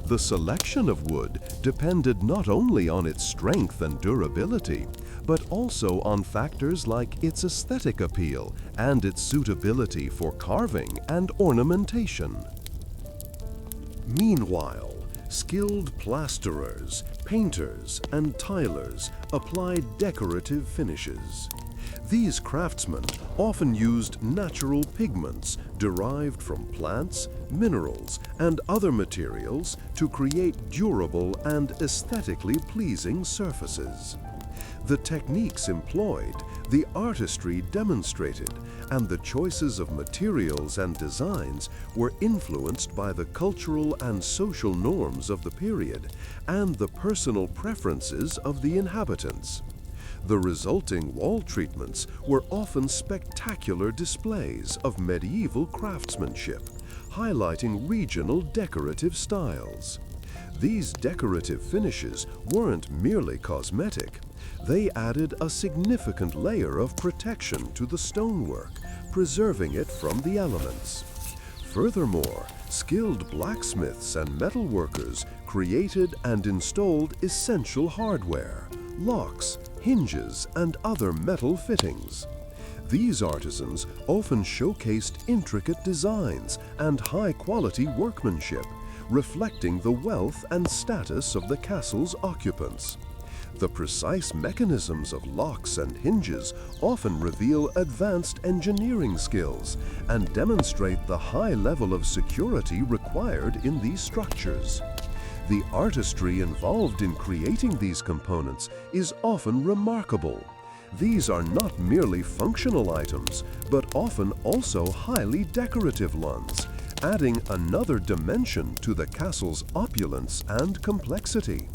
The selection of wood depended not only on its strength and durability, but also on factors like its aesthetic appeal and its suitability for carving and ornamentation. Meanwhile, skilled plasterers, painters, and tilers applied decorative finishes. These craftsmen often used natural pigments derived from plants, minerals, and other materials to create durable and aesthetically pleasing surfaces. The techniques employed, the artistry demonstrated, and the choices of materials and designs were influenced by the cultural and social norms of the period and the personal preferences of the inhabitants. The resulting wall treatments were often spectacular displays of medieval craftsmanship, highlighting regional decorative styles. These decorative finishes weren't merely cosmetic. They added a significant layer of protection to the stonework, preserving it from the elements. Furthermore, skilled blacksmiths and metalworkers created and installed essential hardware, locks, hinges, and other metal fittings. These artisans often showcased intricate designs and high-quality workmanship, reflecting the wealth and status of the castle's occupants. The precise mechanisms of locks and hinges often reveal advanced engineering skills and demonstrate the high level of security required in these structures. The artistry involved in creating these components is often remarkable. These are not merely functional items, but often also highly decorative ones, adding another dimension to the castle's opulence and complexity.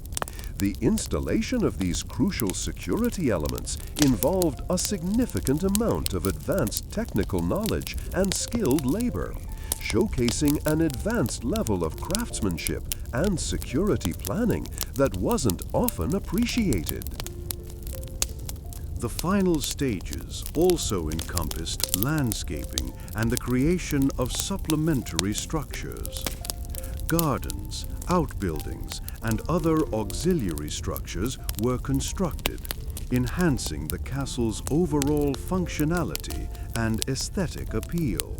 The installation of these crucial security elements involved a significant amount of advanced technical knowledge and skilled labor, showcasing an advanced level of craftsmanship and security planning that wasn't often appreciated. The final stages also encompassed landscaping and the creation of supplementary structures. Gardens, outbuildings, and other auxiliary structures were constructed, enhancing the castle's overall functionality and aesthetic appeal.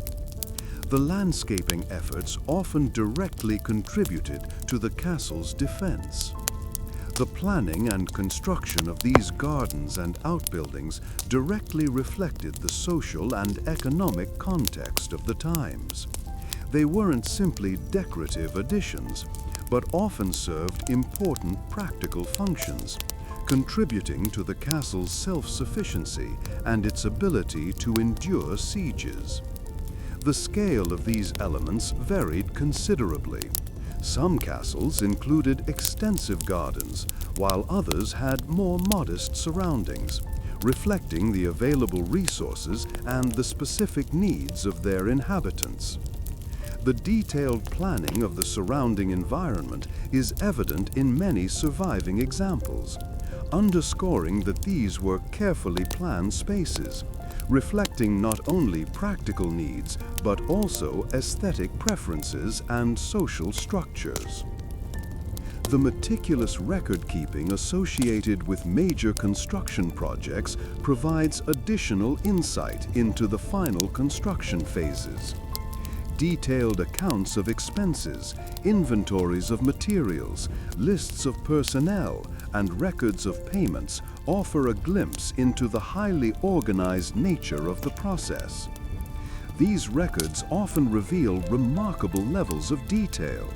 The landscaping efforts often directly contributed to the castle's defense. The planning and construction of these gardens and outbuildings directly reflected the social and economic context of the times. They weren't simply decorative additions, but often served important practical functions, contributing to the castle's self-sufficiency and its ability to endure sieges. The scale of these elements varied considerably. Some castles included extensive gardens, while others had more modest surroundings, reflecting the available resources and the specific needs of their inhabitants. The detailed planning of the surrounding environment is evident in many surviving examples, underscoring that these were carefully planned spaces, reflecting not only practical needs but also aesthetic preferences and social structures. The meticulous record-keeping associated with major construction projects provides additional insight into the final construction phases. Detailed accounts of expenses, inventories of materials, lists of personnel, and records of payments offer a glimpse into the highly organized nature of the process. These records often reveal remarkable levels of detail.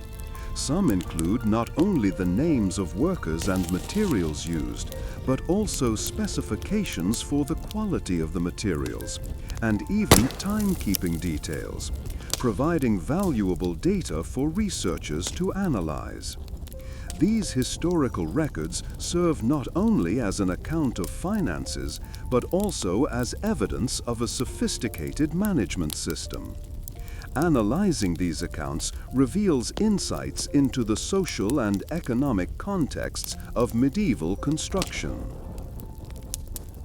Some include not only the names of workers and materials used, but also specifications for the quality of the materials, and even timekeeping details, providing valuable data for researchers to analyze. These historical records serve not only as an account of finances, but also as evidence of a sophisticated management system. Analyzing these accounts reveals insights into the social and economic contexts of medieval construction.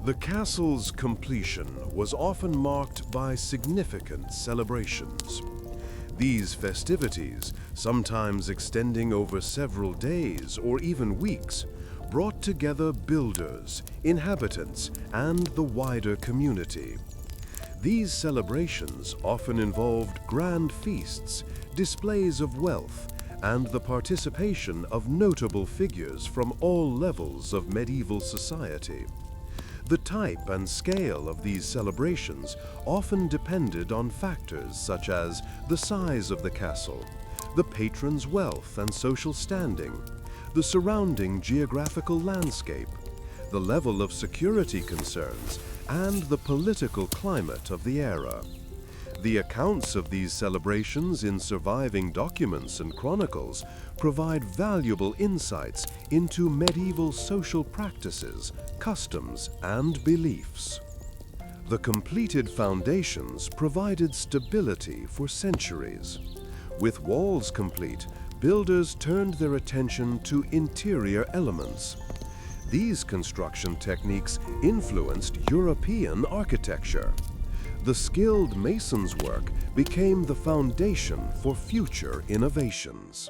The castle's completion was often marked by significant celebrations. These festivities, sometimes extending over several days or even weeks, brought together builders, inhabitants, and the wider community. These celebrations often involved grand feasts, displays of wealth, and the participation of notable figures from all levels of medieval society. The type and scale of these celebrations often depended on factors such as the size of the castle, the patron's wealth and social standing, the surrounding geographical landscape, the level of security concerns, and the political climate of the era. The accounts of these celebrations in surviving documents and chronicles provide valuable insights into medieval social practices, customs, and beliefs. The completed foundations provided stability for centuries. With walls complete, builders turned their attention to interior elements. These construction techniques influenced European architecture. The skilled mason's work became the foundation for future innovations.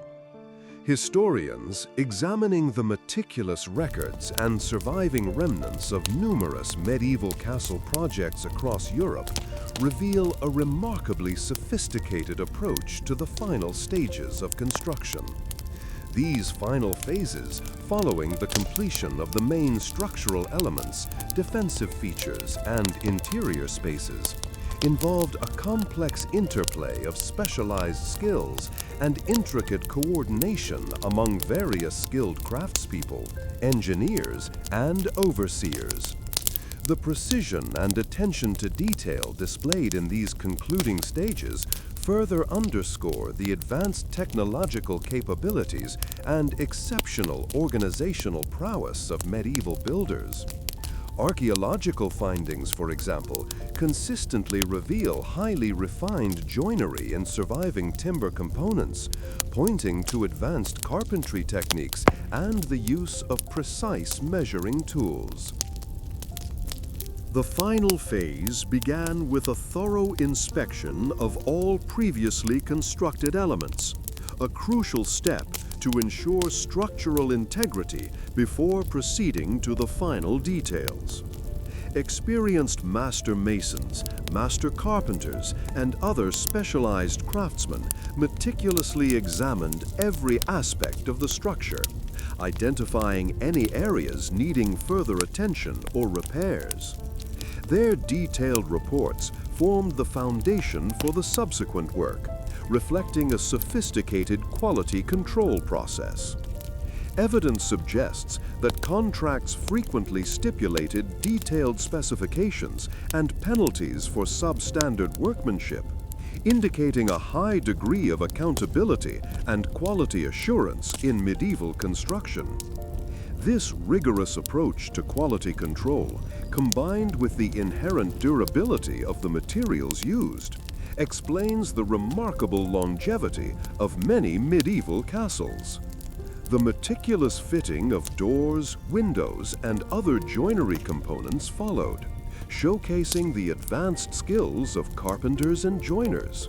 Historians, examining the meticulous records and surviving remnants of numerous medieval castle projects across Europe, reveal a remarkably sophisticated approach to the final stages of construction. These final phases, following the completion of the main structural elements, defensive features, and interior spaces, involved a complex interplay of specialized skills and intricate coordination among various skilled craftspeople, engineers, and overseers. The precision and attention to detail displayed in these concluding stages further underscore the advanced technological capabilities and exceptional organizational prowess of medieval builders. Archaeological findings, for example, consistently reveal highly refined joinery in surviving timber components, pointing to advanced carpentry techniques and the use of precise measuring tools. The final phase began with a thorough inspection of all previously constructed elements, a crucial step to ensure structural integrity before proceeding to the final details. Experienced master masons, master carpenters, and other specialized craftsmen meticulously examined every aspect of the structure, identifying any areas needing further attention or repairs. Their detailed reports formed the foundation for the subsequent work, reflecting a sophisticated quality control process. Evidence suggests that contracts frequently stipulated detailed specifications and penalties for substandard workmanship, indicating a high degree of accountability and quality assurance in medieval construction. This rigorous approach to quality control, combined with the inherent durability of the materials used, explains the remarkable longevity of many medieval castles. The meticulous fitting of doors, windows, and other joinery components followed, showcasing the advanced skills of carpenters and joiners.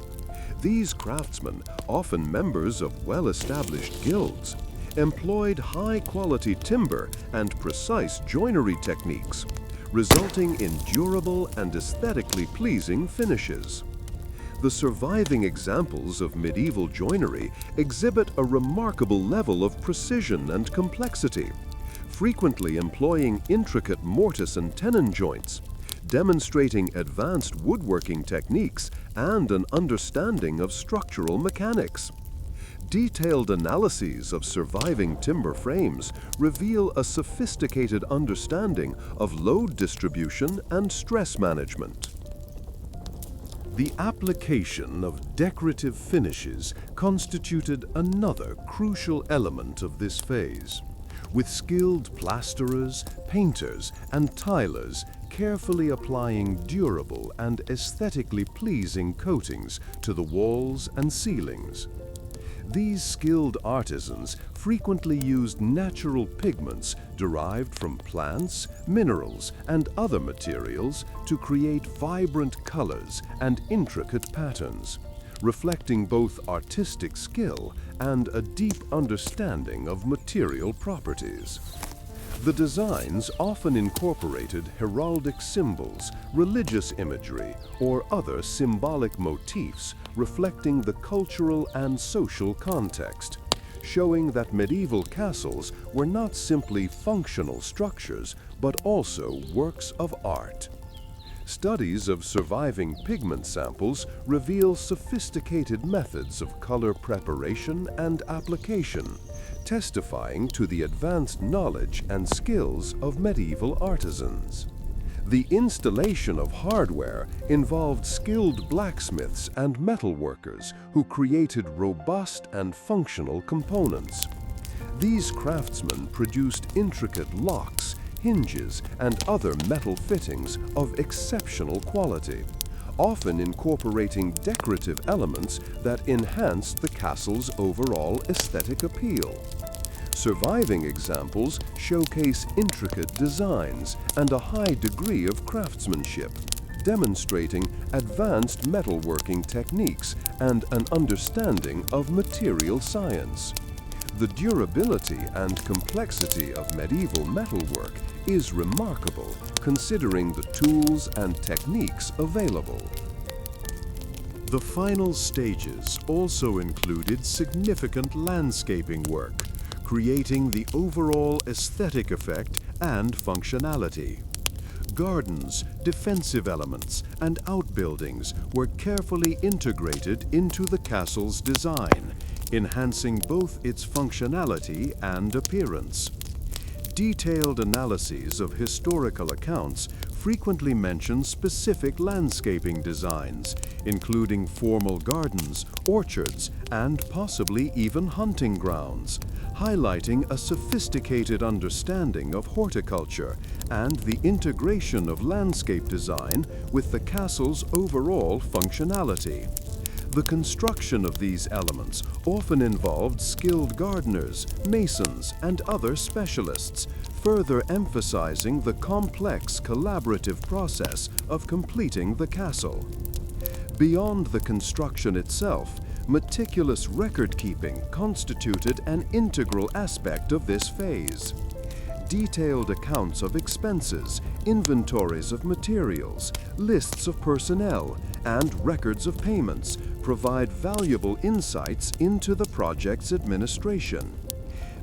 These craftsmen, often members of well-established guilds, employed high-quality timber and precise joinery techniques, resulting in durable and aesthetically pleasing finishes. The surviving examples of medieval joinery exhibit a remarkable level of precision and complexity, frequently employing intricate mortise and tenon joints, demonstrating advanced woodworking techniques and an understanding of structural mechanics. Detailed analyses of surviving timber frames reveal a sophisticated understanding of load distribution and stress management. The application of decorative finishes constituted another crucial element of this phase, with skilled plasterers, painters, and tilers carefully applying durable and aesthetically pleasing coatings to the walls and ceilings. These skilled artisans frequently used natural pigments derived from plants, minerals, and other materials to create vibrant colors and intricate patterns, reflecting both artistic skill and a deep understanding of material properties. The designs often incorporated heraldic symbols, religious imagery, or other symbolic motifs reflecting the cultural and social context, showing that medieval castles were not simply functional structures, but also works of art. Studies of surviving pigment samples reveal sophisticated methods of color preparation and application, testifying to the advanced knowledge and skills of medieval artisans. The installation of hardware involved skilled blacksmiths and metalworkers who created robust and functional components. These craftsmen produced intricate locks, hinges, and other metal fittings of exceptional quality, often incorporating decorative elements that enhanced the castle's overall aesthetic appeal. Surviving examples showcase intricate designs and a high degree of craftsmanship, demonstrating advanced metalworking techniques and an understanding of material science. The durability and complexity of medieval metalwork is remarkable, considering the tools and techniques available. The final stages also included significant landscaping work, creating the overall aesthetic effect and functionality. Gardens, defensive elements, and outbuildings were carefully integrated into the castle's design, enhancing both its functionality and appearance. Detailed analyses of historical accounts frequently mention specific landscaping designs, including formal gardens, orchards, and possibly even hunting grounds, highlighting a sophisticated understanding of horticulture and the integration of landscape design with the castle's overall functionality. The construction of these elements often involved skilled gardeners, masons, and other specialists, further emphasizing the complex collaborative process of completing the castle. Beyond the construction itself, meticulous record-keeping constituted an integral aspect of this phase. Detailed accounts of expenses, inventories of materials, lists of personnel, and records of payments provide valuable insights into the project's administration.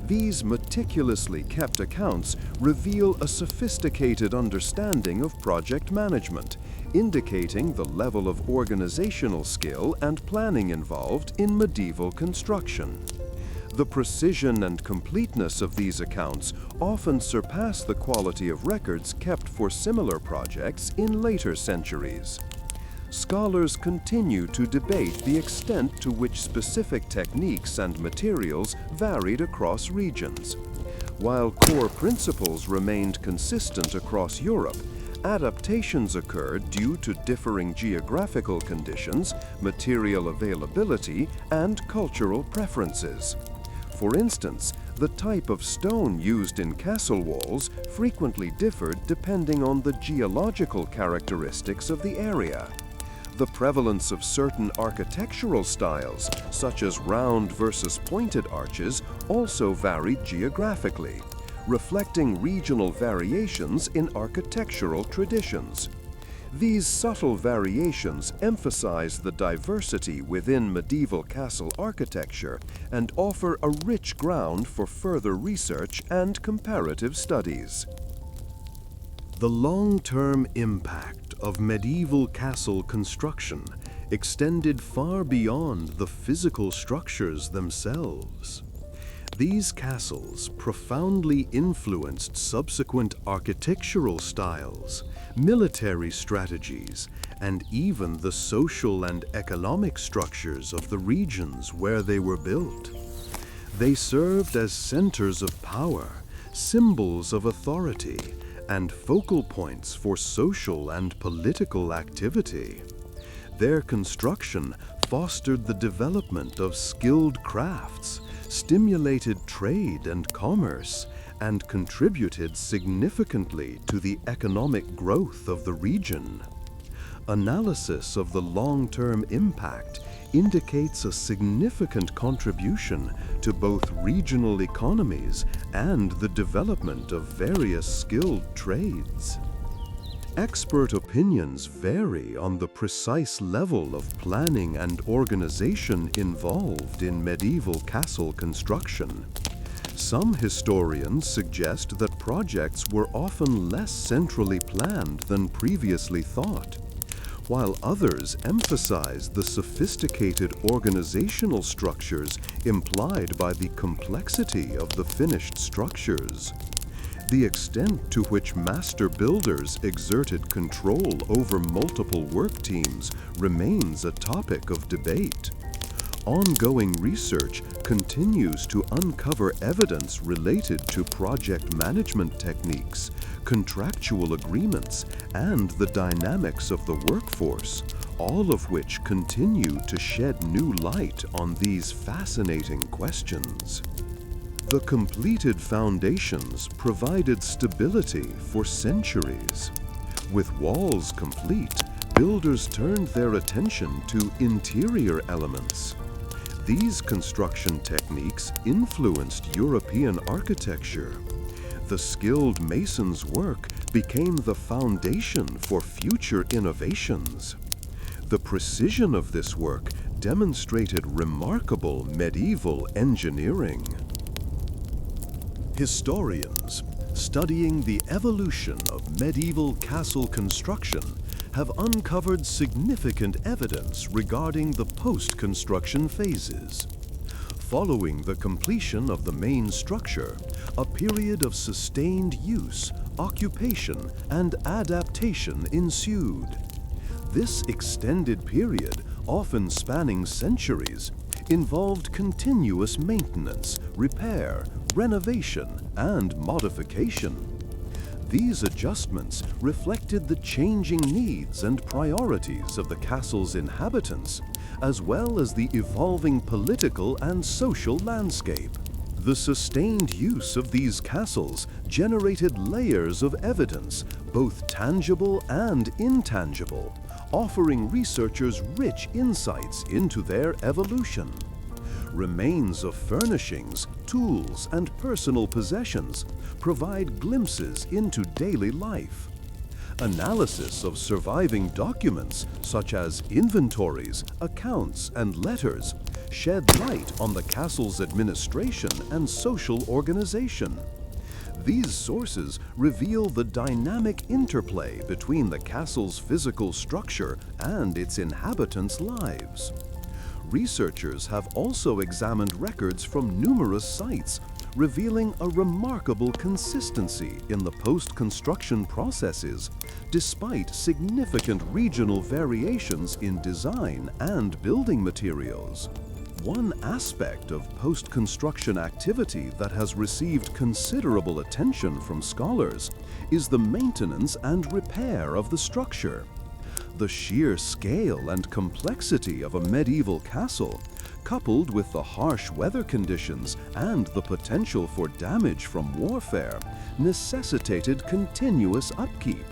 These meticulously kept accounts reveal a sophisticated understanding of project management, indicating the level of organizational skill and planning involved in medieval construction. The precision and completeness of these accounts often surpass the quality of records kept for similar projects in later centuries. Scholars continue to debate the extent to which specific techniques and materials varied across regions. While core principles remained consistent across Europe, adaptations occurred due to differing geographical conditions, material availability, and cultural preferences. For instance, the type of stone used in castle walls frequently differed depending on the geological characteristics of the area. The prevalence of certain architectural styles, such as round versus pointed arches, also varied geographically, reflecting regional variations in architectural traditions. These subtle variations emphasize the diversity within medieval castle architecture and offer a rich ground for further research and comparative studies. The long-term impact of medieval castle construction extended far beyond the physical structures themselves. These castles profoundly influenced subsequent architectural styles, military strategies, and even the social and economic structures of the regions where they were built. They served as centers of power, symbols of authority, and focal points for social and political activity. Their construction fostered the development of skilled crafts, stimulated trade and commerce, and contributed significantly to the economic growth of the region. Analysis of the long-term impact indicates a significant contribution to both regional economies and the development of various skilled trades. Expert opinions vary on the precise level of planning and organization involved in medieval castle construction. Some historians suggest that projects were often less centrally planned than previously thought, while others emphasize the sophisticated organizational structures implied by the complexity of the finished structures. The extent to which master builders exerted control over multiple work teams remains a topic of debate. Ongoing research continues to uncover evidence related to project management techniques, contractual agreements, and the dynamics of the workforce, all of which continue to shed new light on these fascinating questions. The completed foundations provided stability for centuries. With walls complete, builders turned their attention to interior elements. These construction techniques influenced European architecture. The skilled mason's work became the foundation for future innovations. The precision of this work demonstrated remarkable medieval engineering. Historians studying the evolution of medieval castle construction have uncovered significant evidence regarding the post-construction phases. Following the completion of the main structure, a period of sustained use, occupation, and adaptation ensued. This extended period, often spanning centuries, involved continuous maintenance, repair, renovation, and modification. These adjustments reflected the changing needs and priorities of the castle's inhabitants, as well as the evolving political and social landscape. The sustained use of these castles generated layers of evidence, both tangible and intangible, offering researchers rich insights into their evolution. Remains of furnishings, tools, and personal possessions provide glimpses into daily life. Analysis of surviving documents, such as inventories, accounts, and letters, shed light on the castle's administration and social organization. These sources reveal the dynamic interplay between the castle's physical structure and its inhabitants' lives. Researchers have also examined records from numerous sites, revealing a remarkable consistency in the post-construction processes, despite significant regional variations in design and building materials. One aspect of post-construction activity that has received considerable attention from scholars is the maintenance and repair of the structure. The sheer scale and complexity of a medieval castle, coupled with the harsh weather conditions and the potential for damage from warfare, necessitated continuous upkeep.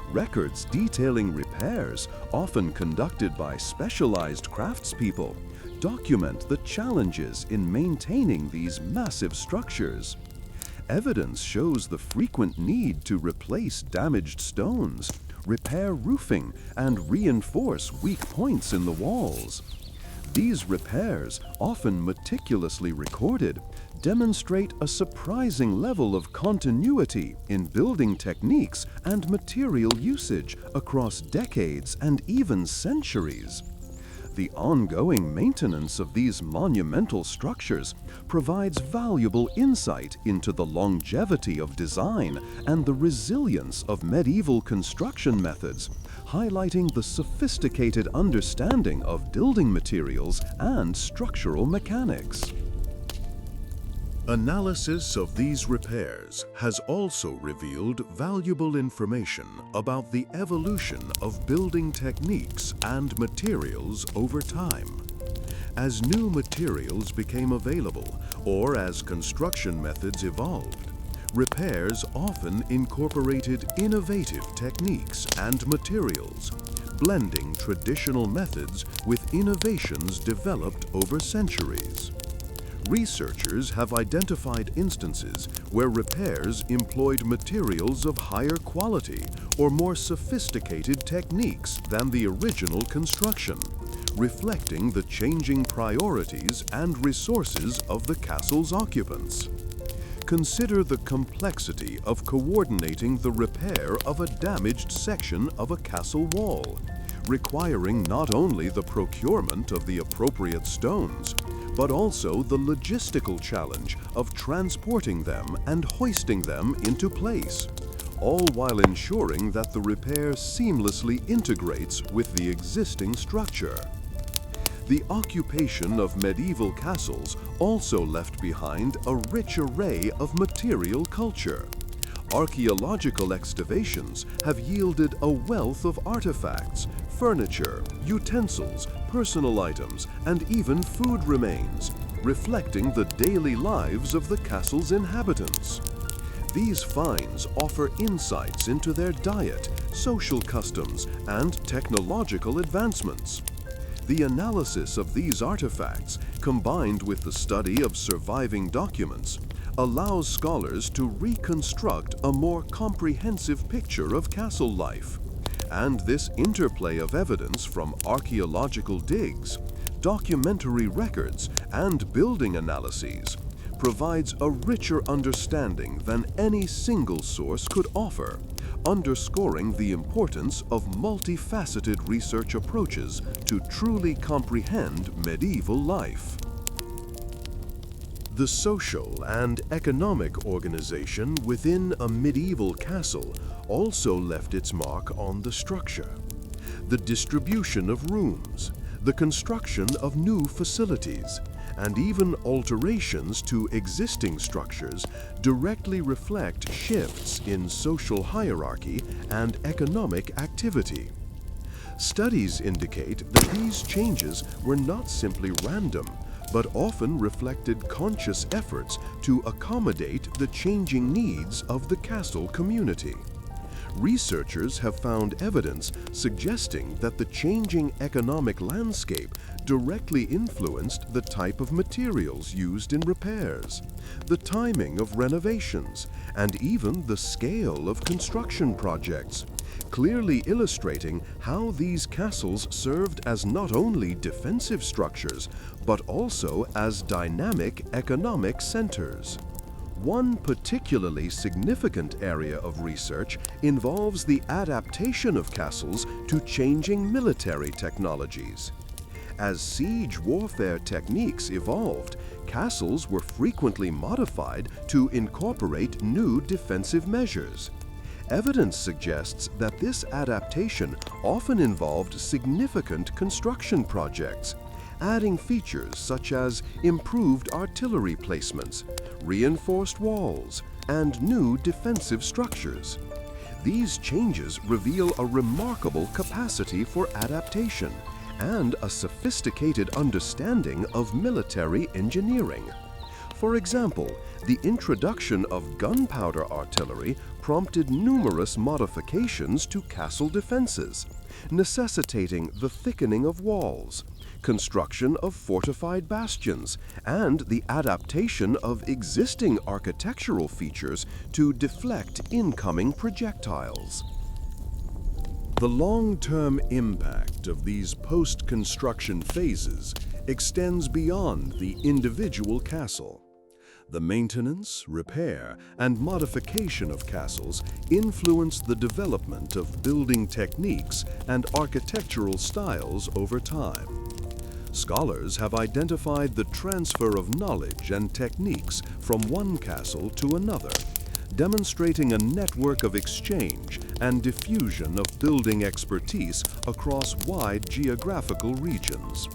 Records detailing repairs, often conducted by specialized craftspeople, document the challenges in maintaining these massive structures. Evidence shows the frequent need to replace damaged stones, repair roofing, and reinforce weak points in the walls. These repairs, often meticulously recorded, demonstrate a surprising level of continuity in building techniques and material usage across decades and even centuries. The ongoing maintenance of these monumental structures provides valuable insight into the longevity of design and the resilience of medieval construction methods, highlighting the sophisticated understanding of building materials and structural mechanics. Analysis of these repairs has also revealed valuable information about the evolution of building techniques and materials over time. As new materials became available or as construction methods evolved, repairs often incorporated innovative techniques and materials, blending traditional methods with innovations developed over centuries. Researchers have identified instances where repairs employed materials of higher quality or more sophisticated techniques than the original construction, reflecting the changing priorities and resources of the castle's occupants. Consider the complexity of coordinating the repair of a damaged section of a castle wall, requiring not only the procurement of the appropriate stones, but also the logistical challenge of transporting them and hoisting them into place, all while ensuring that the repair seamlessly integrates with the existing structure. The occupation of medieval castles also left behind a rich array of material culture. Archaeological excavations have yielded a wealth of artifacts, furniture, utensils, personal items, and even food remains, reflecting the daily lives of the castle's inhabitants. These finds offer insights into their diet, social customs, and technological advancements. The analysis of these artifacts, combined with the study of surviving documents, allows scholars to reconstruct a more comprehensive picture of castle life. And this interplay of evidence from archaeological digs, documentary records, and building analyses provides a richer understanding than any single source could offer, underscoring the importance of multifaceted research approaches to truly comprehend medieval life. The social and economic organization within a medieval castle also left its mark on the structure. The distribution of rooms, the construction of new facilities, and even alterations to existing structures directly reflect shifts in social hierarchy and economic activity. Studies indicate that these changes were not simply random, but often reflected conscious efforts to accommodate the changing needs of the castle community. Researchers have found evidence suggesting that the changing economic landscape directly influenced the type of materials used in repairs, the timing of renovations, and even the scale of construction projects, clearly illustrating how these castles served as not only defensive structures, but also as dynamic economic centers. One particularly significant area of research involves the adaptation of castles to changing military technologies. As siege warfare techniques evolved, castles were frequently modified to incorporate new defensive measures. Evidence suggests that this adaptation often involved significant construction projects, adding features such as improved artillery placements, reinforced walls, and new defensive structures. These changes reveal a remarkable capacity for adaptation and a sophisticated understanding of military engineering. For example, the introduction of gunpowder artillery prompted numerous modifications to castle defenses, necessitating the thickening of walls, construction of fortified bastions, and the adaptation of existing architectural features to deflect incoming projectiles. The long-term impact of these post-construction phases extends beyond the individual castle. The maintenance, repair, and modification of castles influence the development of building techniques and architectural styles over time. Scholars have identified the transfer of knowledge and techniques from one castle to another, demonstrating a network of exchange and diffusion of building expertise across wide geographical regions.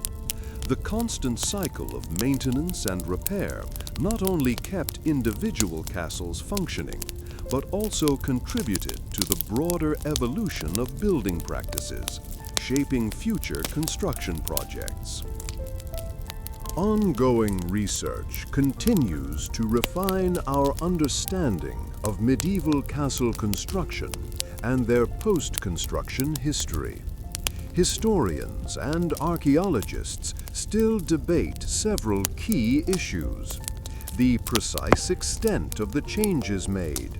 The constant cycle of maintenance and repair not only kept individual castles functioning, but also contributed to the broader evolution of building practices, shaping future construction projects. Ongoing research continues to refine our understanding of medieval castle construction and their post-construction history. Historians and archaeologists still debate several key issues: the precise extent of the changes made,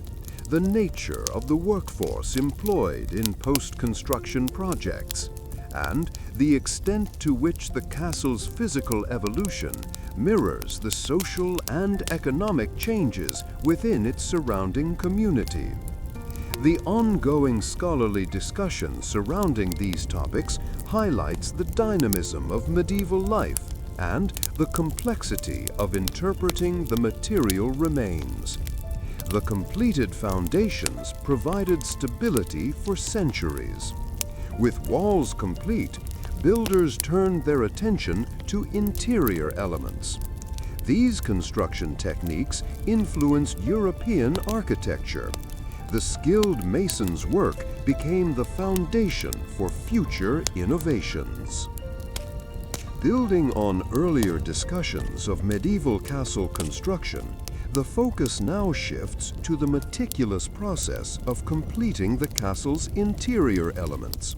the nature of the workforce employed in post-construction projects, and the extent to which the castle's physical evolution mirrors the social and economic changes within its surrounding community. The ongoing scholarly discussion surrounding these topics highlights the dynamism of medieval life and the complexity of interpreting the material remains. The completed foundations provided stability for centuries. With walls complete, builders turned their attention to interior elements. These construction techniques influenced European architecture. The skilled mason's work became the foundation for future innovations. Building on earlier discussions of medieval castle construction, the focus now shifts to the meticulous process of completing the castle's interior elements.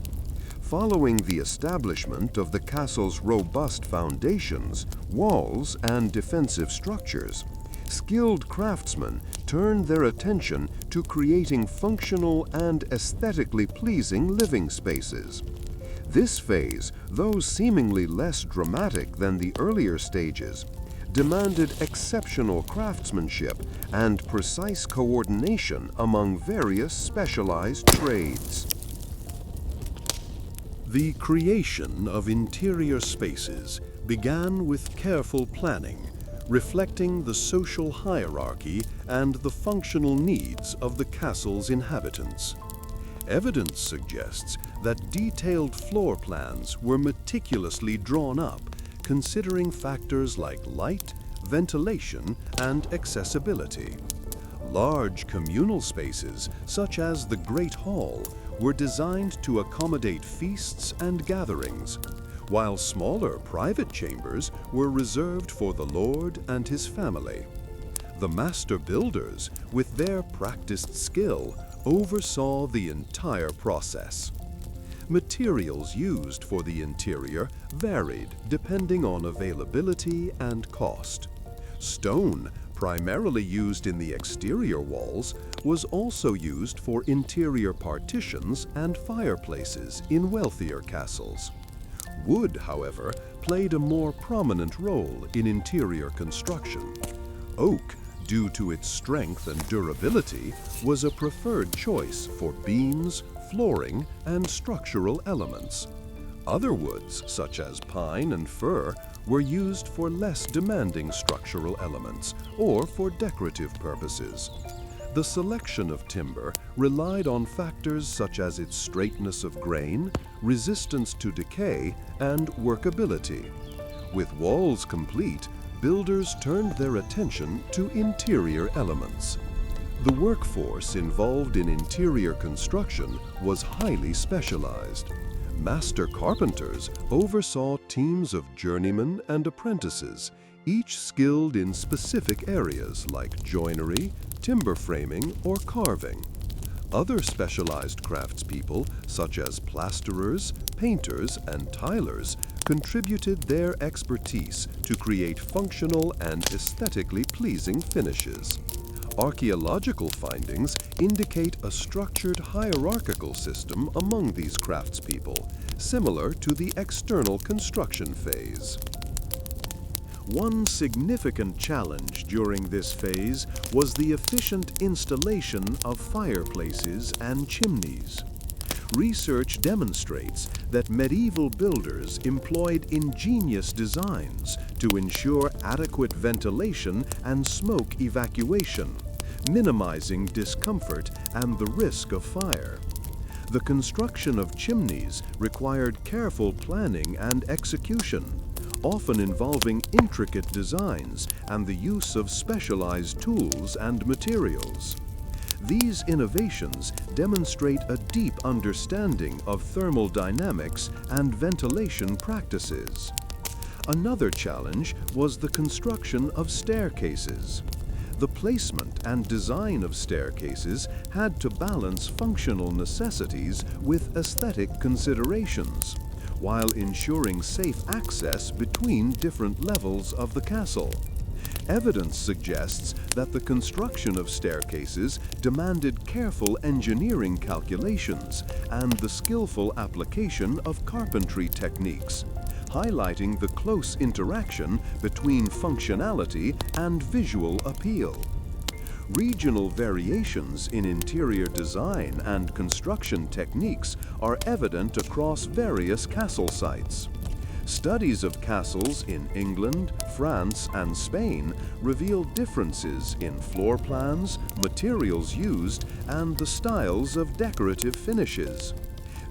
Following the establishment of the castle's robust foundations, walls, and defensive structures, skilled craftsmen turned their attention to creating functional and aesthetically pleasing living spaces. This phase, though seemingly less dramatic than the earlier stages, demanded exceptional craftsmanship and precise coordination among various specialized trades. The creation of interior spaces began with careful planning, reflecting the social hierarchy and the functional needs of the castle's inhabitants. Evidence suggests that detailed floor plans were meticulously drawn up, considering factors like light, ventilation, and accessibility. Large communal spaces, such as the Great Hall, were designed to accommodate feasts and gatherings, while smaller private chambers were reserved for the lord and his family. The master builders, with their practiced skill, oversaw the entire process. Materials used for the interior varied depending on availability and cost. Stone, primarily used in the exterior walls, was also used for interior partitions and fireplaces in wealthier castles. Wood, however, played a more prominent role in interior construction. Oak, due to its strength and durability, was a preferred choice for beams, flooring, and structural elements. Other woods, such as pine and fir, were used for less demanding structural elements or for decorative purposes. The selection of timber relied on factors such as its straightness of grain, resistance to decay, and workability. With walls complete, builders turned their attention to interior elements. The workforce involved in interior construction was highly specialized. Master carpenters oversaw teams of journeymen and apprentices, each skilled in specific areas like joinery, timber framing, or carving. Other specialized craftspeople, such as plasterers, painters, and tilers, contributed their expertise to create functional and aesthetically pleasing finishes. Archaeological findings indicate a structured hierarchical system among these craftspeople, similar to the external construction phase. One significant challenge during this phase was the efficient installation of fireplaces and chimneys. Research demonstrates that medieval builders employed ingenious designs to ensure adequate ventilation and smoke evacuation, minimizing discomfort and the risk of fire. The construction of chimneys required careful planning and execution, often involving intricate designs and the use of specialized tools and materials. These innovations demonstrate a deep understanding of thermal dynamics and ventilation practices. Another challenge was the construction of staircases. The placement and design of staircases had to balance functional necessities with aesthetic considerations, while ensuring safe access between different levels of the castle. Evidence suggests that the construction of staircases demanded careful engineering calculations and the skillful application of carpentry techniques, highlighting the close interaction between functionality and visual appeal. Regional variations in interior design and construction techniques are evident across various castle sites. Studies of castles in England, France, and Spain reveal differences in floor plans, materials used, and the styles of decorative finishes.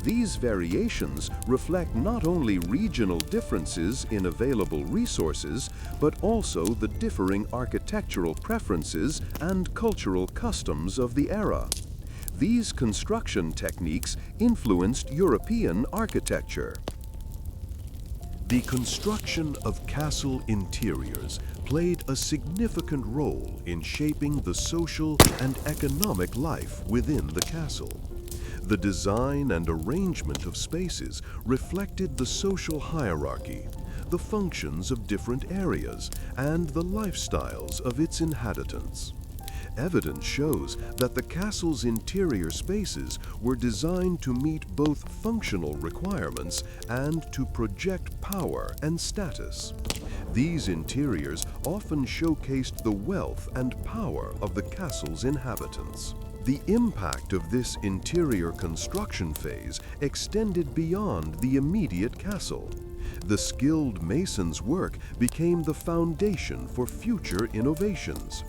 These variations reflect not only regional differences in available resources, but also the differing architectural preferences and cultural customs of the era. These construction techniques influenced European architecture. The construction of castle interiors played a significant role in shaping the social and economic life within the castle. The design and arrangement of spaces reflected the social hierarchy, the functions of different areas, and the lifestyles of its inhabitants. Evidence shows that the castle's interior spaces were designed to meet both functional requirements and to project power and status. These interiors often showcased the wealth and power of the castle's inhabitants. The impact of this interior construction phase extended beyond the immediate castle. The skilled mason's work became the foundation for future innovations.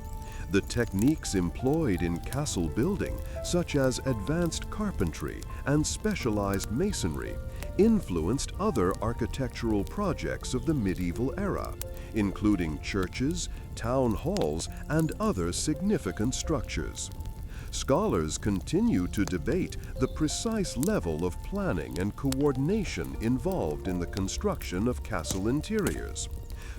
The techniques employed in castle building, such as advanced carpentry and specialized masonry, influenced other architectural projects of the medieval era, including churches, town halls, and other significant structures. Scholars continue to debate the precise level of planning and coordination involved in the construction of castle interiors.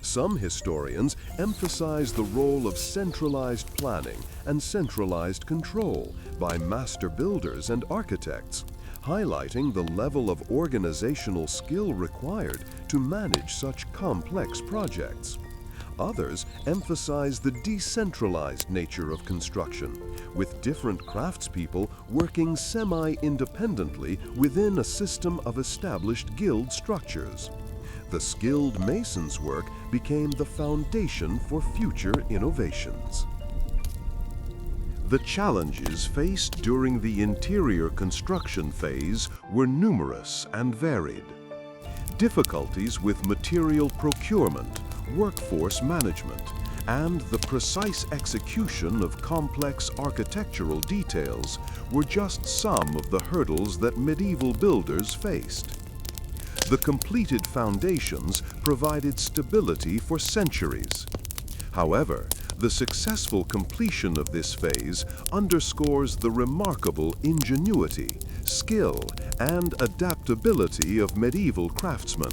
Some historians emphasize the role of centralized planning and centralized control by master builders and architects, highlighting the level of organizational skill required to manage such complex projects. Others emphasize the decentralized nature of construction, with different craftspeople working semi-independently within a system of established guild structures. The skilled mason's work became the foundation for future innovations. The challenges faced during the interior construction phase were numerous and varied. Difficulties with material procurement, workforce management, and the precise execution of complex architectural details were just some of the hurdles that medieval builders faced. The completed foundations provided stability for centuries. However, the successful completion of this phase underscores the remarkable ingenuity, skill, and adaptability of medieval craftsmen.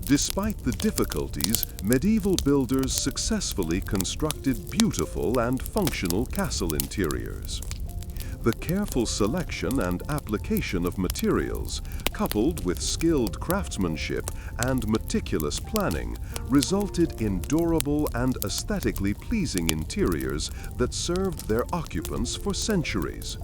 Despite the difficulties, medieval builders successfully constructed beautiful and functional castle interiors. The careful selection and application of materials, coupled with skilled craftsmanship and meticulous planning, resulted in durable and aesthetically pleasing interiors that served their occupants for centuries.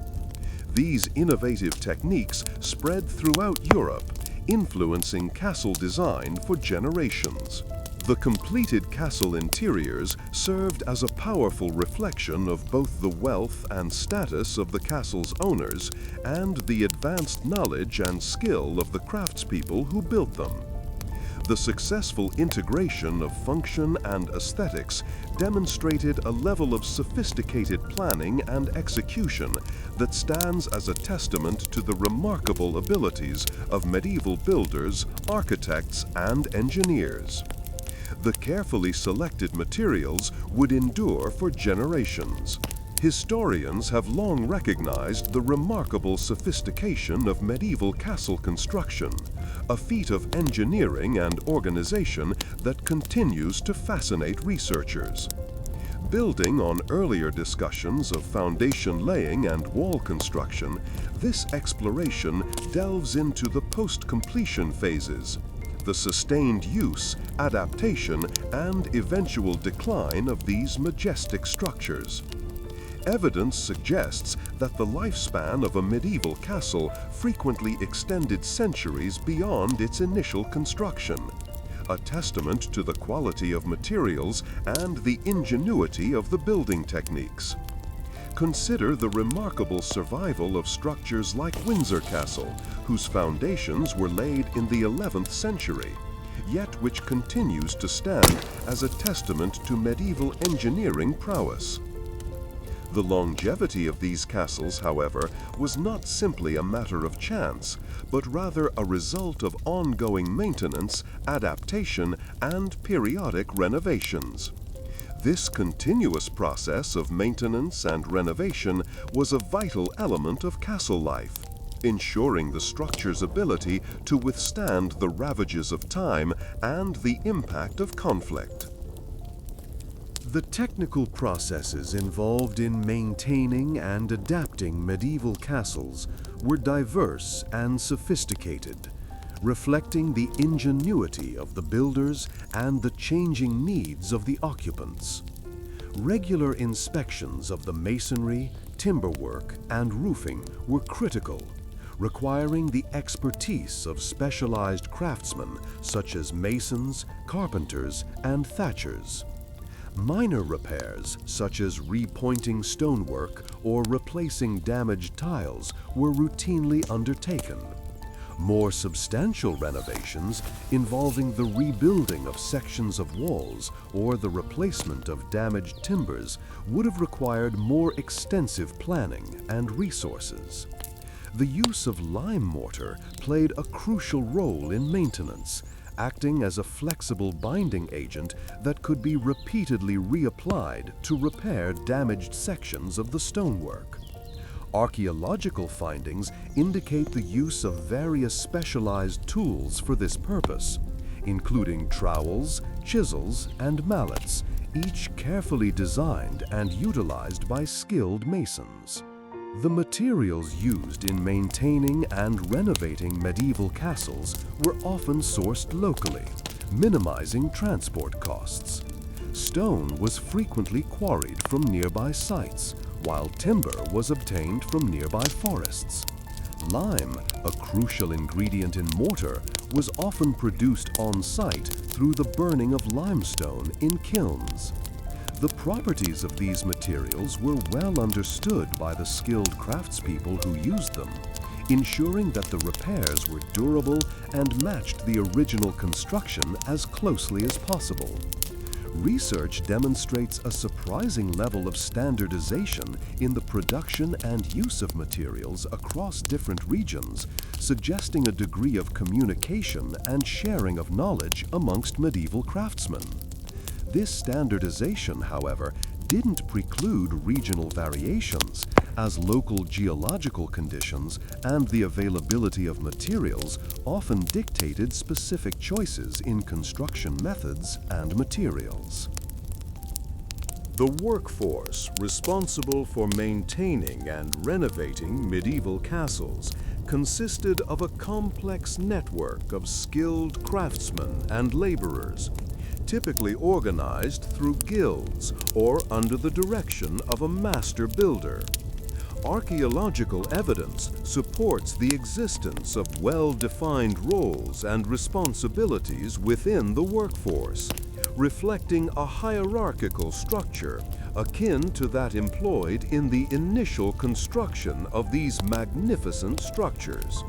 These innovative techniques spread throughout Europe, influencing castle design for generations. The completed castle interiors served as a powerful reflection of both the wealth and status of the castle's owners and the advanced knowledge and skill of the craftspeople who built them. The successful integration of function and aesthetics demonstrated a level of sophisticated planning and execution that stands as a testament to the remarkable abilities of medieval builders, architects, and engineers. The carefully selected materials would endure for generations. Historians have long recognized the remarkable sophistication of medieval castle construction, a feat of engineering and organization that continues to fascinate researchers. Building on earlier discussions of foundation laying and wall construction, this exploration delves into the post-completion phases, the sustained use, adaptation, and eventual decline of these majestic structures. Evidence suggests that the lifespan of a medieval castle frequently extended centuries beyond its initial construction, a testament to the quality of materials and the ingenuity of the building techniques. Consider the remarkable survival of structures like Windsor Castle, whose foundations were laid in the 11th century, yet which continues to stand as a testament to medieval engineering prowess. The longevity of these castles, however, was not simply a matter of chance, but rather a result of ongoing maintenance, adaptation, and periodic renovations. This continuous process of maintenance and renovation was a vital element of castle life, ensuring the structure's ability to withstand the ravages of time and the impact of conflict. The technical processes involved in maintaining and adapting medieval castles were diverse and sophisticated, reflecting the ingenuity of the builders and the changing needs of the occupants. Regular inspections of the masonry, timberwork, and roofing were critical, requiring the expertise of specialized craftsmen such as masons, carpenters, and thatchers. Minor repairs, such as repointing stonework or replacing damaged tiles, were routinely undertaken. More substantial renovations, involving the rebuilding of sections of walls or the replacement of damaged timbers, would have required more extensive planning and resources. The use of lime mortar played a crucial role in maintenance, acting as a flexible binding agent that could be repeatedly reapplied to repair damaged sections of the stonework. Archaeological findings indicate the use of various specialized tools for this purpose, including trowels, chisels, and mallets, each carefully designed and utilized by skilled masons. The materials used in maintaining and renovating medieval castles were often sourced locally, minimizing transport costs. Stone was frequently quarried from nearby sites, while timber was obtained from nearby forests. Lime, a crucial ingredient in mortar, was often produced on site through the burning of limestone in kilns. The properties of these materials were well understood by the skilled craftspeople who used them, ensuring that the repairs were durable and matched the original construction as closely as possible. Research demonstrates a surprising level of standardization in the production and use of materials across different regions, suggesting a degree of communication and sharing of knowledge amongst medieval craftsmen. This standardization, however, didn't preclude regional variations, as local geological conditions and the availability of materials often dictated specific choices in construction methods and materials. The workforce responsible for maintaining and renovating medieval castles consisted of a complex network of skilled craftsmen and laborers, typically organized through guilds or under the direction of a master builder. Archaeological evidence supports the existence of well-defined roles and responsibilities within the workforce, reflecting a hierarchical structure akin to that employed in the initial construction of these magnificent structures.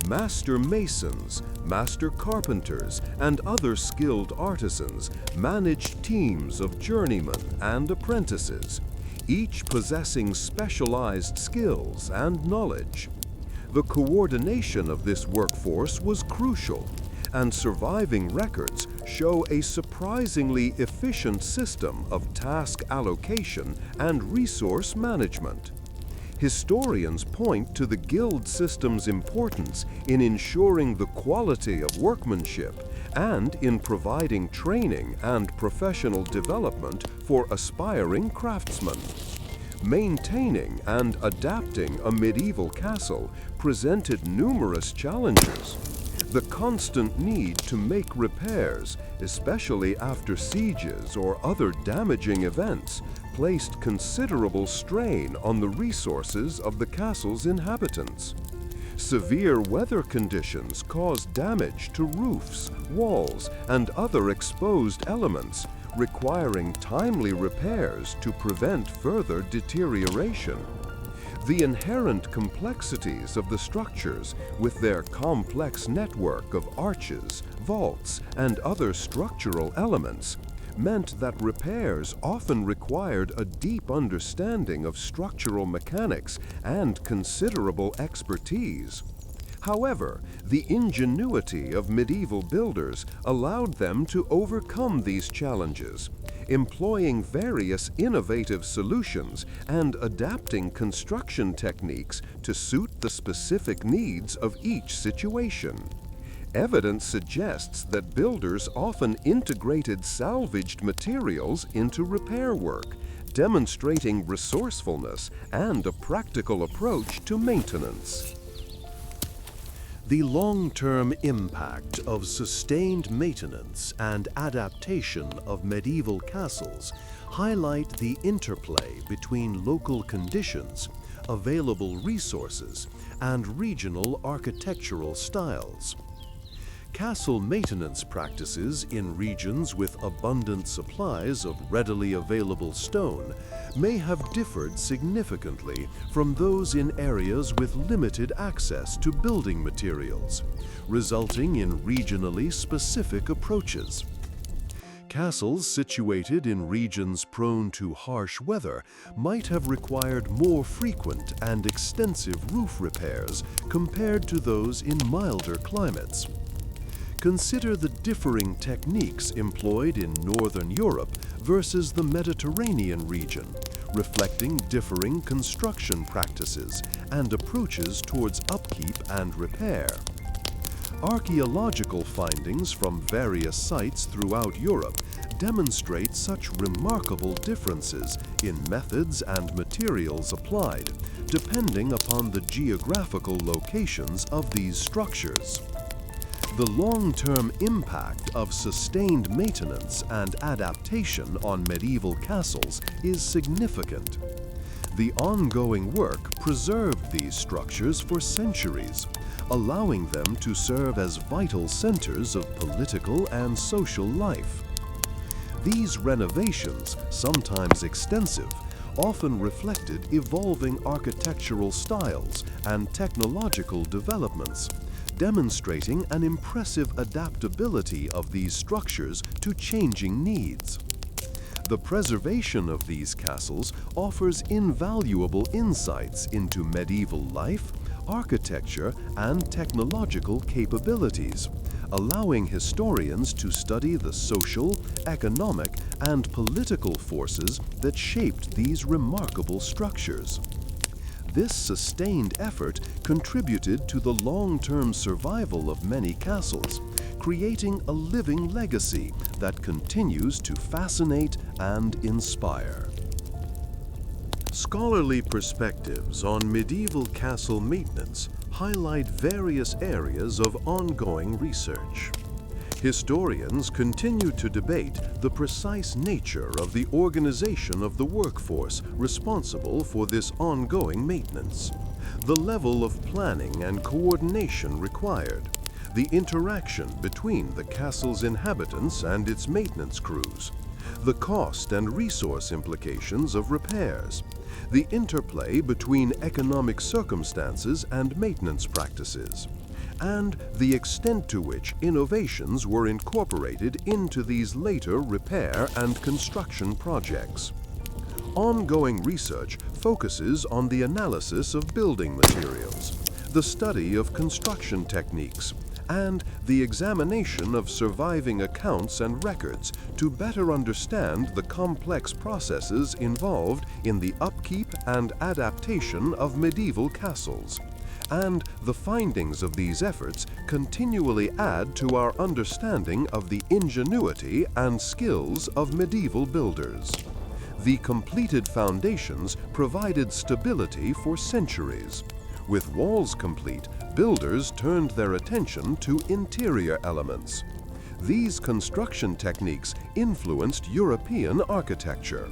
Master masons, master carpenters, and other skilled artisans managed teams of journeymen and apprentices, each possessing specialized skills and knowledge. The coordination of this workforce was crucial, and surviving records show a surprisingly efficient system of task allocation and resource management. Historians point to the guild system's importance in ensuring the quality of workmanship and in providing training and professional development for aspiring craftsmen. Maintaining and adapting a medieval castle presented numerous challenges. The constant need to make repairs, especially after sieges or other damaging events, placed considerable strain on the resources of the castle's inhabitants. Severe weather conditions caused damage to roofs, walls, and other exposed elements, requiring timely repairs to prevent further deterioration. The inherent complexities of the structures, with their complex network of arches, vaults, and other structural elements, meant that repairs often required a deep understanding of structural mechanics and considerable expertise. However, the ingenuity of medieval builders allowed them to overcome these challenges, employing various innovative solutions and adapting construction techniques to suit the specific needs of each situation. Evidence suggests that builders often integrated salvaged materials into repair work, demonstrating resourcefulness and a practical approach to maintenance. The long-term impact of sustained maintenance and adaptation of medieval castles highlight the interplay between local conditions, available resources, and regional architectural styles. Castle maintenance practices in regions with abundant supplies of readily available stone may have differed significantly from those in areas with limited access to building materials, resulting in regionally specific approaches. Castles situated in regions prone to harsh weather might have required more frequent and extensive roof repairs compared to those in milder climates. Consider the differing techniques employed in Northern Europe versus the Mediterranean region, reflecting differing construction practices and approaches towards upkeep and repair. Archaeological findings from various sites throughout Europe demonstrate such remarkable differences in methods and materials applied, depending upon the geographical locations of these structures. The long-term impact of sustained maintenance and adaptation on medieval castles is significant. The ongoing work preserved these structures for centuries, allowing them to serve as vital centers of political and social life. These renovations, sometimes extensive, often reflected evolving architectural styles and technological developments, demonstrating an impressive adaptability of these structures to changing needs. The preservation of these castles offers invaluable insights into medieval life, architecture, and technological capabilities, allowing historians to study the social, economic, and political forces that shaped these remarkable structures. This sustained effort contributed to the long-term survival of many castles, creating a living legacy that continues to fascinate and inspire. Scholarly perspectives on medieval castle maintenance highlight various areas of ongoing research. Historians continue to debate the precise nature of the organization of the workforce responsible for this ongoing maintenance, the level of planning and coordination required, the interaction between the castle's inhabitants and its maintenance crews, the cost and resource implications of repairs, the interplay between economic circumstances and maintenance practices, and the extent to which innovations were incorporated into these later repair and construction projects. Ongoing research focuses on the analysis of building materials, the study of construction techniques, and the examination of surviving accounts and records to better understand the complex processes involved in the upkeep and adaptation of medieval castles. And the findings of these efforts continually add to our understanding of the ingenuity and skills of medieval builders. The completed foundations provided stability for centuries. With walls complete, builders turned their attention to interior elements. These construction techniques influenced European architecture.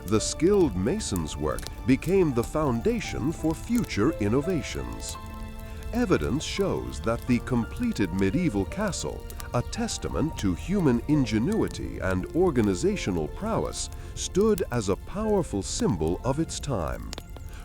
The skilled mason's work became the foundation for future innovations. Evidence shows that the completed medieval castle, a testament to human ingenuity and organizational prowess, stood as a powerful symbol of its time.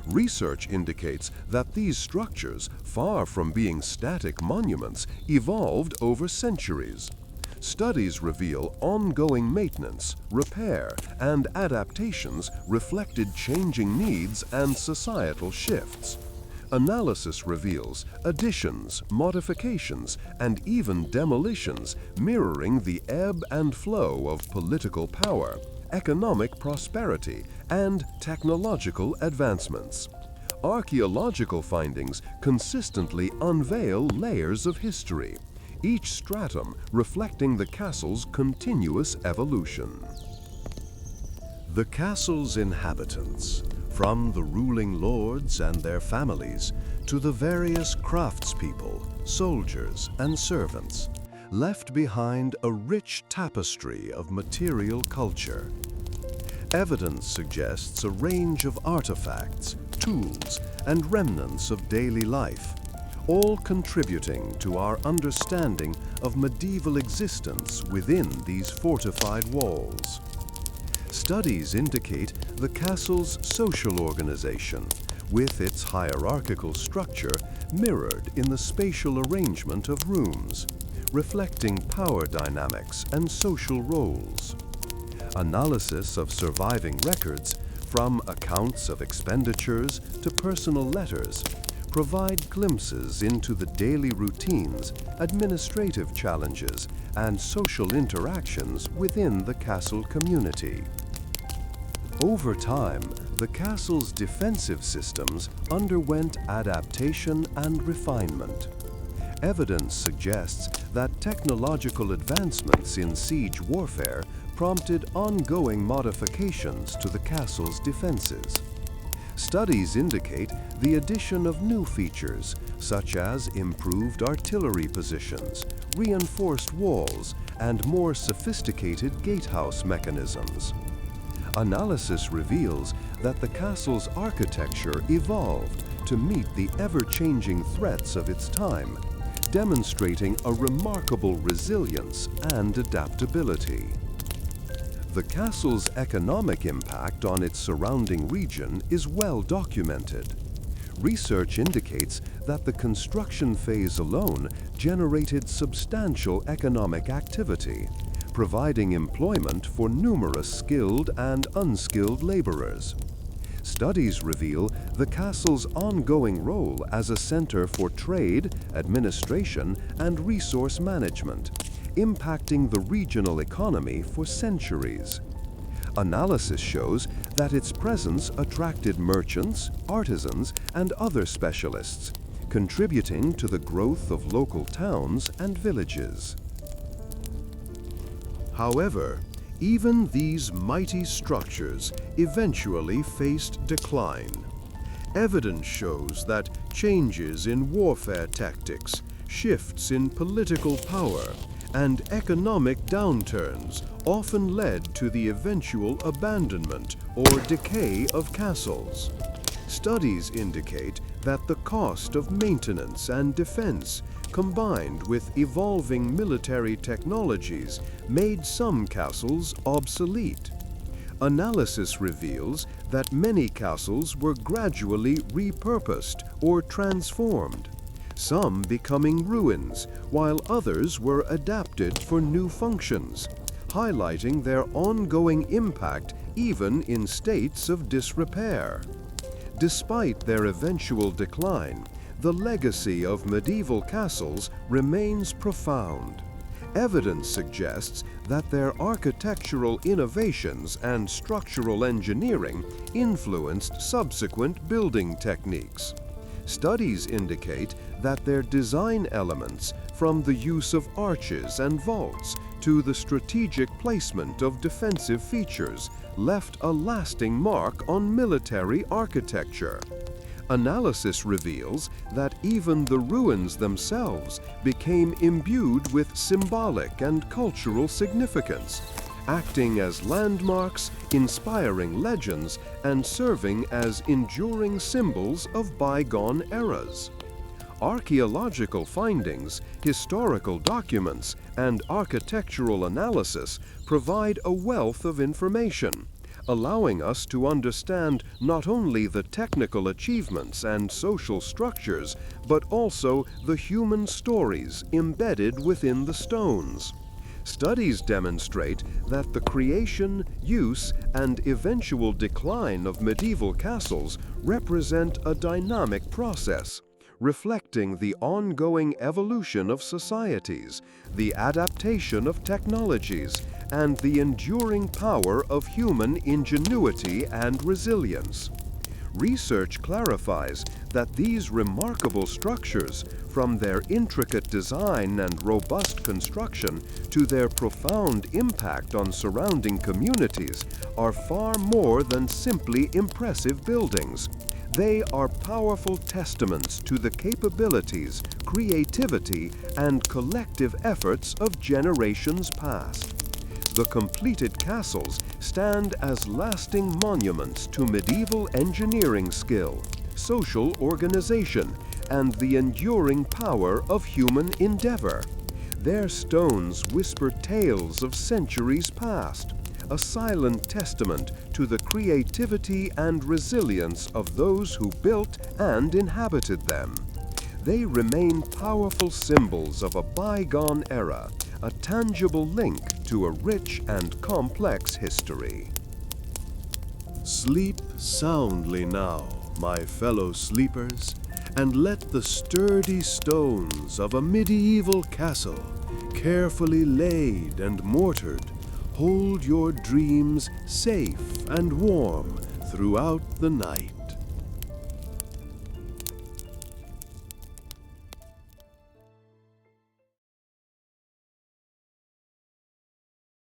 Research indicates that these structures, far from being static monuments, evolved over centuries. Studies reveal ongoing maintenance, repair, and adaptations reflected changing needs and societal shifts. Analysis reveals additions, modifications, and even demolitions mirroring the ebb and flow of political power, economic prosperity, and technological advancements. Archaeological findings consistently unveil layers of history, each stratum reflecting the castle's continuous evolution. The castle's inhabitants, from the ruling lords and their families to the various craftspeople, soldiers, and servants, left behind a rich tapestry of material culture. Evidence suggests a range of artifacts, tools, and remnants of daily life, all contributing to our understanding of medieval existence within these fortified walls. Studies indicate the castle's social organization, with its hierarchical structure mirrored in the spatial arrangement of rooms, reflecting power dynamics and social roles. Analysis of surviving records, from accounts of expenditures to personal letters, provide glimpses into the daily routines, administrative challenges, and social interactions within the castle community. Over time, the castle's defensive systems underwent adaptation and refinement. Evidence suggests that technological advancements in siege warfare prompted ongoing modifications to the castle's defenses. Studies indicate the addition of new features, such as improved artillery positions, reinforced walls, and more sophisticated gatehouse mechanisms. Analysis reveals that the castle's architecture evolved to meet the ever-changing threats of its time, demonstrating a remarkable resilience and adaptability. The castle's economic impact on its surrounding region is well documented. Research indicates that the construction phase alone generated substantial economic activity, providing employment for numerous skilled and unskilled laborers. Studies reveal the castle's ongoing role as a center for trade, administration, and resource management, impacting the regional economy for centuries. Analysis shows that its presence attracted merchants, artisans, and other specialists, contributing to the growth of local towns and villages. However, even these mighty structures eventually faced decline. Evidence shows that changes in warfare tactics, shifts in political power, and economic downturns often led to the eventual abandonment or decay of castles. Studies indicate that the cost of maintenance and defense, combined with evolving military technologies, made some castles obsolete. Analysis reveals that many castles were gradually repurposed or transformed, some becoming ruins, while others were adapted for new functions, highlighting their ongoing impact even in states of disrepair. Despite their eventual decline, the legacy of medieval castles remains profound. Evidence suggests that their architectural innovations and structural engineering influenced subsequent building techniques. Studies indicate that their design elements, from the use of arches and vaults to the strategic placement of defensive features, left a lasting mark on military architecture. Analysis reveals that even the ruins themselves became imbued with symbolic and cultural significance, acting as landmarks, inspiring legends, and serving as enduring symbols of bygone eras. Archaeological findings, historical documents, and architectural analysis provide a wealth of information, allowing us to understand not only the technical achievements and social structures, but also the human stories embedded within the stones. Studies demonstrate that the creation, use, and eventual decline of medieval castles represent a dynamic process, reflecting the ongoing evolution of societies, the adaptation of technologies, and the enduring power of human ingenuity and resilience. Research clarifies that these remarkable structures, from their intricate design and robust construction to their profound impact on surrounding communities, are far more than simply impressive buildings. They are powerful testaments to the capabilities, creativity, and collective efforts of generations past. The completed castles stand as lasting monuments to medieval engineering skill, social organization, and the enduring power of human endeavor. Their stones whisper tales of centuries past, a silent testament to the creativity and resilience of those who built and inhabited them. They remain powerful symbols of a bygone era, a tangible link to a rich and complex history. Sleep soundly now, my fellow sleepers, and let the sturdy stones of a medieval castle, carefully laid and mortared, hold your dreams safe and warm throughout the night.